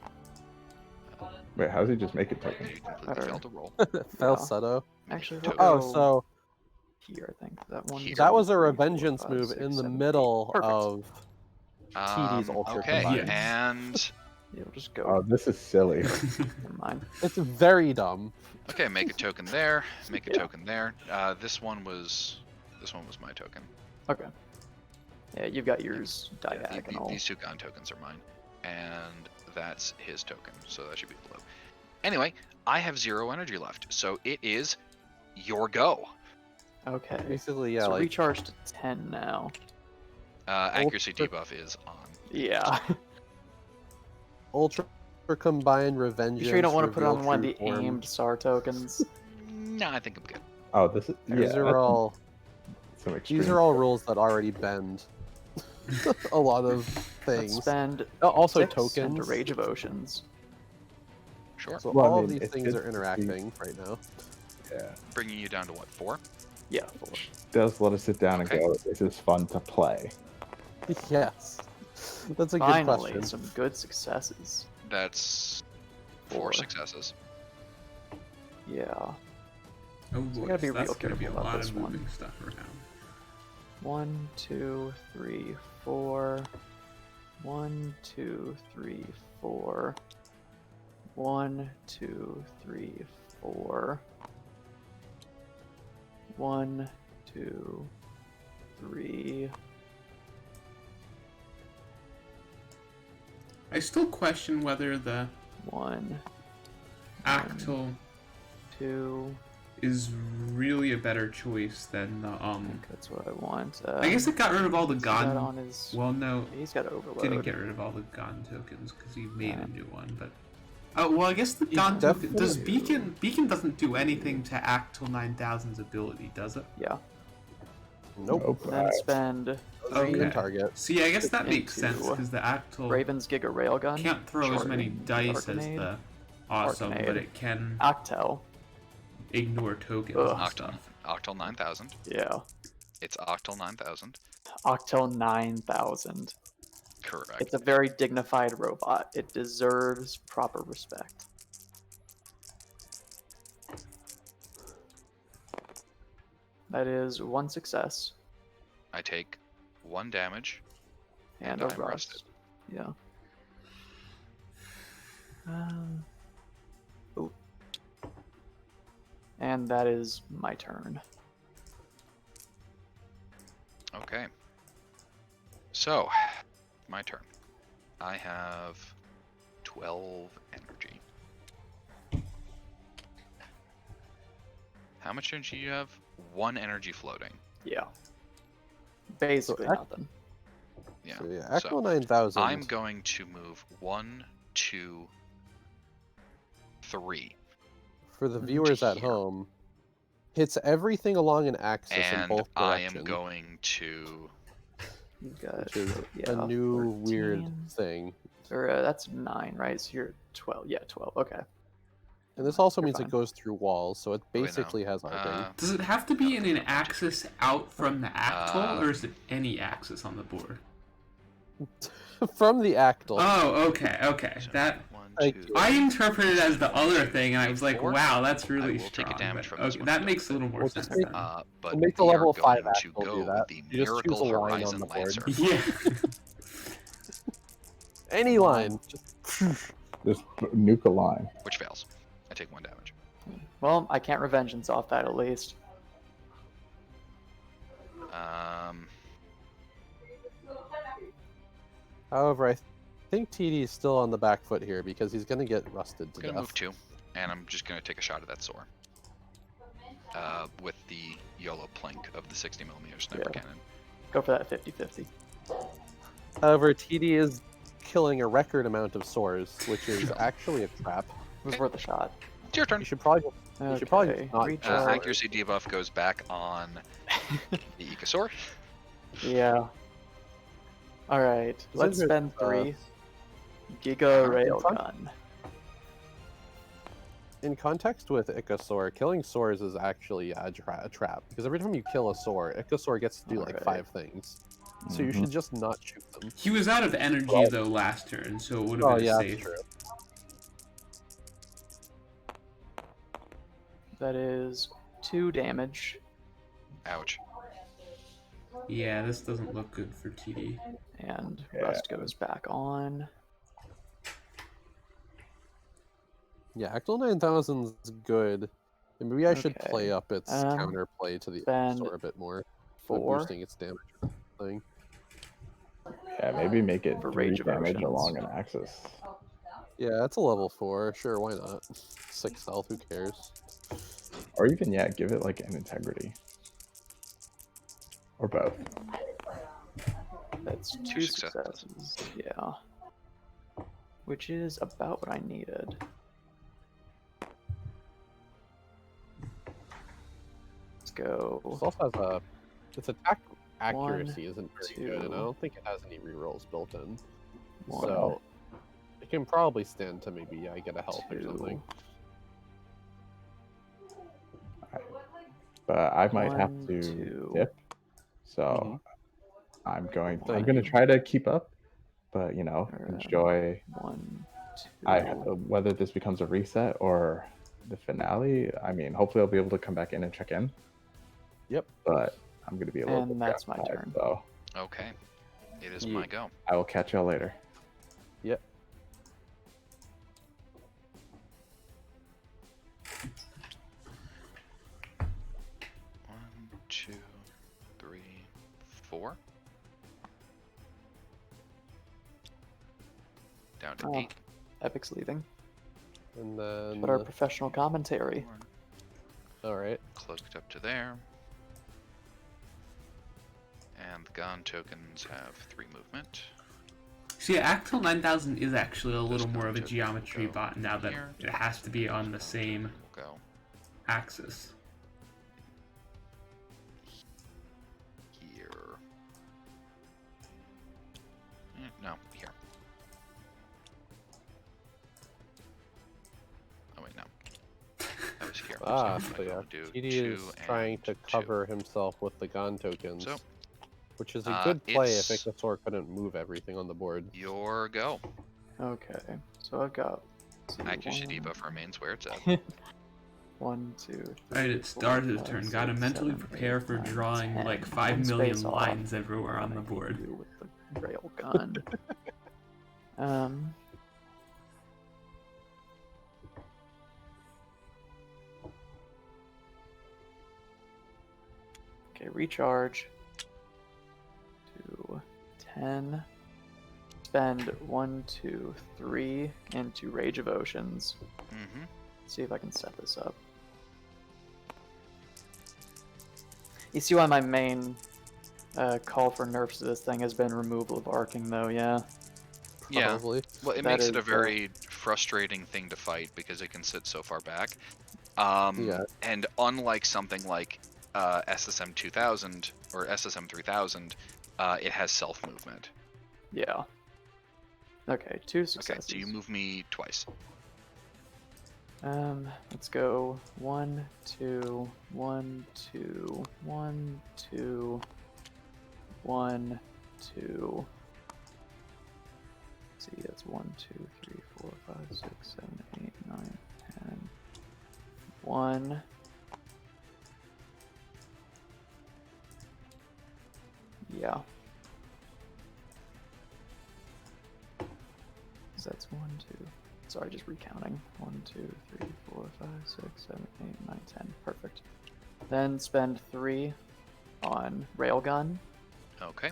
wait. How does he just make it token? You completely Better. failed to roll. Falsetto. Make Actually, a we'll token. Oh, go so here, I think. That one. Here. that was a 2, 3, 4, Revengeance 5, move 6, in the 7, 8. middle Perfect. of TD's Ultra Okay, Combine. Yes. and You'll just go. Oh, this is silly. Never mind. It's very dumb. okay, make a token there, make a Yeah. token there. This one was my token. Okay. Yeah, you've got yours Yeah, diagonal. these 2 Gone tokens are mine, and that's his token, so that should be below. Anyway, I have 0 energy left, so it is your go. Okay. Basically, yeah, so like recharge to 10 now. Accuracy Ultra- debuff is on. Yeah. Ultra Combine Revengeance. You sure you don't want to put reveal on one of true the form. aimed SAR tokens? No, I think I'm good. Oh, this is yeah. These are that's all some extreme. these are all rules that already bend a lot of Let's things. spend Oh, also 6 tokens. into Rage of Oceans. Sure. So Well, I all mean, of these it's things good are to see- interacting right now. Yeah. Bringing you down to what, 4? Yeah. 4. Does let us sit down Okay. and go. This is fun to play. Yes, that's a good Finally, question. some good successes. That's 4 4. successes. Yeah. Oh boy, gotta be so that's real gonna be a careful about lot this of one. moving stuff around. 1, 2, 3, 4. 1, 2, 3, 4. 1, 2, 3, 4. 1, 2, 3. I still question whether the 1, Actal 2. is really a better choice than the I think that's what I want. I guess it got rid of all the he's got gun. on his. Well, no, He's got overload. didn't get rid of all the gun tokens because he made Yeah. a new one. But oh well, I guess the He gun token does definitely- Beacon doesn't do anything to Actal 9000's ability, does it? Yeah. Nope. Then spend Okay. In target. See, I guess that makes Into sense because the Actal Raven's Giga Railgun. can't throw as many Charging, dice as Arcanade, the awesome, but Arcanade. it can Octel. ignore tokens Ugh. and Octal, stuff. Octal 9000. Yeah. It's Octal 9000. Octel 9000. Correct. It's a very dignified robot. It deserves proper respect. That is 1 success I take 1 damage. and And a I'm rust. rested. Yeah. Ooh. And that is my turn. Okay. So, my turn. I have 12 energy. How much energy do you have? 1 energy floating. Yeah. Basically So nothing. Yeah. So yeah, so Actal 9000. I'm going to move 1, 2, 3. For the viewers at here. home, hits everything along an axis in And both I directions. am going to... You've got Which is yeah, a new weird 13. thing. Or that's 9, right? So you're 12. Yeah, 12. Okay. And this also You're means fine. it goes through walls, so it Wait, no. basically has arcing. Does it have to be in an axis out from the Actal, Uh, or is it any axis on the board? From the Actal. Oh, okay. So That 1, Thank 2, you. I 3, interpreted it as the other thing, and I was like, Four. "Wow, that's I really will strong." take a damage but, from this okay, one that to makes a little more We'll sense. just make- then. but We'll make the we level are 5 going to Actal do go that. with the You just choose Miracle a line on Horizon the board. Lancer, Yeah. Any line. Just Just nuke a line. which fails. I take 1 damage. Well, I can't revengeance off that at least. However, I think TD is still on the back foot here because he's going to get rusted I'm to gonna death. move 2, and I'm just gonna take a shot at that Soar. With the YOLO plink of the 60mm sniper Yeah. cannon. Go for that 50-50. However, TD is killing a record amount of sores, which is actually a trap. It was worth a shot. It's your turn. You should probably You should probably Okay, not recharge. Accuracy debuff goes back on the Ecosaur. Yeah. Alright, let's it, spend 3. Giga Railgun. in context with Icosaur, killing Sores is actually a trap because every time you kill a Sor, Icosaur gets to do like Alright. 5 things. So you should just not shoot them. He was out of energy though last turn, so it would have Oh been yeah, safe. that's true. That is 2 damage. Ouch. Yeah, this doesn't look good for TD. And Yeah. Rust goes back on. Yeah, Actal 9000 is good. And maybe I should Okay. play up its counterplay to the spend Icosaur a bit more. By 4. boosting its damage thing. Yeah, maybe make it For 3 Rage of damage Oceans. along an axis. Yeah, it's a level 4. Sure, why not? 6 health, who cares? Or even, yeah, give it like an integrity. Or both. That's 2 successes. Yeah. Which is about what I needed. Let's go. This also has a... Its attack accuracy isn't very good, and I 2, don't think it has any rerolls built in. 1, So, it can probably stand to maybe I get a health or 2, something. But I might have 1, to 2. dip. So Mm-hmm. I'm going Thank to you. try to keep up. But you know, Or, enjoy 1, 2. whether this becomes a reset or the finale. I mean, hopefully I'll be able to come back in and check in. Yep. But I'm gonna be a little And bit that's my preoccupied, turn. So Okay. It is Ye- my go. I will catch y'all later. Yep. One, two, three, four. Down to Oh. 8. Epic's leaving. And then. But our professional commentary. All right. Cloaked up to there. And the Gon tokens have 3 movement. See, Actel 9000 is actually a little Those more of a tokens geometry go bot now that here. it has to be on the same Go axis. here. No, here. Oh wait, no. That was here. Ah, So I'm so yeah. gonna do TD 2 is trying to and 2. cover himself with the Gon tokens. So, which is a good play if it's Ichthyosaur couldn't move everything on the board. your go. Okay, so I've got. Accuracy debuff remains where it's at. 1, 2, 3. Alright, it's 4, Darza's 5, turn. 6, Gotta mentally 7, prepare 8, for 9, drawing 10. like 5 One million space off. lines everywhere on the board. You with the rail gun. Okay, recharge. 2, 10. Spend 1, 2, 3 into Rage of Oceans. Mm-hmm. See if I can set this up. You see why my main call for nerfs to this thing has been removal of arcing, though, yeah? Yeah. Probably. Well, it That makes it a is, very frustrating thing to fight because it can sit so far back. Yeah. And unlike something like SSM 2000 or SSM 3000, it has self movement. Yeah. Okay, 2 successes. Okay, so you move me twice. Let's go 1, 2, 1, 2, 1, 2, 1, 2. Let's see, that's 1, 2, 3, 4, 5, 6, 7, 8, 9, 10. 1. Yeah. So that's 1, 2. Sorry, just recounting. 1, 2, 3, 4, 5, 6, 7, 8, 9, 10. Perfect. Then spend 3 on Railgun. Okay.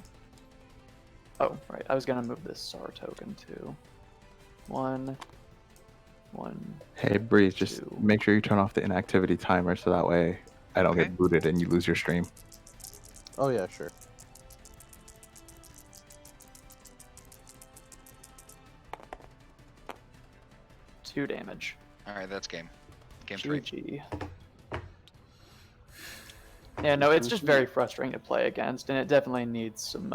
Oh, right. I was gonna move this SAR token too. 1, 1. Hey, Breeze, just 2. make sure you turn off the inactivity timer so that way I don't Okay. get booted and you lose your stream. Oh yeah, sure. Two damage. Alright, that's game. Game 3. GG. Yeah, no, it's just very frustrating to play against, and it definitely needs some.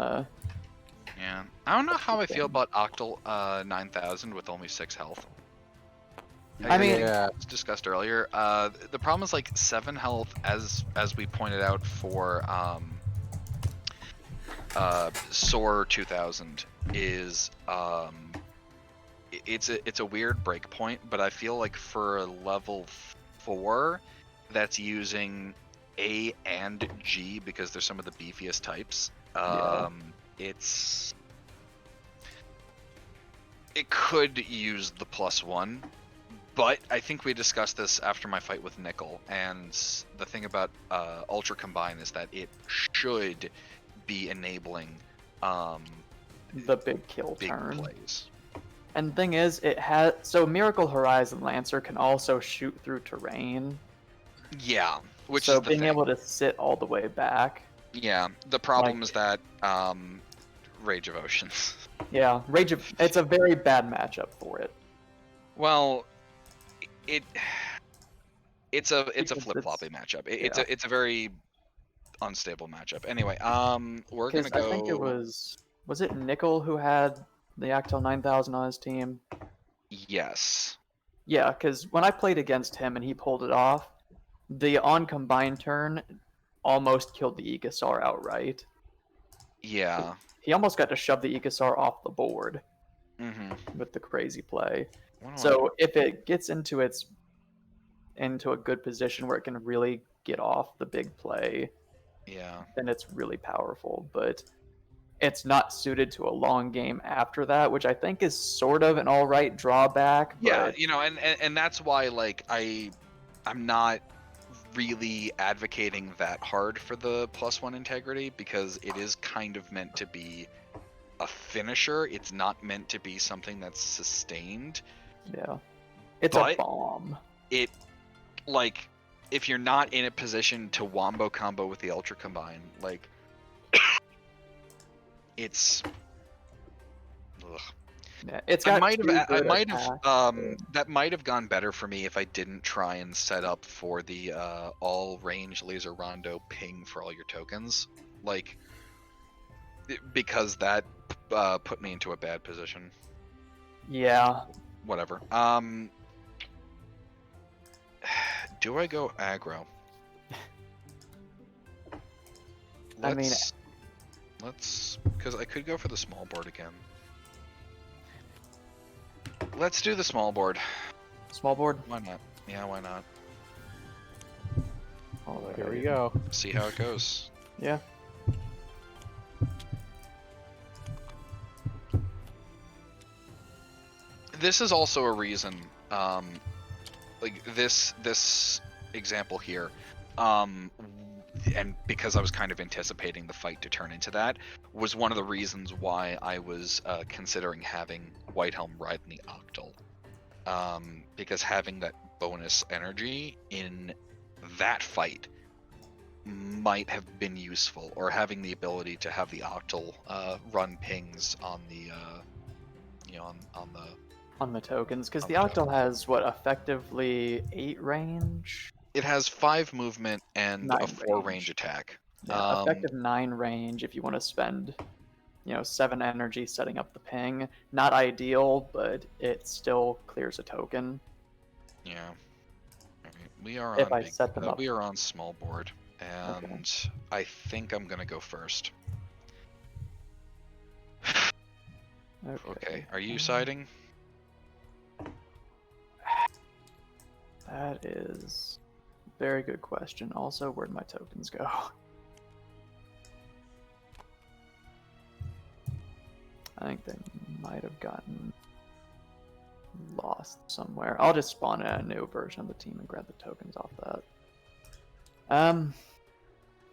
Yeah. I don't know how I feel about Octal 9000 with only 6 health. I mean- Yeah. As discussed earlier, the problem is like 7 health, as we pointed out for SOAR 2000 is it's a weird break point, but I feel like for a level 4 that's using A and G because they're some of the beefiest types. Yeah. It could use the +1, but I think we discussed this after my fight with Nickel, and the thing about Ultra Combine is that it should be enabling The big kill big turn. plays. And the thing is, it has Miracle Horizon Lancer can also shoot through terrain. Yeah, which so is the being thing. able to sit all the way back. Yeah, the problem like- is that Rage of Oceans. Yeah, it's a very bad matchup for it. Well, it's a Because flip floppy matchup. yeah. It's a very unstable matchup. Anyway, we're gonna Because go. I think it was it Nickel who had the Actel 9000 on his team? Yes. Yeah, because when I played against him and he pulled it off, the on combined turn almost killed the Aegisaur outright. Yeah. He almost got to shove the Aegisaur off the board Mm-hmm. with the crazy play. What do I So if it gets into a good position where it can really get off the big play, Yeah. then it's really powerful. But it's not suited to a long game after that, which I think is sort of an all right drawback. Yeah, But you know, and that's why like I'm not really advocating that hard for the +1 integrity, because it is kind of meant to be a finisher. It's not meant to be something that's sustained. yeah, it's a But bomb. it, like, if you're not in a position to wombo combo with the Ultra Combine, like, it's ugh. Yeah, it's I got might two have, I good might have, attacks. that might have gone better for me if I didn't try and set up for the all range laser rondo ping for all your tokens, like, because that put me into a bad position. Yeah, Whatever. Do I go aggro? I mean- let's, because I could go for the small board again. Let's do the small board. small board. Why not? Yeah, why not? Here we go. See how it goes. Yeah. This is also a reason, like this example here, and because I was kind of anticipating the fight to turn into that, was one of the reasons why I was considering having Whitehelm ride in the Octal, because having that bonus energy in that fight might have been useful, or having the ability to have the Octal run pings on the, On the tokens, because On the the Octal has what, effectively 8 range? It has 5 movement and 9 a 4 range range. attack. Yeah, effective 9 range if you want to spend, 7 energy setting up the ping. Not ideal, but it still clears a token. Yeah. Alright, we are If on I set them up. we are on small board, and I think I'm gonna go first. Okay, are you siding? That is a very good question. Also, where'd my tokens go? I think they might have gotten lost somewhere. I'll just spawn a new version of the team and grab the tokens off that.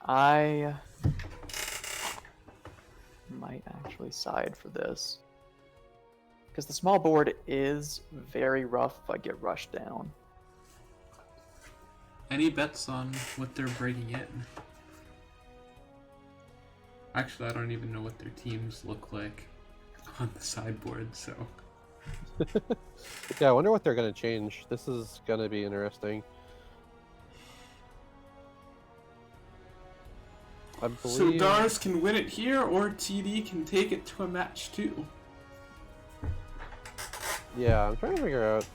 I might actually side for this. Because the small board is very rough if I get rushed down. Any bets on what they're breaking in? Actually, I don't even know what their teams look like on the sideboard, so... Yeah, I wonder what they're going to change. This is going to be interesting. I So believe... Dars can win it here, or TD can take it to a match too. Yeah, I'm trying to figure out...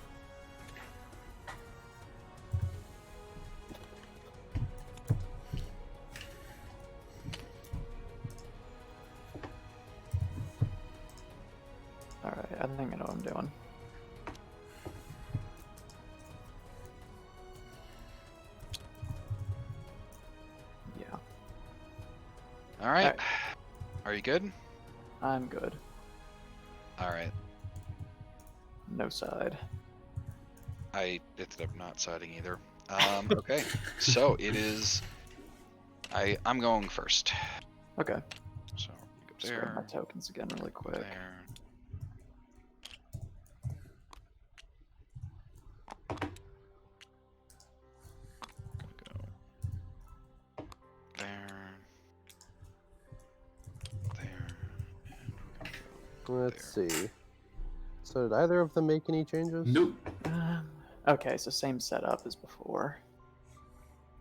Alright, I think I know what I'm doing. Yeah, Alright. Are you good? I'm good. Alright. No side. I ended up not siding either. Okay. So it is. I'm going first. Okay, So go just grab my there. tokens again really quick. There. Go there. There. Let's see. So did either of them make any changes? Nope. Okay, so same setup as before.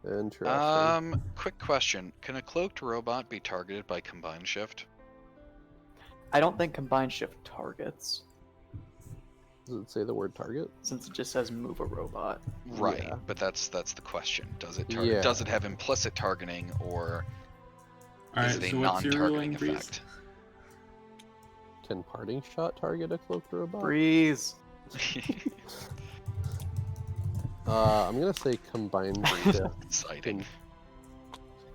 Interesting. Quick question. Can a cloaked robot be targeted by combined shift? I don't think combined shift targets, Does it say the word target? since it just says move a robot. Right, Yeah. but that's the question. Does it Yeah. does it have implicit targeting, or is Alright, it a so what's your non-targeting ruling, Breeze? effect? Can parting shot target a cloaked robot? Breeze. I'm gonna say combined shift Exciting.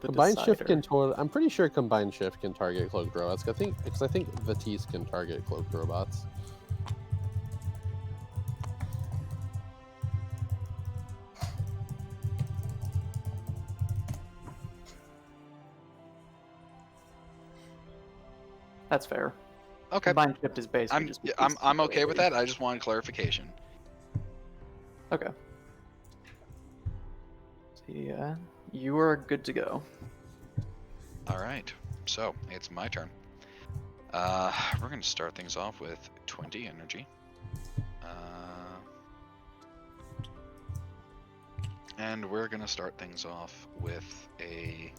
Combined shift decider. can totally. I'm pretty sure combined shift can target cloaked robots. I think Vatisse can target cloaked robots. That's fair. Okay. Combined shift is basically just. I'm okay with that. I just wanted clarification. Okay. So, yeah, you are good to go. All right. So it's my turn. We're gonna start things off with 20 energy. And we're gonna start things off with a.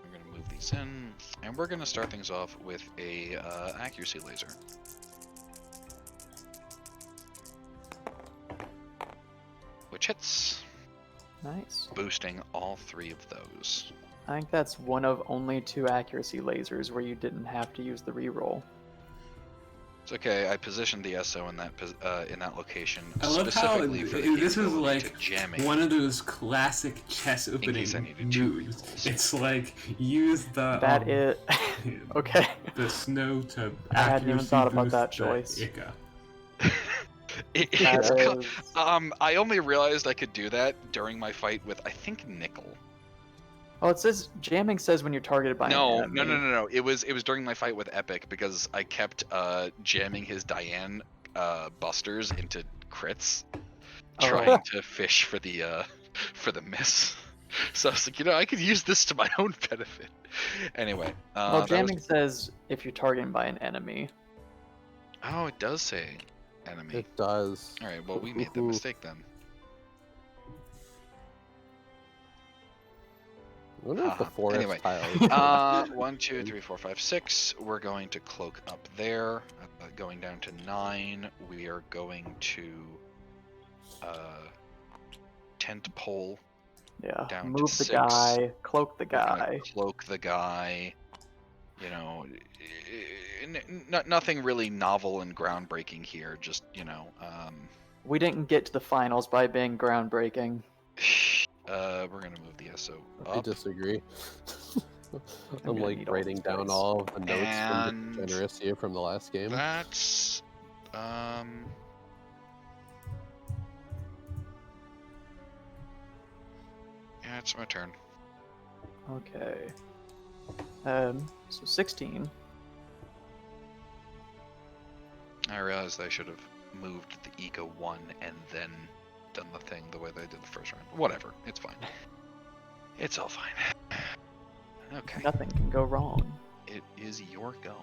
We're gonna move these in, and we're gonna start things off with a accuracy laser. Which hits, Nice. boosting all 3 of those. I think that's one of only 2 accuracy lasers where you didn't have to use the reroll. It's okay. I positioned the SO in that location I love how specifically for the this is capability like to jamming. one of those classic chess opening case I needed 2 moves. rerolls. It's like use the That is okay. the snow to I hadn't even accuracy thought about boost that the choice. Ica. That It's is- I only realized I could do that during my fight with I think Nickel. Oh, it says jamming says when you're targeted by No, an no, enemy. no, no, no. It was during my fight with Epic because I kept jamming his Diane busters into crits, trying to fish for the miss. So I was like, I could use this to my own benefit. Anyway, Well, that jamming was... says if you're targeted by an enemy. Oh, it does say enemy. It does. All right, well we made the mistake then. I wonder if the Haha. forest Anyway, tile. 1, 2, 3, 4, 5, 6. We're going to cloak up there. Going down to 9. We are going to tent pole. Yeah. Down to Move the 6. guy, cloak the We're gonna guy. cloak the guy. Nothing really novel and groundbreaking here. Just We didn't get to the finals by being groundbreaking. we're gonna move the SO I up. disagree. I'm gonna like need all writing this down space. all of the notes And from Generous here from the last game. That's yeah, it's my turn. Okay. So 16. I realized I should have moved the Eco 1 and then done the thing the way that I did the first round. Whatever, it's fine. It's all fine. Okay, Nothing can go wrong. it is your go.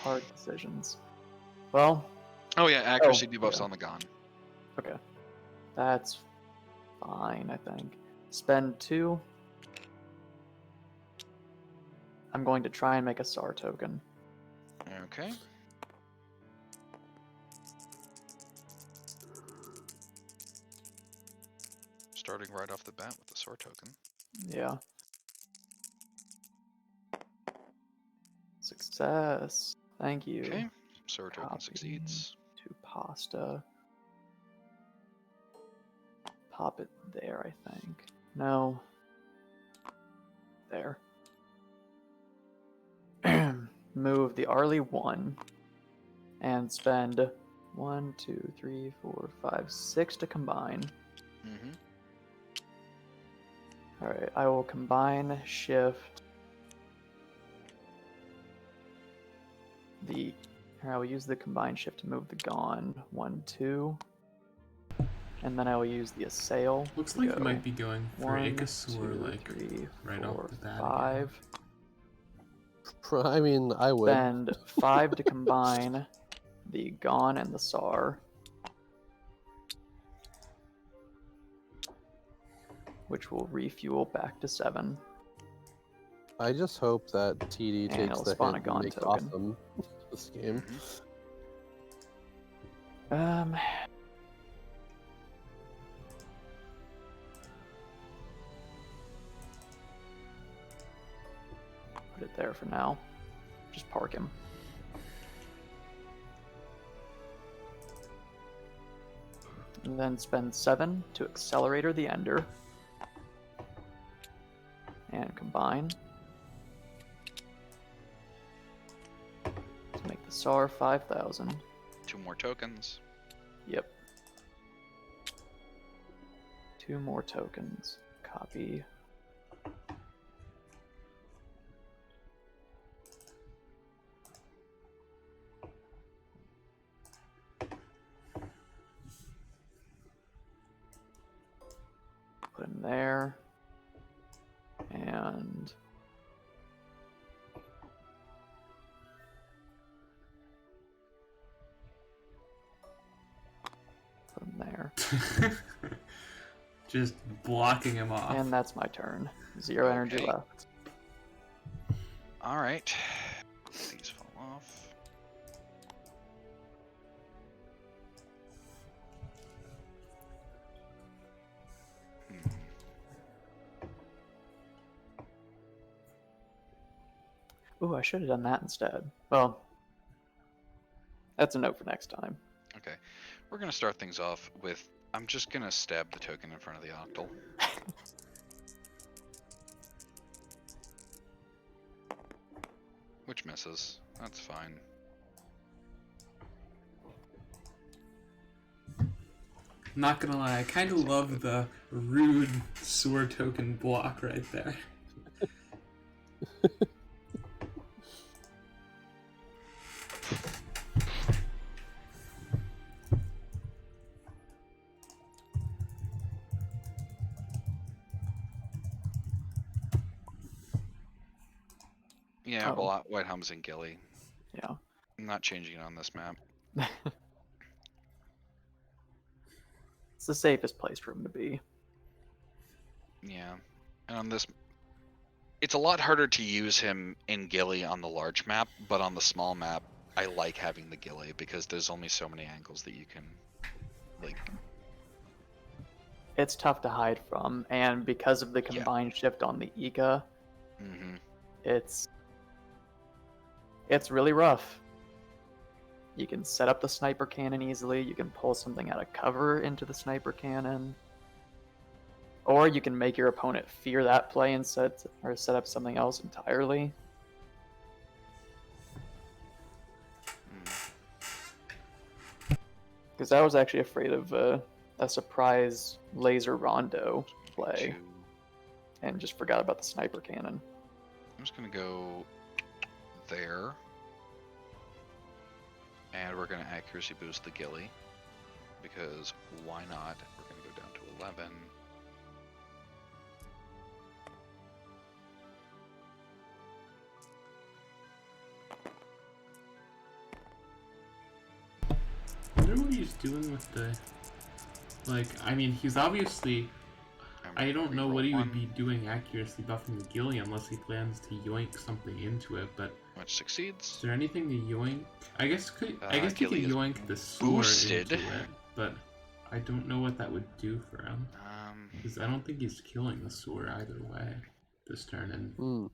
Hard decisions. Well, Oh yeah, accuracy Oh, debuffs yeah. on the gun. okay. That's fine, I think. Spend 2. I'm going to try and make a SAR token. Okay. Starting right off the bat with the sword token. Yeah. Success. Thank you. Okay, sword token Copy. succeeds. To pasta. Pop it there, I think. No. There. Move the Arlie 1 and spend 1, 2, 3, 4, 5, 6 to combine. Mm-hmm. Alright, I will combine shift the. Or I will use the combine shift to move the Gone 1, 2. And then I will use the assail. Looks to like go you might be going for 1, AEGIS or 2, like 3, right 4, off the bat. 5. I mean, I would. Spend 5 to combine the Gone and the SAR. Which will refuel back to 7. I just hope that TD And takes it'll the spawn hit a Gone and makes token. awesome this game. Put it there for now. Just park him. And then spend 7 to Accelerator the Ender. And combine. To make the SAR 5,000. 2 more tokens. Yep. 2 more tokens. Copy. Put him there. And put him there. Just blocking him off. And that's my turn. 0 energy Okay. left. All right. These fall off. Ooh, I should have done that instead. Well, that's a note for next time. Okay. We're going to start things off with, I'm just going to stab the token in front of the octal. Which misses. That's fine. Not gonna lie, I kind of love the rude sewer token block right there. Yeah, Oh. well, White Hum's and Gilly. Yeah. I'm not changing it on this map. It's the safest place for him to be. Yeah. And on this, it's a lot harder to use him in Gilly on the large map, but on the small map, I like having the Gilly because there's only so many angles that you can, like, It's tough to hide from, and because of the combined shift on the Ega, mm-hmm. it's really rough. You can set up the sniper cannon easily, you can pull something out of cover into the sniper cannon, or you can make your opponent fear that play and set up something else entirely. Because I was actually afraid of a surprise laser rondo play and just forgot about the sniper cannon. I'm just gonna go there, and we're gonna accuracy boost the Gilly because why not? We're gonna go down to 11. I wonder what he's doing with the... Like, I mean, he's obviously... I don't know what he would be doing accuracy buffing the Gilly unless he plans to yoink something into it, but... Which succeeds. Is there anything to yoink? I guess he could Gilly is yoink the sword boosted. into it, but I don't know what that would do for him. Because I don't think he's killing the sword either way this turn, and...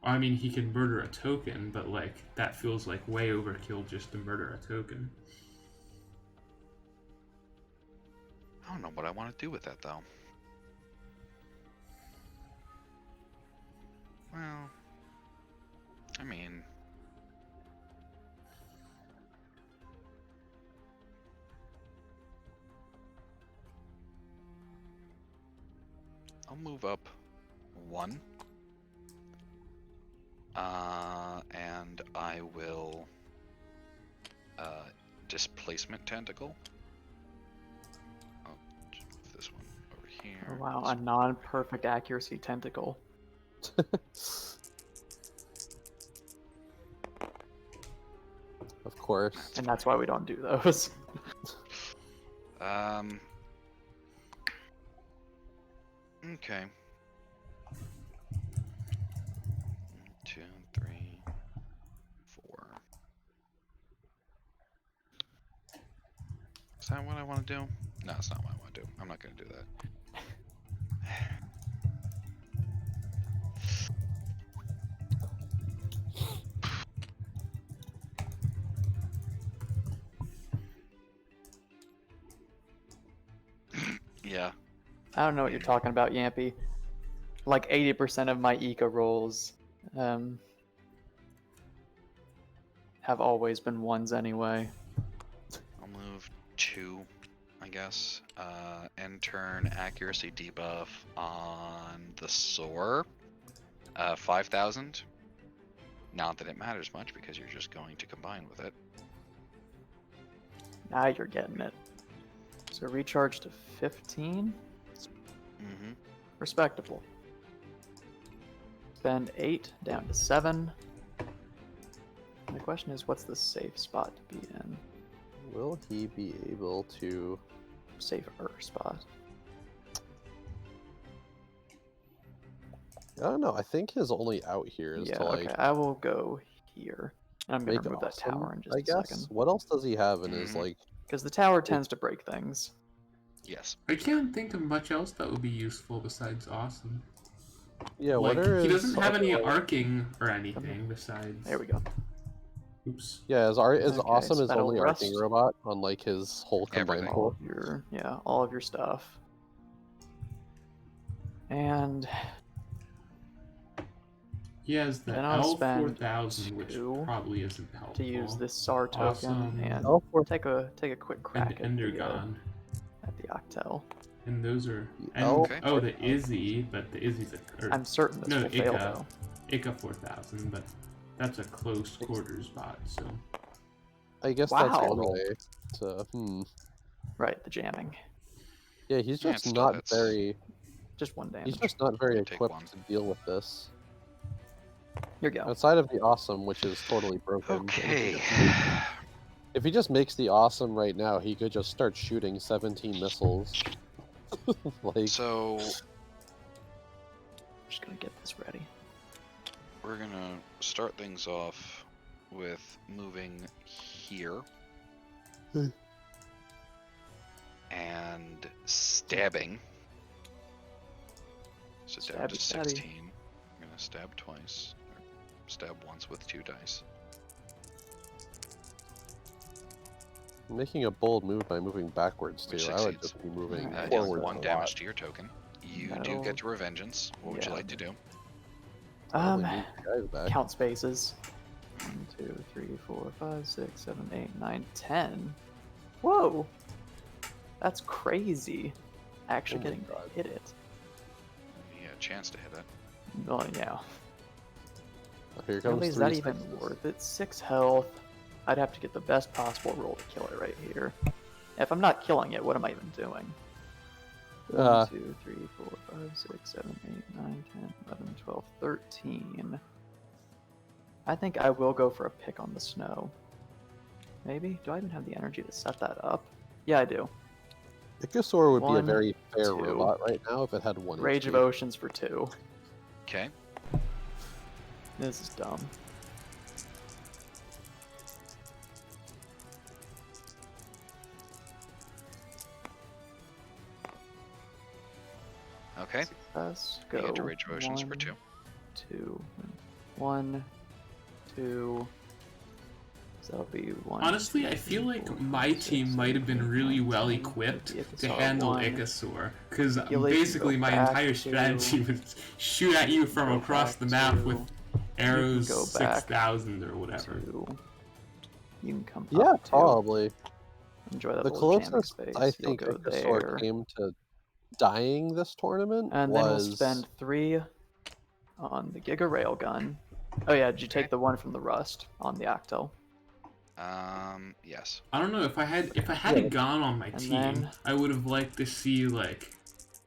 I mean, he can murder a token, but, like, that feels like way overkill just to murder a token. I don't know what I want to do with that, though. Well, I mean... I'll move up 1. And I will displacement tentacle. I'll just move this one over here. Oh, wow, a non-perfect accuracy tentacle. Of course. And that's why we don't do those. Okay. 2, 3, 4. Is that what I want to do? No, it's not what I want to do. I'm not going to do that. Yeah. I don't know what you're talking about, Yampy. Like 80% of my eco rolls have always been ones anyway. I'll move 2, I guess. End turn accuracy debuff on the soar. 5,000. Not that it matters much because you're just going to combine with it. Now you're getting it. So recharge to 15? Mm-hmm. Respectable. Spend 8 down to 7. The question is, what's the safe spot to be in? Will he be able to? Safer spot. I don't know. I think his only out here is Yeah, to like okay. I will go here. And I'm going make to remove that awesome, tower in just I a guess. second. What else does he have in his Mhm. like? Because the tower tends to break things. Yes. I can't think of much else that would be useful besides awesome. Yeah, Like, what are he his doesn't have any other, like- arcing or anything besides. There we go. Oops. Yeah, is Okay, awesome his Spell only Rust. arcing robot on like his whole combined Everything. pool? All of your stuff. And He has the Then I'll spend L4000, which 2 probably isn't helpful. to use this SAR token Awesome. and L4 take a quick crack And at the Endergon. Octel. And those are. And, Okay. oh, the Izzy, but the Izzy's a. Or, I'm certain this no, will fail Ica. though. Ica 4000, but that's a close quarters bot, so. I guess that's Wow. one way to. Right, the jamming. Yeah, he's Yeah, it just still not hits. very. Just 1 damage. He's just not very Take equipped 1. to deal with this. Here you go. Outside of the awesome, which is totally broken. and Okay. If he just makes the awesome right now, he could just start shooting 17 missiles. Like, So I'm just gonna get this ready. we're gonna start things off with moving here. And stabbing. So down to Stabby, stabby. 16. I'm gonna stab twice. Or stab once with 2 dice. making a bold move by moving backwards too. Which I would succeeds. just be moving Alright. Deal forward 1 a damage lot. to your token. You do That'll- get your revengeance. What would you yeah. like to do? Probably move the guys back. Count spaces. 1, 2, 3, 4, 5, 6, 7, 8, 9, 10. Whoa! That's crazy. Actually Oh my getting God. to hit it. Yeah, chance to hit it. Oh yeah. Here Really, comes is that 3 even sixes. worth it? 6 health. I'd have to get the best possible roll to kill it right here. If I'm not killing it, what am I even doing? 1, 2, 3, 4, 5, 6, 7, 8, 9, 10, 11, 12, 13. I think I will go for a pick on the snow. Maybe? Do I even have the energy to set that up? Yeah, I do. Ichthyosaur would be a 1, very fair 2. robot right now if it had 1 Rage of HP. Oceans for 2. Okay. This is dumb. Okay. Success. Go. You get your Rage of Oceans for 1, 2. 2. 1, 2. So that'll be 1. Honestly, 2, I feel 3, like 4, my 5, team 6, might have 7, been 8, really 9, well 10, equipped the to Ichthyosaur handle 1. Ichthyosaur, because He'll let you basically go my back entire to- strategy was shoot at you from go across back the map to- with arrows go back 6,000 or whatever. 2. You can come Yeah, up 2. probably. Enjoy that The little jamming closest space. I You'll think go Ichthyosaur there. came to dying this tournament And then we'll was spend 3 on the Giga Railgun. Oh yeah, did you take Okay. the one from the Rust on the Octel? Yes. I don't know if I had Yeah. a gun on my And team, then- I would have liked to see like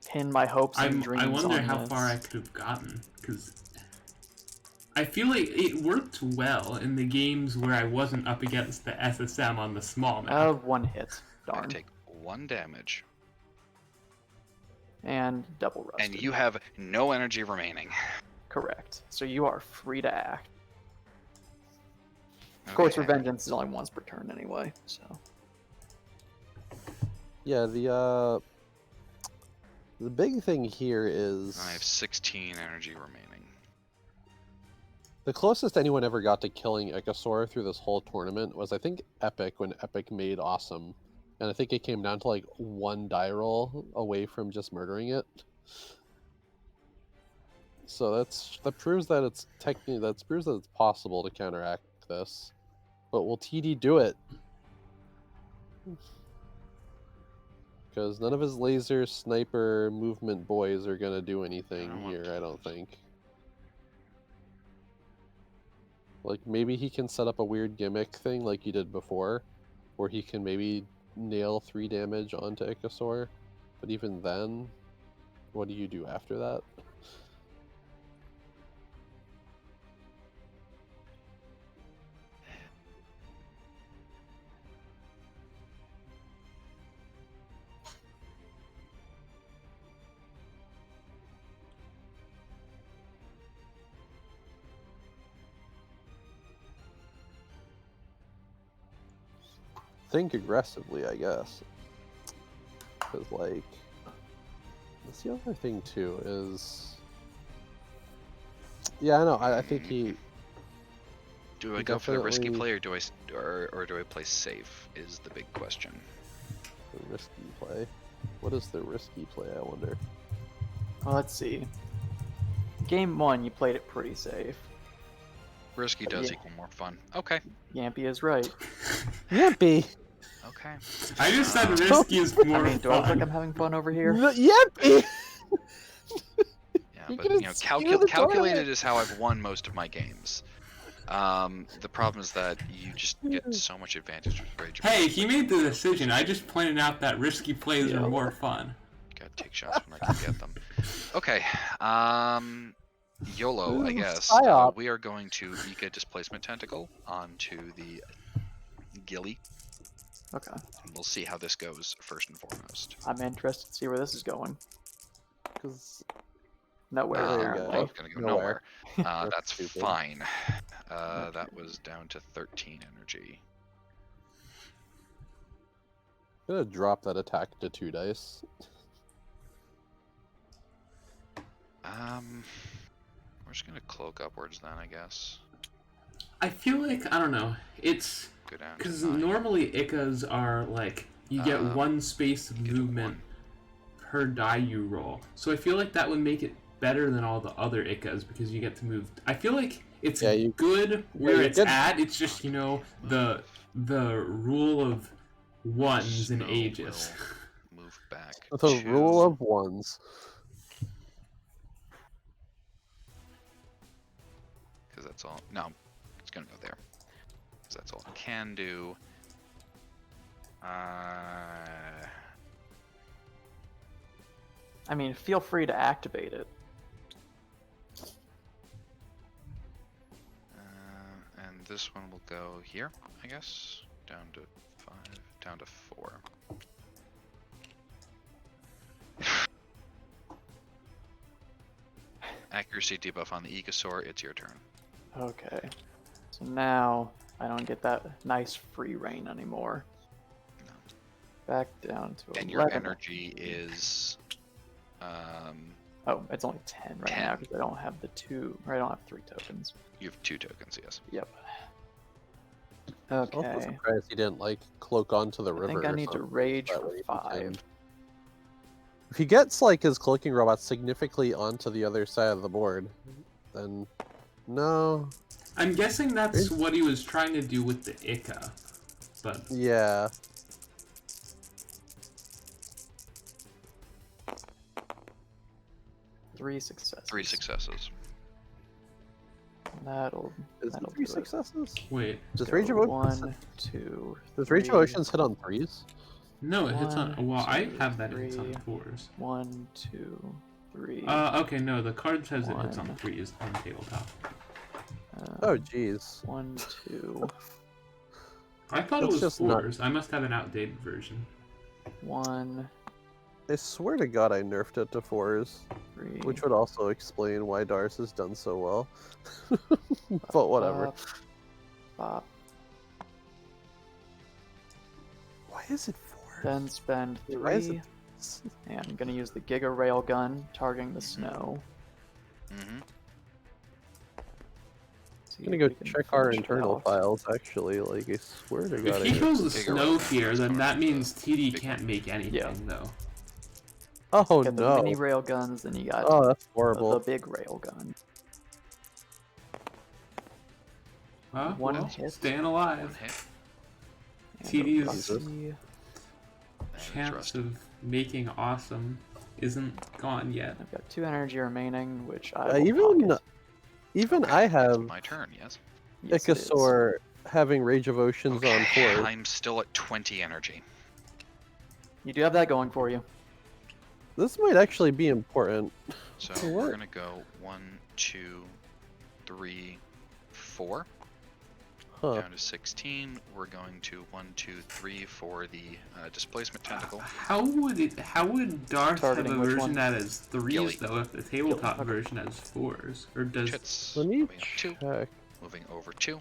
Pin my hopes and dreams I wonder on how this. far I could have gotten, because I feel like it worked well in the games where I wasn't up against the SSM on the small map. 1 hit. I Darn. take 1 damage. And double rusted. And you have no energy remaining. Correct. So you are free to act. Of course, Okay. Revengeance is only once per turn anyway, so. yeah, the big thing here is I have 16 energy remaining. the closest anyone ever got to killing Ichthyosaur through this whole tournament was I think Epic when Epic made Awesome And I think it came down to like one die roll away from just murdering it. So that proves that it's possible to counteract this. But will TD do it? Because none of his laser, sniper, movement boys are gonna do anything here, I don't think. Like, maybe he can set up a weird gimmick thing like he did before, where he can maybe nail 3 damage onto Ichthyosaur. But even then, what do you do after that? Think aggressively, I guess. Because, like, that's the other thing too is, yeah, I know. I think he. Do I go for the risky play, or do I play safe? Is the big question. The risky play. What is the risky play? I wonder. Well, let's see. Game 1, you played it pretty safe. Risky does equal more fun. Okay. Yampy is right. Yampy. Okay. I just said risky is more I mean, do I look fun. like I'm having fun over here? Yampy. Yeah, but calculated is how I've won most of my games. The problem is that you just get so much advantage with Rage. Hey, he made the decision. I just pointed out that risky plays are more fun. Gotta take shots when I can get them. Okay. YOLO, I guess. We are going to Eka Displacement Tentacle onto the Gilly. Okay. We'll see how this goes first and foremost. I'm interested to see where this is going. Because Nowhere, apparently. It's gonna go nowhere. That's stupid. fine. That was down to 13 energy. I'm gonna drop that attack to 2 dice. We're just gonna cloak upwards then, I guess. I feel like, I don't know, it's... Go down to Because 9. normally Ikas are like, you get 1 space of movement per die you roll. So I feel like that would make it better than all the other Ikas because you get to move. I feel like it's good where it's at. It's just, you know, the rule of ones in AEGIS. Move back. The rule of ones. Because that's all. No, it's gonna go there. Because that's all it can do. I mean, feel free to activate it. And this one will go here, I guess. Down to 5, down to 4. Accuracy debuff on the Aegisaur, it's your turn. Okay. So now I don't get that nice free reign anymore. No. Back down to 11. And your energy is... Oh, it's only 10 right 10. now because I don't have the 2, or I don't have 3 tokens. You have 2 tokens, yes. Yep. I'm also Okay. surprised he didn't like cloak onto the river. I think I need to rage That for way he 5. can- If he gets like his cloaking robot significantly onto the other side of the board, then no. I'm guessing that's what he was trying to do with the Ika, but Yeah. Three successes. 3 successes. That'll Is it do 3 it. successes? wait, Does Go Rage of Oceans? 1, 2. Does Rage of 3. Oceans hit on 3s? no, it hits on. 1, Well, I 2, have that it hits on 3. 4s. 1, 2, 3. Okay, no, the card says it hits on 1. 3s on tabletop. Oh, jeez. 1, 2, I thought it That's was just not- 4s. I must have an outdated version. 1, I swear to God I nerfed it to 4s, 3. which would also explain why Dars has done so well. But whatever. Bop. Why is it 4? Then spend Why is 3. it... And I'm gonna use the Giga Railgun, targeting the snow. Mm-hmm. See see I'm gonna if go we can check our finish it internal out. files, actually. Like, I swear to God. If he throws the Bigger snow one, here, it's then going that to the means TD big can't one. make anything, though. Oh Got the no. mini rail guns, then you got Oh, that's the horrible. big rail gun. Huh? One Well, hit. staying One alive. hit. And a TD's rusty. And it's chance rusty. of making awesome isn't gone yet. I've got 2 energy remaining, which I will Even pocket. even Okay, I it's have my turn, yes. Yes, it is. Ichthyosaur having Rage of Oceans on Okay, 4. I'm still at 20 energy. You do have that going for you. This might actually be important. So What? we're gonna go 1, 2, 3, 4. Huh. Down to 16. We're going to 1, 2, 3 for the displacement tentacle. How would Darth have a Targeting which version one? that has 3s Gilly. though if the tabletop Okay. version has 4s? Or does Chits. Let me Moving up 2. check. Moving over 2.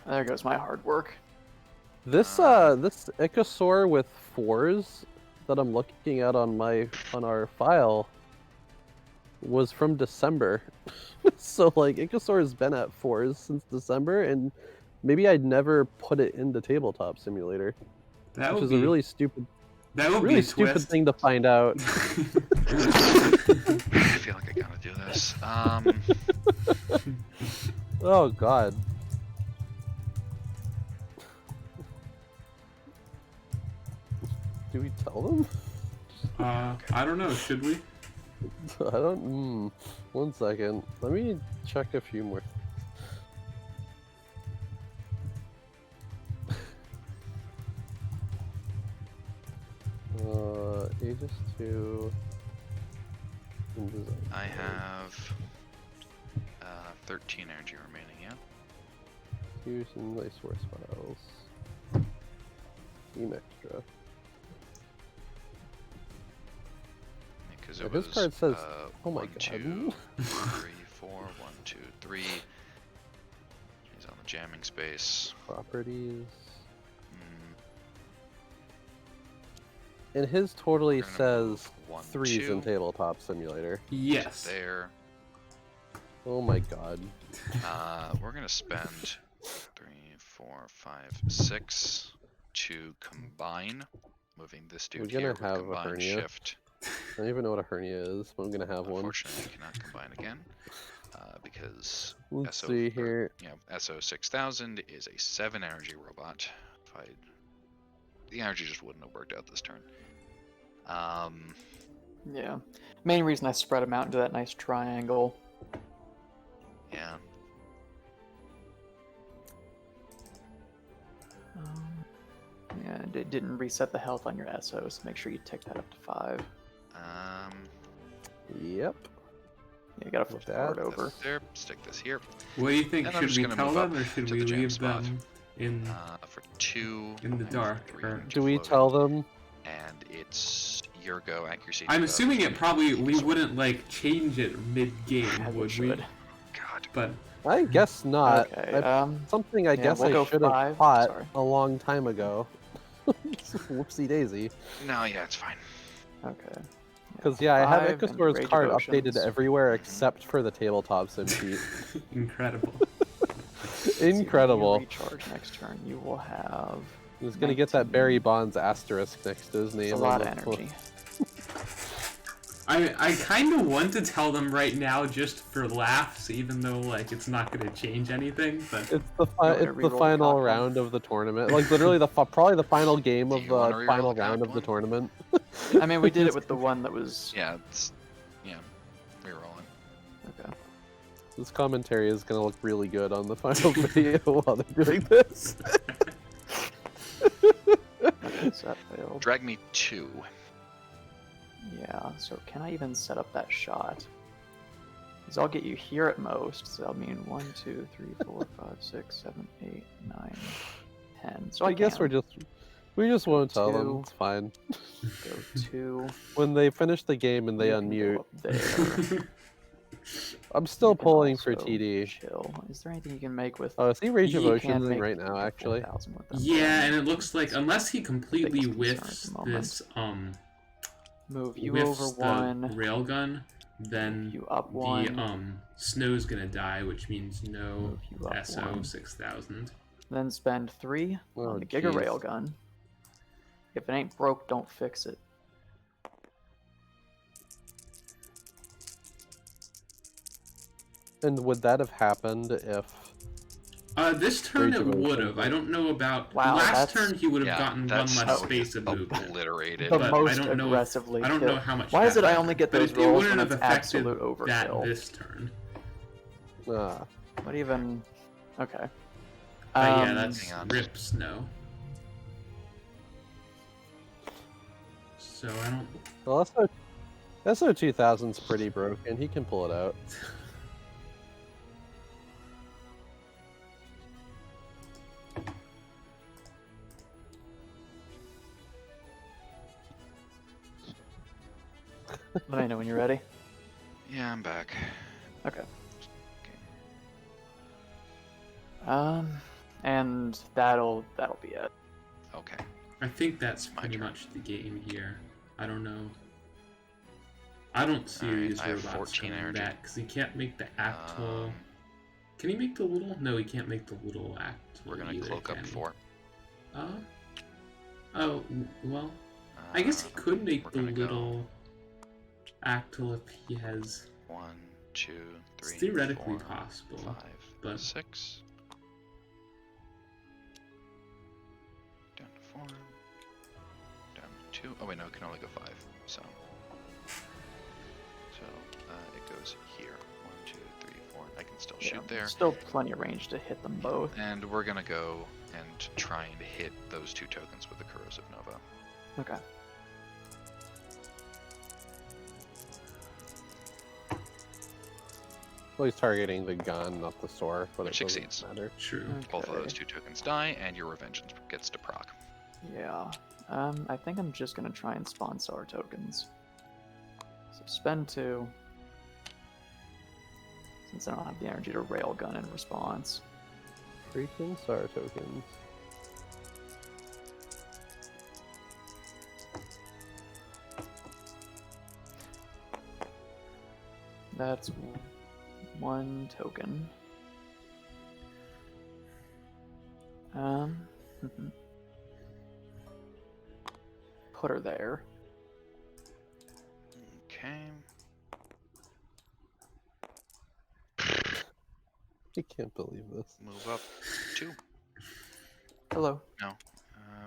There goes my hard work. This this Ichthyosaur with 4s that I'm looking at on our file was from December. So like Ichthyosaur has been at 4s since December, and maybe I'd never put it into Tabletop Simulator, that which would is be a really stupid be a stupid twist. thing to find out. I feel like I gotta do this. Oh god. Do we tell them? I don't know. Should we? I don't. 1 second. Let me check a few more. Aegis 2. I have 13 energy remaining, yeah? Use some nice source files. Team extra. Because Yeah, it his was, card says- oh my 1, god. 2, 3, 4, 1, 2, 3. He's on the jamming space. Properties. Mm, And his totally we're gonna says move 1, 3s 2, in Tabletop Simulator. Yes. there. Oh my god. We're gonna spend 3, 4, 5, 6 to combine. Moving this We're dude gonna here with have a combine hernia. shift. I don't even know what a hernia is, but I'm gonna have one. Unfortunately, I cannot combine again because Let's SO, see here. SO 6000 is a 7 energy robot. The energy just wouldn't have worked out this turn. Yeah. Main reason I spread them out into that nice triangle. Yeah. Yeah, it didn't reset the health on your SO, so make sure you tick that up to 5. Yep. Yeah, you gotta flip the card that, over. This there. Stick this here. What do you think? And I'm Should just we gonna tell move them up or should to we the jam leave spot. them in? For 2. In the and dark, 3 or- energy Do we floating. tell them? And it's your go accuracy. I'm to assuming it probably we Sort of- wouldn't like change it mid game, As it would we? should. God. But I guess not. Okay, Something I yeah, guess we'll I go should have 5. caught Sorry. a long time ago. Whoopsie daisy. No, yeah, it's fine. Because Okay. yeah, I have 5 and Ichthyosaur's Rage of card Oceans. updated everywhere except for the tabletop sim sheet. incredible. See, when you Incredible. recharge next turn, you will have He's gonna get that Barry Bonds asterisk next to his name. a lot on of the- energy. I kind of want to tell them right now just for laughs, even though like it's not going to change anything. But It's the wanna it's reroll the the final cock round of the tournament. Like literally probably the final game Do of you wanna the reroll final the round cock of the one? tournament. I mean, we did it with the one that was. Yeah, it's rerolling. Okay. This commentary is gonna look really good on the final video while they're doing this. Okay, so that failed. Drag me 2. Yeah, so can I even set up that shot? Because I'll get you here at most, so that'll mean 1, 2, 3, 4, 5, 6, 7, 8, 9, 10. So I guess can. we just won't tell them. 2. It's fine. Go 2. When they finish the game and they you can go unmute, up there. I'm still You can pulling for also TD. Chill. Is there anything you can make with? Oh, is he Rage of You Oceans can in make right now? Actually, 4,000 with them. yeah, and it looks like unless he completely Biggest concern at whiffs the moment. this Move you whiffs over the 1. railgun, then You up the one. snow's gonna die, which means no Move you up SO one. 6000. Then spend 3 Oh, on the Giga jeez. Railgun. If it ain't broke, don't fix it. And would that have happened if? This turn Rage it of would Ocean, have. I like- don't know about Wow, last that's- turn. He would have Yeah, gotten that one snow less is space of movement. obliterated. The But I most don't know if- aggressively I don't know killed. how much. Why is it I that only get but those it rolls wouldn't when have it's affected absolute that overkill? this turn. What even? Okay. Yeah, that's hang on. rip snow. So I don't. Well, SO 2000's pretty broken. He can pull it out. Let me know when you're ready. Yeah, I'm back. Okay. And that'll be it. Okay. I think that's My pretty turn. much the game here. I don't know. I don't see Alright, these I have robots 14 coming energy. back because he can't make the actual. Um, Can he make the little? No, he can't make the little act. we're gonna either, cloak up can he? 4. Oh, well. I guess he could make we're the gonna go little actal if he has. 1, 2, 3, It's theoretically 4, possible, 5, but 6. Down to 4. Down to 2. Oh wait, no, it can only go 5. So it goes here. 1, 2, 3, 4. I can still shoot there. Still plenty of range to hit them both. And we're gonna go and try and hit those 2 tokens with the corrosive nova. Okay. Well, he's targeting the gun, not the sword, but Which it doesn't succeeds. matter. true. Both of Okay. those 2 tokens die, and your revengeance gets to proc. Yeah. I think I'm just gonna try and spawn SAR tokens. So spend 2. Since I don't have the energy to railgun in response. Freaking SAR tokens. That's 1 token. Put her there. Okay. I can't believe this. Move up 2. Hello. No.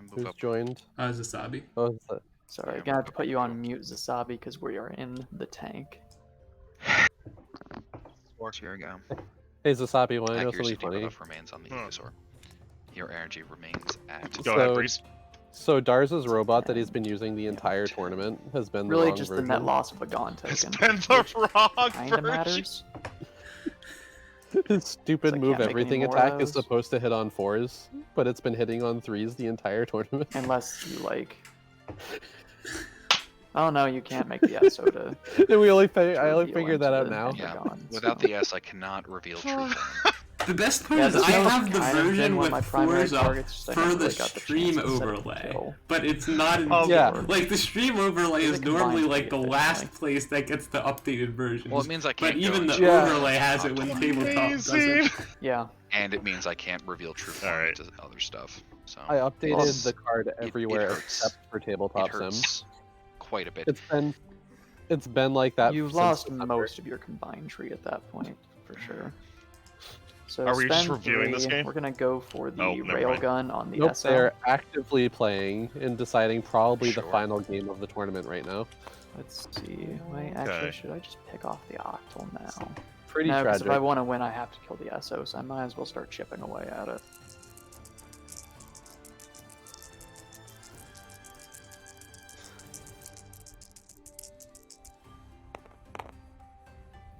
Move Who's up. joined? Zasabi. Oh, is that... Sorry, Yeah, I'm gonna have to move put up you on 2. mute, Zasabi, because we are in the tank. Here we go. Hey, Zasabi, want to know Accuracy something funny? debuff remains on the Aegis orb. Your energy remains at. Go ahead, So- Breeze. So Darz's robot that he's been using the entire tournament has been the Really, wrong just version. the net loss of a Gone It's token. been the wrong Kinda version. matters. His stupid So I move can't make any everything more of attack is those? supposed to hit on 4s, but it's been hitting on 3s the entire tournament. Unless you like. Oh no, you can't make the SO to. And we only I to only reveal figured into that out the now. Yeah. Gone, Without so. the S, I cannot reveal truth. The best part Yeah, is this I has have the kind of been version one with of my primary fours up targets, just I for never the really got the stream chance to set it to overlay, kill. but it's not in Yeah. like the stream overlay It's is a normally combined like the pretty last efficiently. place that gets the updated version. Well, it means I But can't go even the into Yeah. overlay has it when tabletop does Amazing. it. Yeah. And it means I can't reveal true form Alright. into other stuff. So I updated Well, the card everywhere hurts. except for it tabletop sim. hurts quite a bit. It's been like that. You've since lost December. most of your combined tree at that point, for sure. So Are we just spend reviewing this 3. game? We're gonna go for the Oh, never mind. railgun on the Nope, SO. they're actively playing and deciding probably the Sure. final game of the tournament right now. Let's see. Wait, actually, Okay. should I just pick off the Octal now? Pretty No, because tragic. if I want to win, I have to kill the SO, so I might as well start chipping away at it.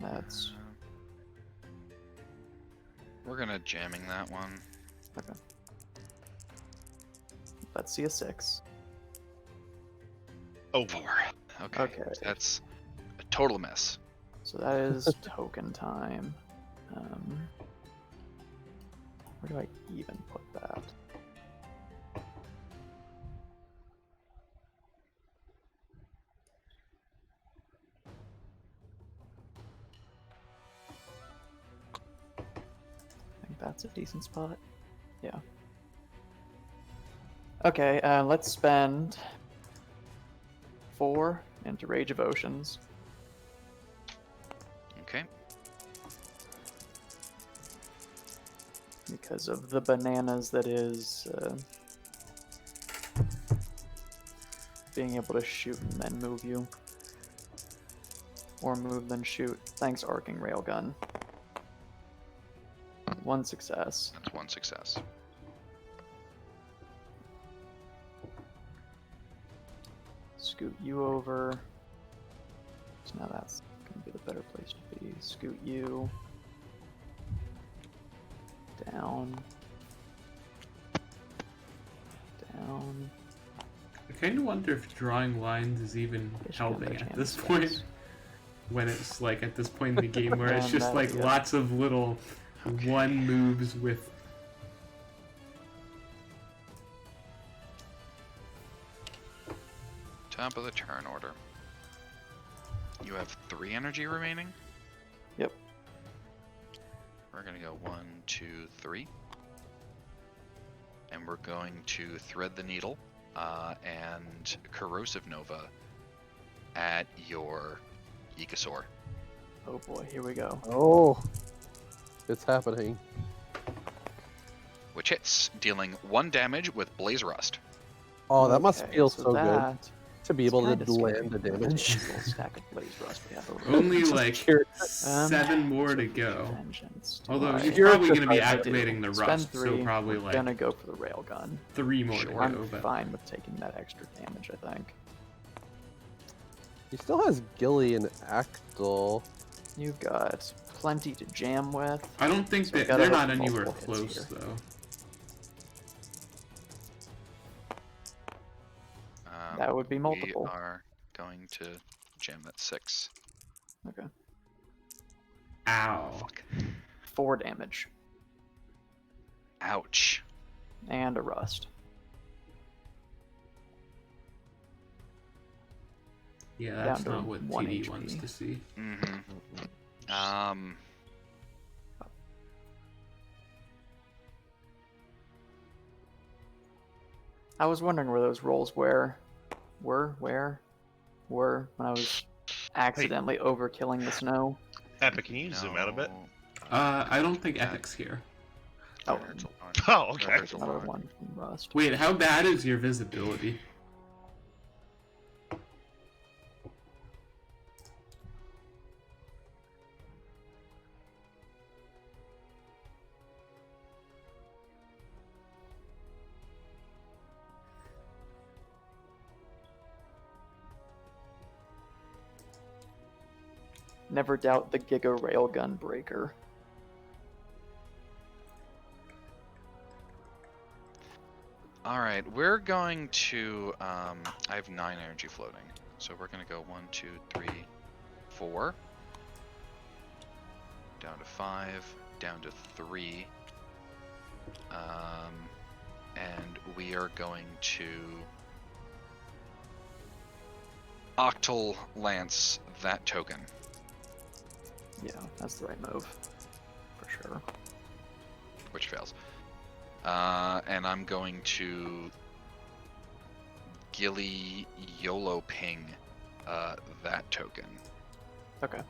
That's We're gonna jamming that one. okay. Let's see a 6. Oh, 4. Okay. Okay. That's a total mess. So that is token time. Where do I even put that? that's a decent spot. Yeah. Okay, let's spend 4 into Rage of Oceans. Okay. Because of the bananas that is being able to shoot and then move you. Or move then shoot. Thanks, Arcing Railgun. 1 success. That's 1 success. Scoot you over. So now that's going to be the better place to be. Scoot you. Down. Down. I kind of wonder if drawing lines is even Fish helping damage at and this space. point. When it's like at this point in the game where it's And just that- like yeah. lots of little one moves with. Top of the turn order. You have 3 energy remaining. Yep. We're gonna go 1, 2, 3. And we're going to thread the needle and corrosive nova at your Aegisaur. Oh boy, here we go. Oh, it's happening. Which hits, dealing 1 damage with Blaze Rust. Oh, that must Okay, feel so good that to be is able kinda to land the scary. damage. Nice little stack of Blaze Rust we have over Only there. like Cure- 7 more so to go. vengeance. Although Alright. he's You're probably just going to be right, I do. activating the Spend rust, 3. so probably We're like gonna go for the railgun. 3 more to Sure. go. I'm But fine with taking that extra damage, I think. He still has Gilly and Actal. You've got plenty to jam with. I don't think So we that gotta they're hope not anywhere multiple hits close here. though. That would be multiple. We are going to jam that 6. Okay. Ow. Fuck. 4 damage. Ouch. And a rust. Yeah, that's Down to not what 1 TD HP. wants to see. Mm-hmm. I was wondering where those rolls were when I was accidentally overkilling the snow. Epic, can you zoom out a bit? I don't think Epic's here. Oh, Oh, okay. there's another one from Rust. Wait, how bad is your visibility? Never doubt the Giga Railgun Breaker. Alright, we're going to, I have 9 energy floating. So we're gonna go 1, 2, 3, 4. Down to 5, down to 3. And we are going to Octal Lance that token. Yeah, that's the right move. For sure. Which fails. And I'm going to Gilly YOLO ping that token. Okay.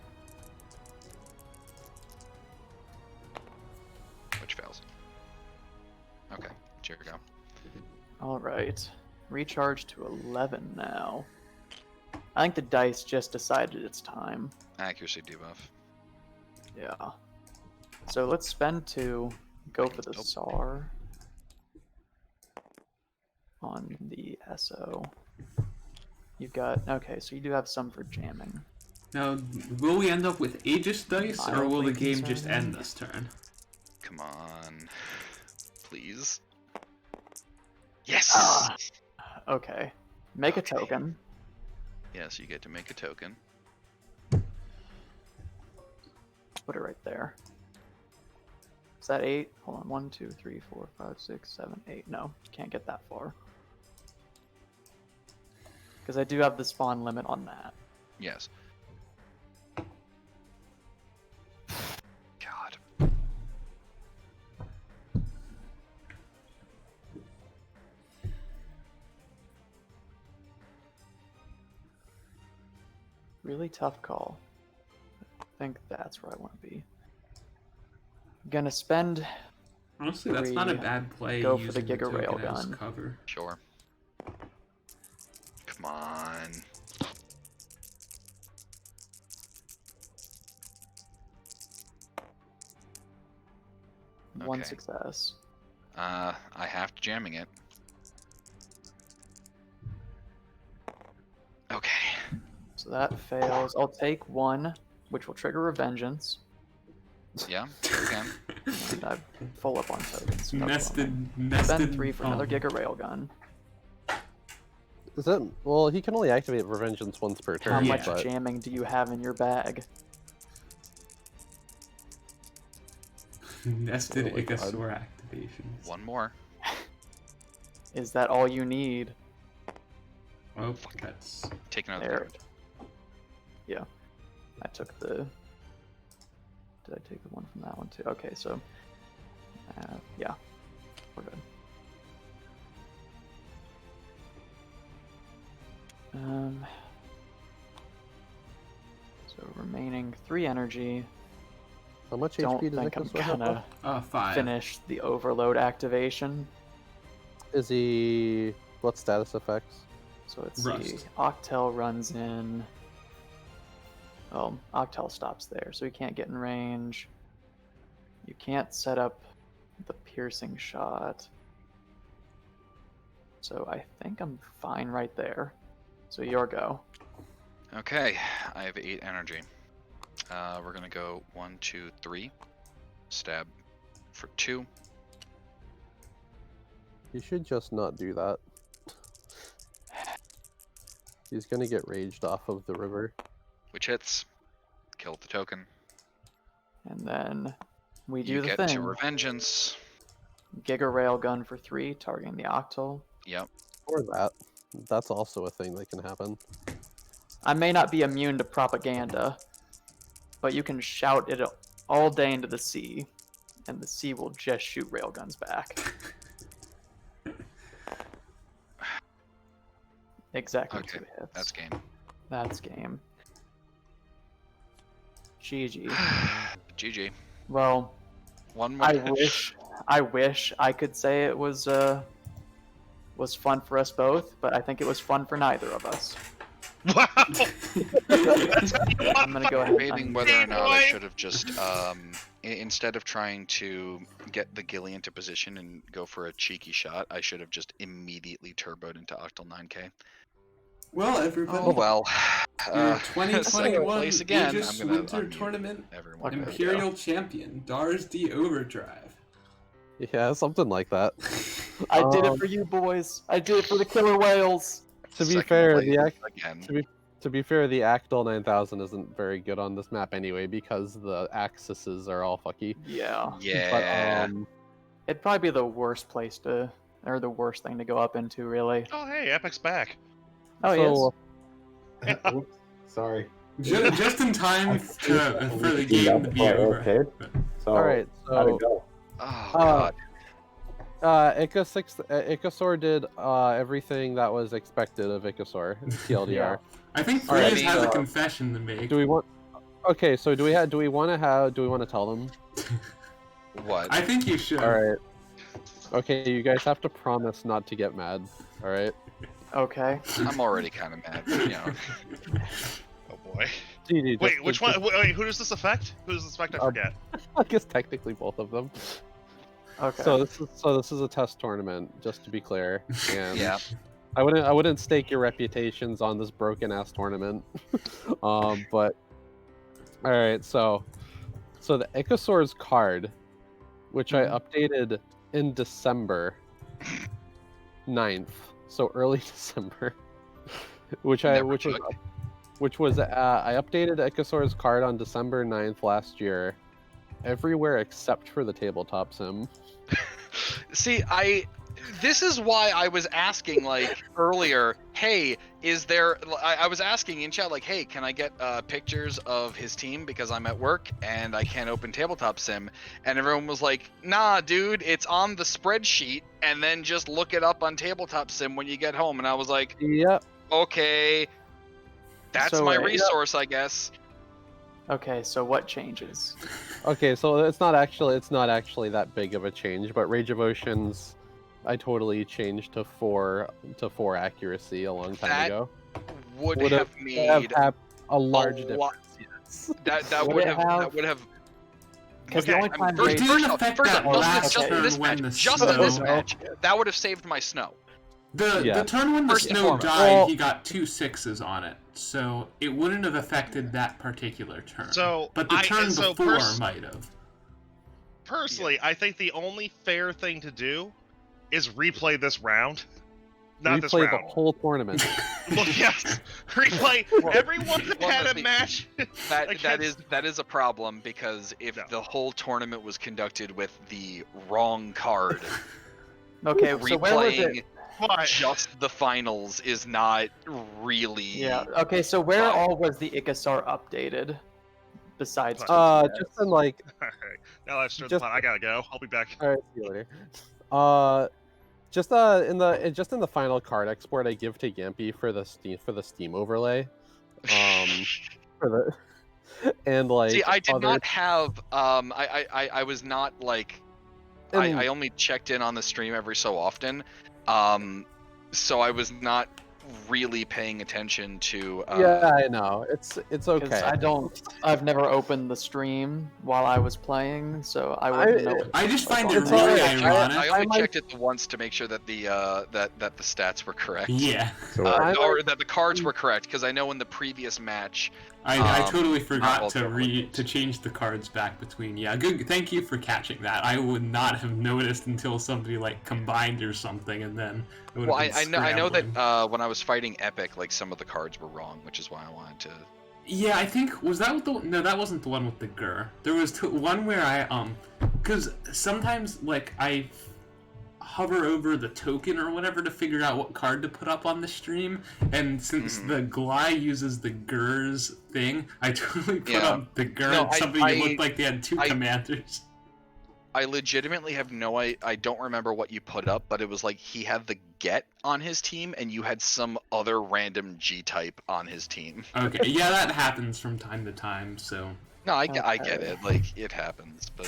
Which fails. Okay, here we go. Alright. Recharge to 11 now. I think the dice just decided it's time. Accuracy debuff. Yeah. So let's spend 2, go for the Nope. SAR on the SO. You've got, okay, so you do have some for jamming. Now, will we end up with Aegis dice, or will the Mildly game just concerning. end this turn? Come on. Please. Yes! Ah. Okay. Make Okay. a token. Yes, you get to make a token. Put it right there. Is that 8? Hold on. 1, 2, 3, 4, 5, 6, 7, 8. No, can't get that far. Because I do have the spawn limit on that. Yes. God. really tough call. I think that's where I want to be. I'm gonna spend. Honestly, that's not a 3, bad play. go for using the Giga token as Railgun. cover. Sure. Come on. One Okay. success. I have to jamming it. Okay. So that fails. I'll take 1, which will trigger a vengeance. Yeah, you can. And I'm full up on tokens. No nested, problem. nested. Spend 3 for another oh. Giga Railgun. Is that well? He can only activate Revengeance once per How turn. much but jamming do you have in your bag? Nested Oh my God. Ichthyosaur activations. One more. Is that all you need? Oh, that's Take another There. damage. Yeah. I took the... Did I take the one from that one too? Okay, so... yeah. We're good. So remaining 3 energy. how much Don't HP does think I'm Ichthyosaur have gonna left? 5. finish the overload activation. Is he what status effects? So let's see. Rust. Octel runs in. Oh, Octel stops there, so he can't get in range. You can't set up the piercing shot. So I think I'm fine right there. So your go. Okay, I have 8 energy. We're gonna go 1, 2, 3. Stab for 2. You should just not do that. He's gonna get raged off of the river. Which hits. Kill the token. And then we do You the get thing. to Revengeance. Giga Railgun for 3, targeting the Octal. Yep. Or that. That's also a thing that can happen. I may not be immune to propaganda, but you can shout it all day into the sea, and the sea will just shoot railguns back. Exactly Okay, 2 hits. that's game. That's game. GG. GG. Well, One more. I wish I could say it was fun for us both, but I think it was fun for neither of us. Wow. I'm gonna go ahead Debating and whether or not I should have just, instead of trying to get the Gilly into position and go for a cheeky shot, I should have just immediately turboed into Octal 9K. Well, everybody. Oh well. Your Second 2021 place again. Aegis I'm gonna Winter unmute Tournament everyone. Okay. Imperial Champion, Dars D Overdrive. Yeah, something like that. I did it for you boys. I did it for the killer whales. To be Second fair, place the again. to be fair, the Actal 9000 isn't very good on this map anyway because the axes are all fucky. Yeah. Yeah. But It'd probably be the worst place to, or the worst thing to go up into, really. Oh, hey, Epic's back. Oh, so yes. Oops, sorry. Just in time for the game to be over. Okay. So, all right, how'd so it go? Oh god. Ichthyosaur did everything that was expected of Ichthyosaur. TLDR. Yeah. I think Alright, Freeze has a so- confession to make. Do we want? Okay, so do we want to tell them? What? I think you should. All right. Okay, you guys have to promise not to get mad. All right. Okay. I'm already kind of mad, you know. Oh boy. GG, Wait, just- which one? Wait, who does this affect? Who does this affect? I forget. I guess technically both of them. Okay. So this is a test tournament, just to be clear. And Yeah. I wouldn't stake your reputations on this broken ass tournament. But all right, so the Ichthyosaur's card, which I updated in December 9th, so early December, which Never was took. I updated Ichthyosaur's card on December 9th last year, everywhere except for the tabletop sim. See, this is why I was asking, like, earlier, hey, is there... I was asking in chat, like, hey, can I get pictures of his team because I'm at work and I can't open Tabletop Sim? And everyone was like, nah, dude, it's on the spreadsheet, and then just look it up on Tabletop Sim when you get home. And I was like, Yep. okay, That's So, my yeah. resource, I guess. Okay, so what changes? Okay, so it's not actually that big of a change, but Rage of Oceans, I totally changed to 4 accuracy a long time That ago. would Would have made had a large lot- difference. Yes. that Would would it have have- that would have. Because Okay, the only I mean, time first, Rage... It first didn't off, affect first that off, just last just in turn this when match, the just in this snow- match, that would have saved my snow. Yeah. The turn when the First and snow foremost. died, Well- he got 2 6s on it, so it wouldn't have affected that particular turn. So, but the turn so before might have. Personally, I think the only fair thing to do is replay this round. Not this Replay the round. whole tournament. Well, yes, replay. Everyone well, had let's a be- match. That is a problem because if the whole tournament was conducted with the wrong card, Okay, so where was replaying it? But just the finals is not really. Yeah, okay, so where Fine. all was the ICASAR updated? Besides Just in like, all right, now I've stirred the Just- pot. I gotta go. I'll be back. all right, see you later. Just in the final card export I give to Yampy for the Steam overlay. For the and like See, I did other- not have. I was not like. I and- only checked in on the stream every so often. So I was not really paying attention to. yeah, I know. It's Because okay. I've never opened the stream while I was playing, so I wouldn't know. I just find it It's really alright. ironic. I only might- checked it once to make sure that the that the stats were correct. Yeah, So Or that the cards were correct, because I know in the previous match. I Um, totally not forgot well to done. to change the cards back between. Yeah, good. Thank you for catching that. I would not have noticed until somebody like combined or something, and then it would Well, have been I know scrambling. that when I was fighting Epic, like some of the cards were wrong, which is why I wanted to. Yeah, I think was that the no, that wasn't the one with the Gur. There was one where I because sometimes like I hover over the token or whatever to figure out what card to put up on the stream, and since the Gly uses the Gur's thing, I totally put Yeah. up the Gur No, and somebody I- looked like they had two commanders. I legitimately have I don't remember what you put up, but it was like he had the Get on his team, and you had some other random G type on his team. Okay, yeah, that happens from time to time. So No, I get it. Like it happens, but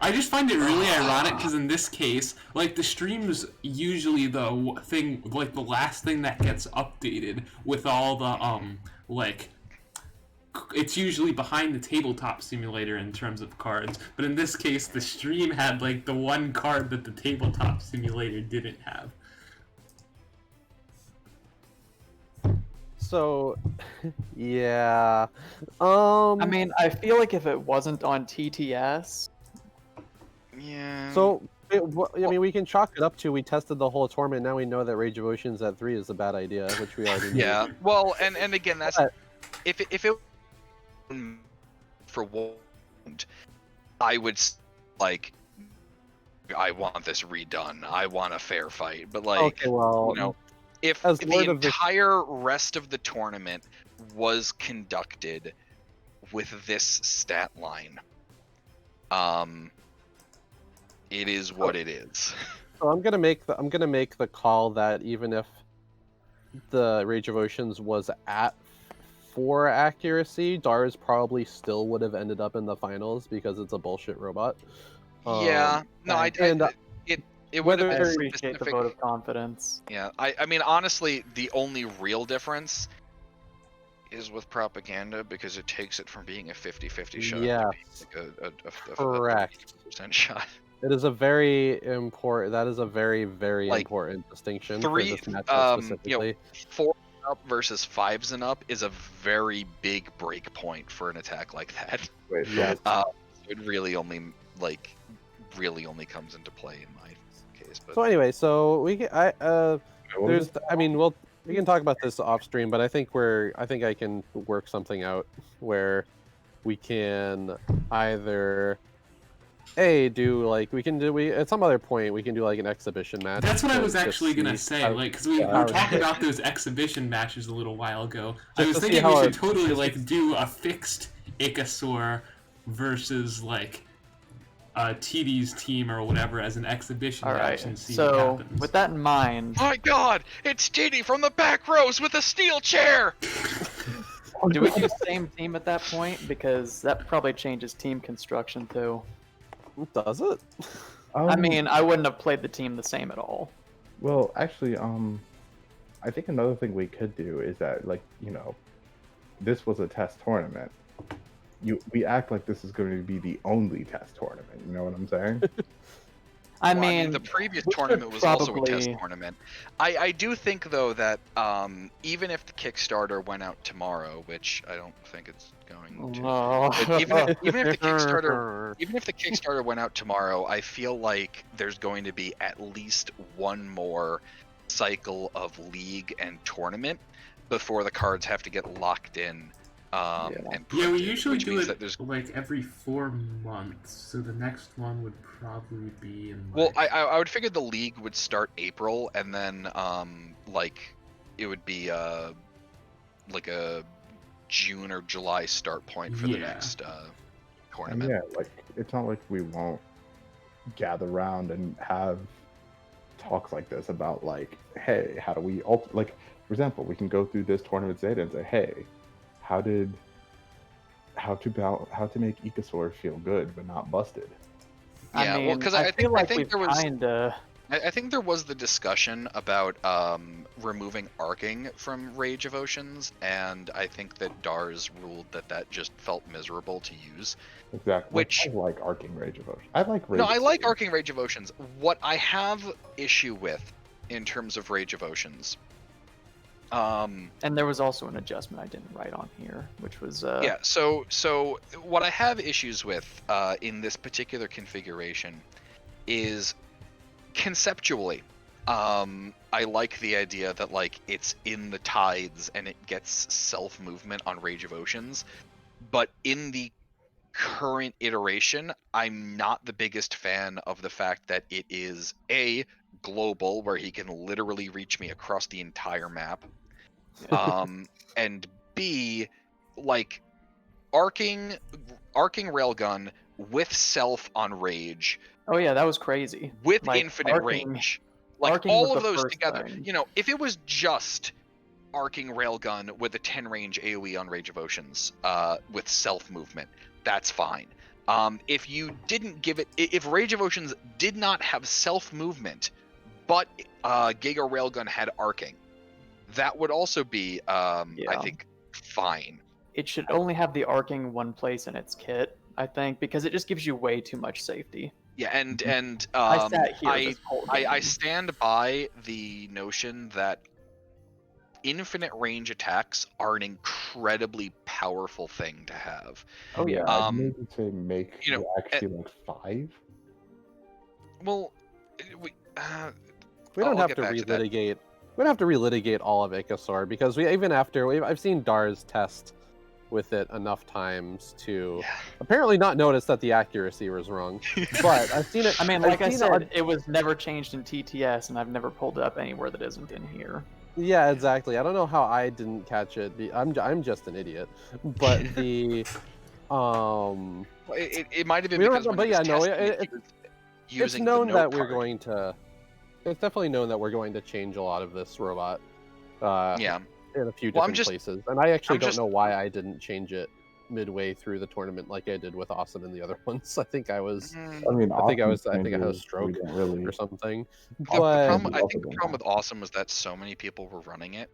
I just find it really ironic because in this case, like the stream's usually the thing, like the last thing that gets updated with all the like. It's usually behind the tabletop simulator in terms of cards, but in this case, the stream had like the one card that the tabletop simulator didn't have. So, yeah. I mean, I feel like if it wasn't on TTS, yeah. So, I mean, we can chalk it up to we tested the whole tournament. Now we know that Rage of Oceans at 3 is a bad idea, which we already knew. Yeah. Well, and again, that's But- if it for Wound, I would like. I want this redone. I want a fair fight, but like, Okay, well, you know, if as the Lord of the- entire rest of the tournament was conducted with this stat line, it is what it is. so I'm gonna make the call that even if the Rage of Oceans was at 4 accuracy, Dars probably still would have ended up in the finals because it's a bullshit robot. Yeah. No, it would whether- have I been appreciate the specific. vote of confidence. Yeah, I mean, honestly, the only real difference is with propaganda because it takes it from being a 50-50 shot Yes. to being like a Correct. 50% shot. It is a very important. That is a very, very Like, important distinction three- for this matchup specifically. 4 and up versus 5s and up is a very big break point for an attack like that. wait, Yeah. It really only comes into play in my case. But So anyway, so we can, there's, I mean, we can talk about this off stream, but I think I can work something out where we can either do like at some other point we can do like an exhibition match. That's what I to was just actually gonna see say, how- like, because we yeah, were talking about those exhibition matches a little while ago. I Just was to see thinking we how should totally like do a fixed Icasaur versus like TD's team or whatever as an exhibition All match right. and see what So happens. with that in mind, My God, it's TD from the back rows with a steel chair. do we do same team at that point? Because that probably changes team construction too. Does it? I mean, I wouldn't have played the team the same at all. Well, actually, I think another thing we could do is that, like, this was a test tournament. We act like this is going to be the only test tournament. You know what I'm saying? I Well, mean, the previous we should tournament was also a test probably- tournament. I do think though that even if the Kickstarter went out tomorrow, which I don't think it's going to, but even if the Kickstarter went out tomorrow, I feel like there's going to be at least one more cycle of league and tournament before the cards have to get locked in. And printed, Yeah, we usually which do means it that there's like every 4 months, so the next one would probably be in. Well, Like... I would figure the league would start April, and then like it would be like a June or July start point for the next And tournament. yeah, like it's not like we won't gather around and have talks like this about like, hey, how do we like, for example, we can go through this tournament data and say, hey, how to make Ecosaur feel good but not busted. Yeah, I mean, well, because I feel like I think we've there was kinda. I think there was the discussion about removing arcing from Rage of Oceans, and I think that Dars ruled that just felt miserable to use. Exactly. Which I like Arcing Rage of Oceans. I like Rage. No, I of like Oceans. arcing Rage of Oceans. What I have issue with in terms of Rage of Oceans, And there was also an adjustment I didn't write on here, which was yeah. So what I have issues with in this particular configuration is conceptually. I like the idea that like it's in the tides and it gets self movement on Rage of Oceans, but in the current iteration, I'm not the biggest fan of the fact that it is A, global, where he can literally reach me across the entire map, and B, like arcing railgun with self on rage Oh yeah, that was crazy. with Like, infinite arcing- range, like arcing was all of the those first together. thing. You know, if it was just arcing railgun with a 10 range AoE on Rage of Oceans with self movement, that's fine. If you didn't give it, if Rage of Oceans did not have self movement, but Giga Railgun had arcing, that would also be, I think, fine. It should only have the arcing one place in its kit, I think, because it just gives you way too much safety. Yeah, and I sat here this whole I game. stand by the notion that infinite range attacks are an incredibly powerful thing to have. Oh yeah. I'd maybe say make you know, actually like 5. Well, We I'll don't have get to back to that. relitigate. We don't have to relitigate all of Icosaur because I've seen Dars test with it enough times to apparently not notice that the accuracy was wrong. But I've seen it. I mean, I've like I seen said, it- it was never changed in TTS, and I've never pulled it up anywhere that isn't in here. Yeah, exactly. I don't know how I didn't catch it. I'm just an idiot. But the Well, it might have been We don't because have to- when he but was yeah, no, testing it, he was it's using known the that note we're card. going to. It's definitely known that we're going to change a lot of this robot. Yeah. In a few Well, I'm different just- places, and I actually I'm don't just- know why I didn't change it midway through the tournament like I did with Awesome and the other ones. I think I was. I mean, I think I Austin had a changes, stroke we don't really. or something. The But problem, I both think of the them problem have. with Awesome was that so many people were running it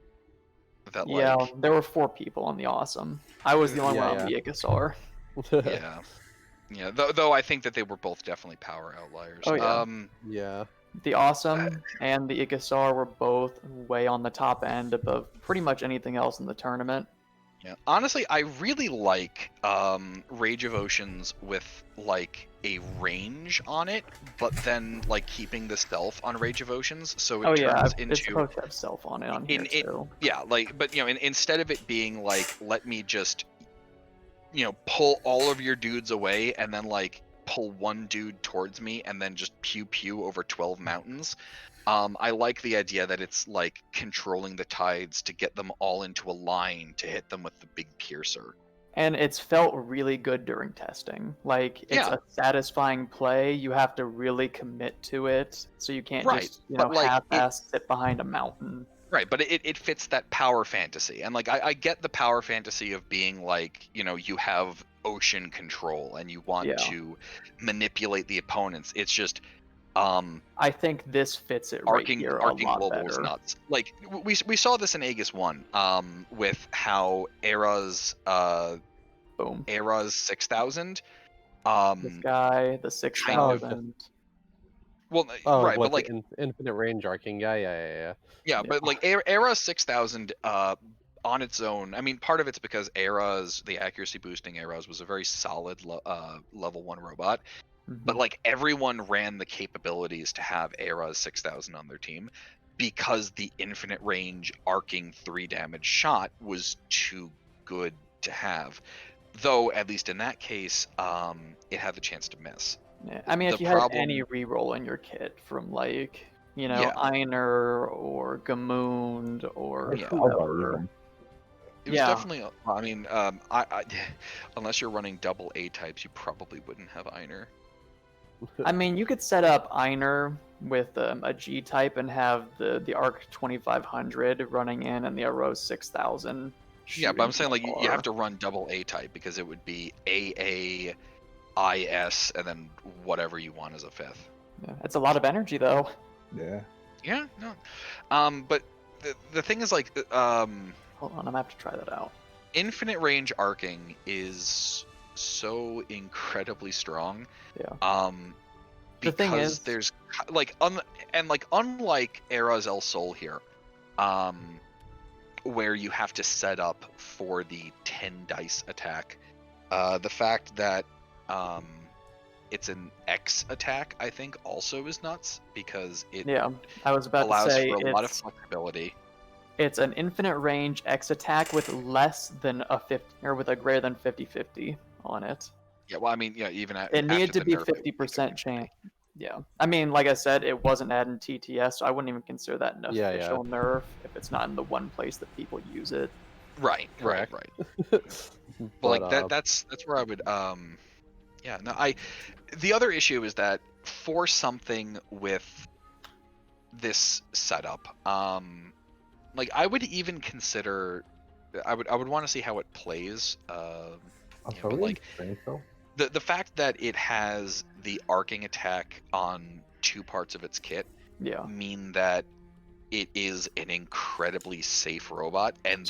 that Yeah, like there were 4 people on the Awesome. I was the only Yeah, one on the Icosaur. yeah. Though I think that they were both definitely power outliers. Oh, yeah. Yeah. The Awesome and the Icosaur were both way on the top end above pretty much anything else in the tournament. Yeah. Honestly, I really like Rage of Oceans with like a range on it, but then like keeping the stealth on Rage of Oceans, so it Oh yeah, turns it's into supposed to have self on it on here too. yeah, like, but you know, instead of it being like, let me just, you know, pull all of your dudes away and then like pull one dude towards me and then just pew pew over 12 mountains. I like the idea that it's like controlling the tides to get them all into a line to hit them with the big piercer. And it's felt really good during testing. Like, it's Yeah. a satisfying play. You have to really commit to it, so you can't Right, just, but, like, half-ass sit behind a mountain. Right, but it fits that power fantasy, and like I get the power fantasy of being like, you have ocean control and you want Yeah. to manipulate the opponents. It's just I think this fits it right arcing here a lot global is better. nuts. Like we saw this in Aegis 1 with how Boom. Era's 6000 This guy, the 6,000. well Oh, right, what, but like the infinite range arcing? Yeah. yeah, but like Era 6000 on its own, I mean, part of it's because the accuracy boosting Eras was a very solid level 1 robot, but Mhm. like everyone ran the capabilities to have Era's 6000 on their team because the infinite range arcing 3 damage shot was too good to have. Though, at least in that case, it had the chance to miss. Yeah. I mean, if The you had problem- any reroll in your kit from like, Yeah. Einer or Gamund or Yeah. whoever. It was Yeah. definitely. I mean, I unless you're running double A types, you probably wouldn't have Einer. I mean, you could set up Einer with a G type and have the Arc 2500 running in and the Arose 6000. Yeah, but I'm saying shooting like you have to run double A type because it would be AA, IS, and then whatever you want as a fifth. Yeah, it's a lot of energy though. Yeah. Yeah, no. But the thing is like Hold on, I'm gonna have to try that out. infinite range arcing is so incredibly strong. Yeah. The Because thing is, there's like unlike Era's El Sol here, where you have to set up for the 10 dice attack. The fact that it's an X attack, I think, also is nuts because it I was about to allows say for a lot of flexibility. it's an infinite range X attack with less than a 50 or with a greater than 50/50 on it. Yeah, well, I mean, yeah, even It needed to be 50% chance. Yeah, I mean, like I said, it wasn't adding TTS, so I wouldn't even consider that an official nerf if it's not in the one place that people use it. Right. Correct. But like that's where I would yeah, no, the other issue is that for something with this setup, like I would even consider I would want to see how it plays. But like the fact that it has the arcing attack on 2 parts of its kit mean that it is an incredibly safe robot, and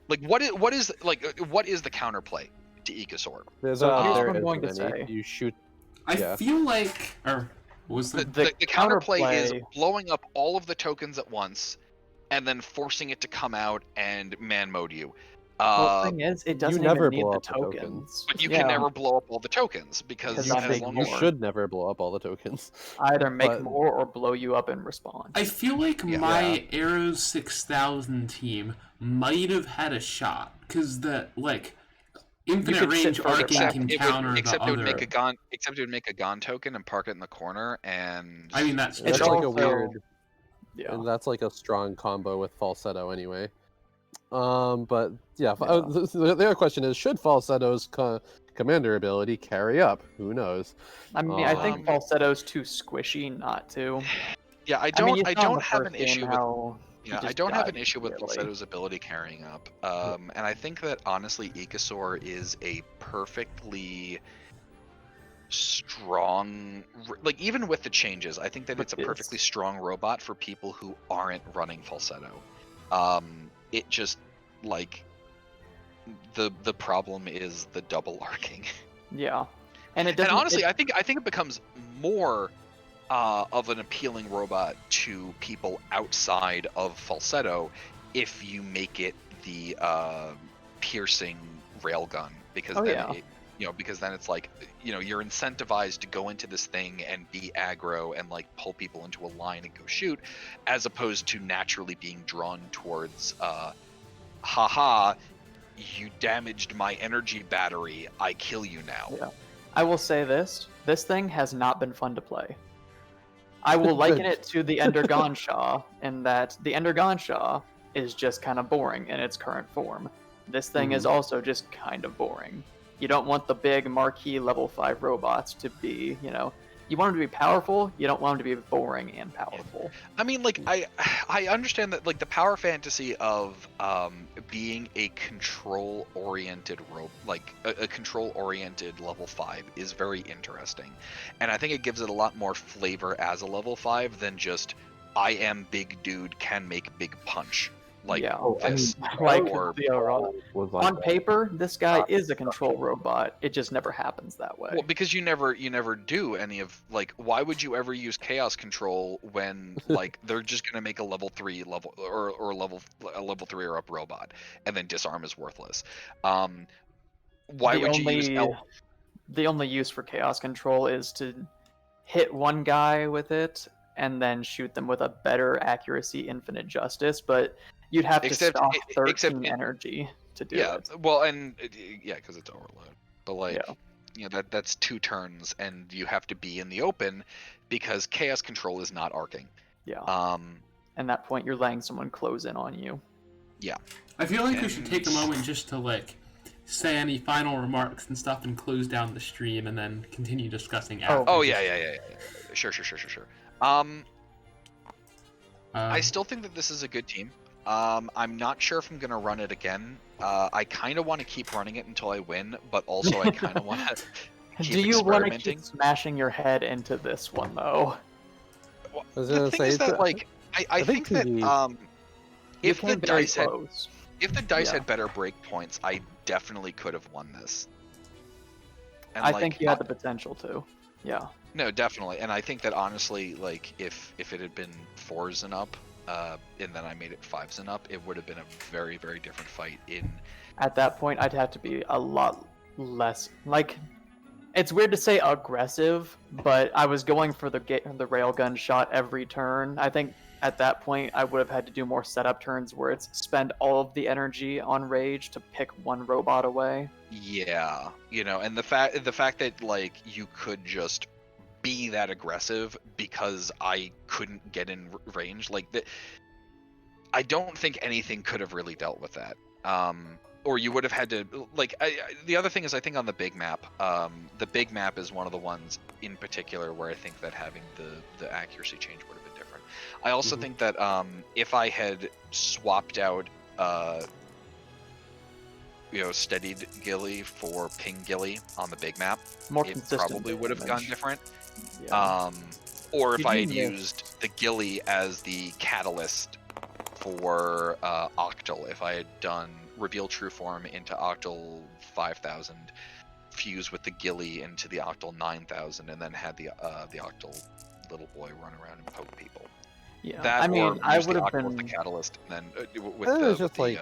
like what is the counterplay to Aegisaur? Here's what I'm going to say. You shoot. I feel like, or what was The the counterplay is blowing up all of the tokens at once, and then forcing it to come out and man mode you. Well, the thing is, it doesn't never even need blow the up the tokens. But you can never blow up all the tokens because you should never blow up all the tokens. Either make more or blow you up in response. I feel like my Arrows 6000 team might have had a shot because the infinite range arcing can counter the other. Except it would make a Gon token and park it in the corner, and I mean that's like a weird. Yeah, and that's like a strong combo with falsetto anyway. But yeah, the other question is, should falsetto's commander ability carry up? Who knows? I mean, I think falsetto's too squishy not to. Yeah, I don't have an issue with falsetto's ability carrying up. And I think that honestly, Aegisaur is a perfectly strong, like even with the changes, I think that it's a perfectly strong robot for people who aren't running falsetto. It just like the problem is the double arcing. Yeah, and honestly, I think it becomes more of an appealing robot to people outside of falsetto if you make it the piercing railgun, because because then it's like you're incentivized to go into this thing and be aggro and like pull people into a line and go shoot, as opposed to naturally being drawn towards haha, you damaged my energy battery, I kill you now. Yeah. I will say this thing has not been fun to play. I will liken it to the Ender Gonshaw in that the Ender Gonshaw is just kind of boring in its current form. This thing is also just kind of boring. You don't want the big marquee level 5 robots to be, you want them to be powerful, you don't want them to be boring and powerful. I mean, like, I understand that, like, the power fantasy of being a control-oriented a control-oriented level 5 is very interesting, and I think it gives it a lot more flavor as a level 5 than just I am big dude, can make big punch. Like this. Or was like on that. paper, this guy is a control robot. It just never happens that way. Well, because you never do any of, like, why would you ever use chaos control when, like, they're just gonna make a level 3 or level 3 or up robot, and then disarm is worthless. Why would you use the only use for chaos control is to hit one guy with it and then shoot them with a better accuracy infinite justice, but you'd have to stock 13 energy to do it. Well, and because it's overload. But, like, that's 2 turns, and you have to be in the open because chaos control is not arcing. Yeah. At that point, you're letting someone close in on you. Yeah. I feel like we should take a moment just to, like, say any final remarks and stuff and close down the stream and then continue discussing after. Oh, yeah. Sure. I still think that this is a good team. I'm not sure if I'm going to run it again. I kind of want to keep running it until I win, but also I kind of want to keep Do you want to experimenting. keep smashing your head into this one, though? I was gonna The thing say, is that, like, I think that if the dice had better break points, I definitely could have won this. And, I think you had the potential to. Yeah. No, definitely, and I think that honestly, like, if it had been 4s and up, and then I made it 5s and up, it would have been a very, very different fight. At that point, I'd have to be a lot less, like, it's weird to say aggressive, but I was going for the railgun shot every turn. I think at that point, I would have had to do more setup turns where it's spend all of the energy on rage to pick one robot away. Yeah, and the fact that, like, you could just be that aggressive because I couldn't get in range, like, I don't think anything could have really dealt with that. Or you would have had to, like, the other thing is, I think on the big map is one of the ones in particular where I think that having the accuracy change would have been different. I also think that if I had swapped out steadied Gilly for ping Gilly on the big map, it probably would have gone different. Yeah. Or if I had used the Gilly as the catalyst for Octal, if I had done reveal true form into Octal 5000, fuse with the Gilly into the Octal 9000, and then had the Octal little boy run around and poke people. Yeah, That, I mean, I would have with the been. catalyst, and then with There's the, just like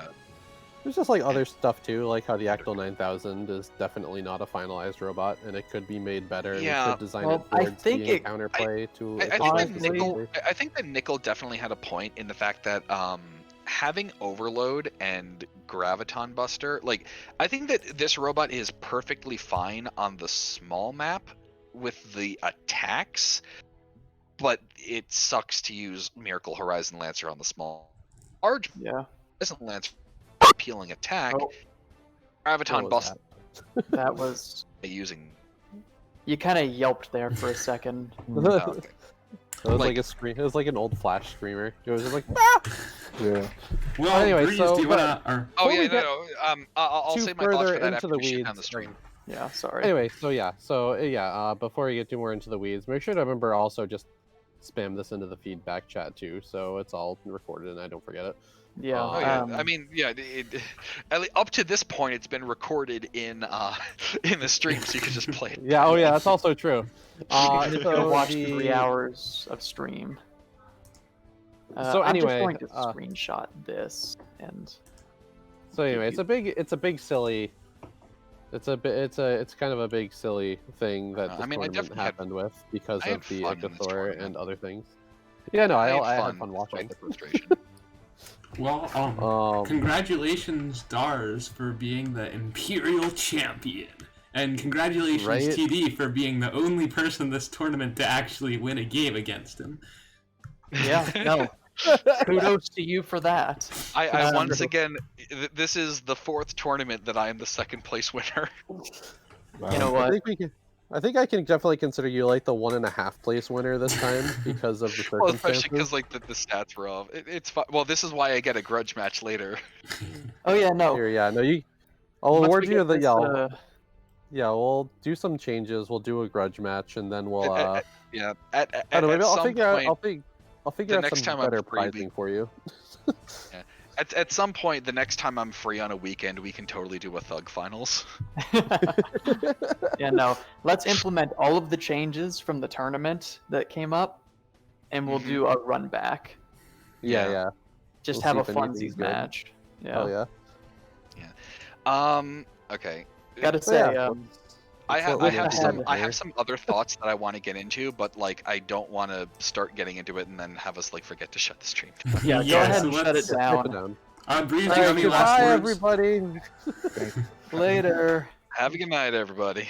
there's just like other stuff too, like how the Octal 9000 is definitely not a finalized robot, and it could be made better. And we could design it towards being counterplay to. I think that Nickel definitely had a point in the fact that having Overload and Graviton Buster, like, I think that this robot is perfectly fine on the small map with the attacks, but it sucks to use Miracle Horizon Lancer on the small. Large Horizon Lancer appealing attack. Graviton Buster. That was using. You kind of yelped there for a second. Okay. It was like a scream. It was like an old Flash screamer. It was just like, ah! Yeah. Well, anyway, Breeze, so do you wanna, I'll save my thoughts for that after we shut down the stream. Yeah, sorry. Anyway, before we get too more into the weeds, make sure to remember also just spam this into the feedback chat too, so it's all recorded and I don't forget it. Yeah. I mean, up to this point, it's been recorded in the stream, so you can just play it. Yeah. Oh, yeah. That's also true. So watch 3 hours of stream. So anyway, I'm just going to screenshot this and. So anyway, it's kind of a big silly thing that this tournament happened with because of the Ichthor and other things. Yeah, no, I had fun watching. Well, congratulations, Dars, for being the Imperial Champion. And congratulations, TD, for being the only person this tournament to actually win a game against him. Yeah, no. Kudos to you for that. I Um, once again, this is the 4th tournament that I am the 2nd place winner. You know I what? think I think I can definitely consider you like the 1.5 place winner this time because of the Well, circumstances. especially because like the stats were off. It's fine. Well, this is why I get a grudge match later. Oh yeah, no. Here, yeah, no, I'll Once award we you get the this, yeah, we'll do some changes. We'll do a grudge match, and then we'll Yeah. I don't know, maybe I'll some figure out. point, I'll figure out next some time I'm better free, prizing for you. at some point, the next time I'm free on a weekend, we can totally do a Thug Finals. yeah, no. Let's implement all of the changes from the tournament that came up, and we'll Mhm. do a run back. Yeah, Yeah. yeah. Just We'll have see a if anything's funsies good. match. Yeah. Oh yeah. Okay. Gotta So, say, yeah, I That's what we have have some here. other thoughts that I want to get into, but like I don't want to start getting into it and then have us like forget to shut the stream. yeah, go ahead so and shut it let's- Type it down. down. Breeze, do All you right, have any last goodbye, words? everybody. Later. Have a good night, everybody.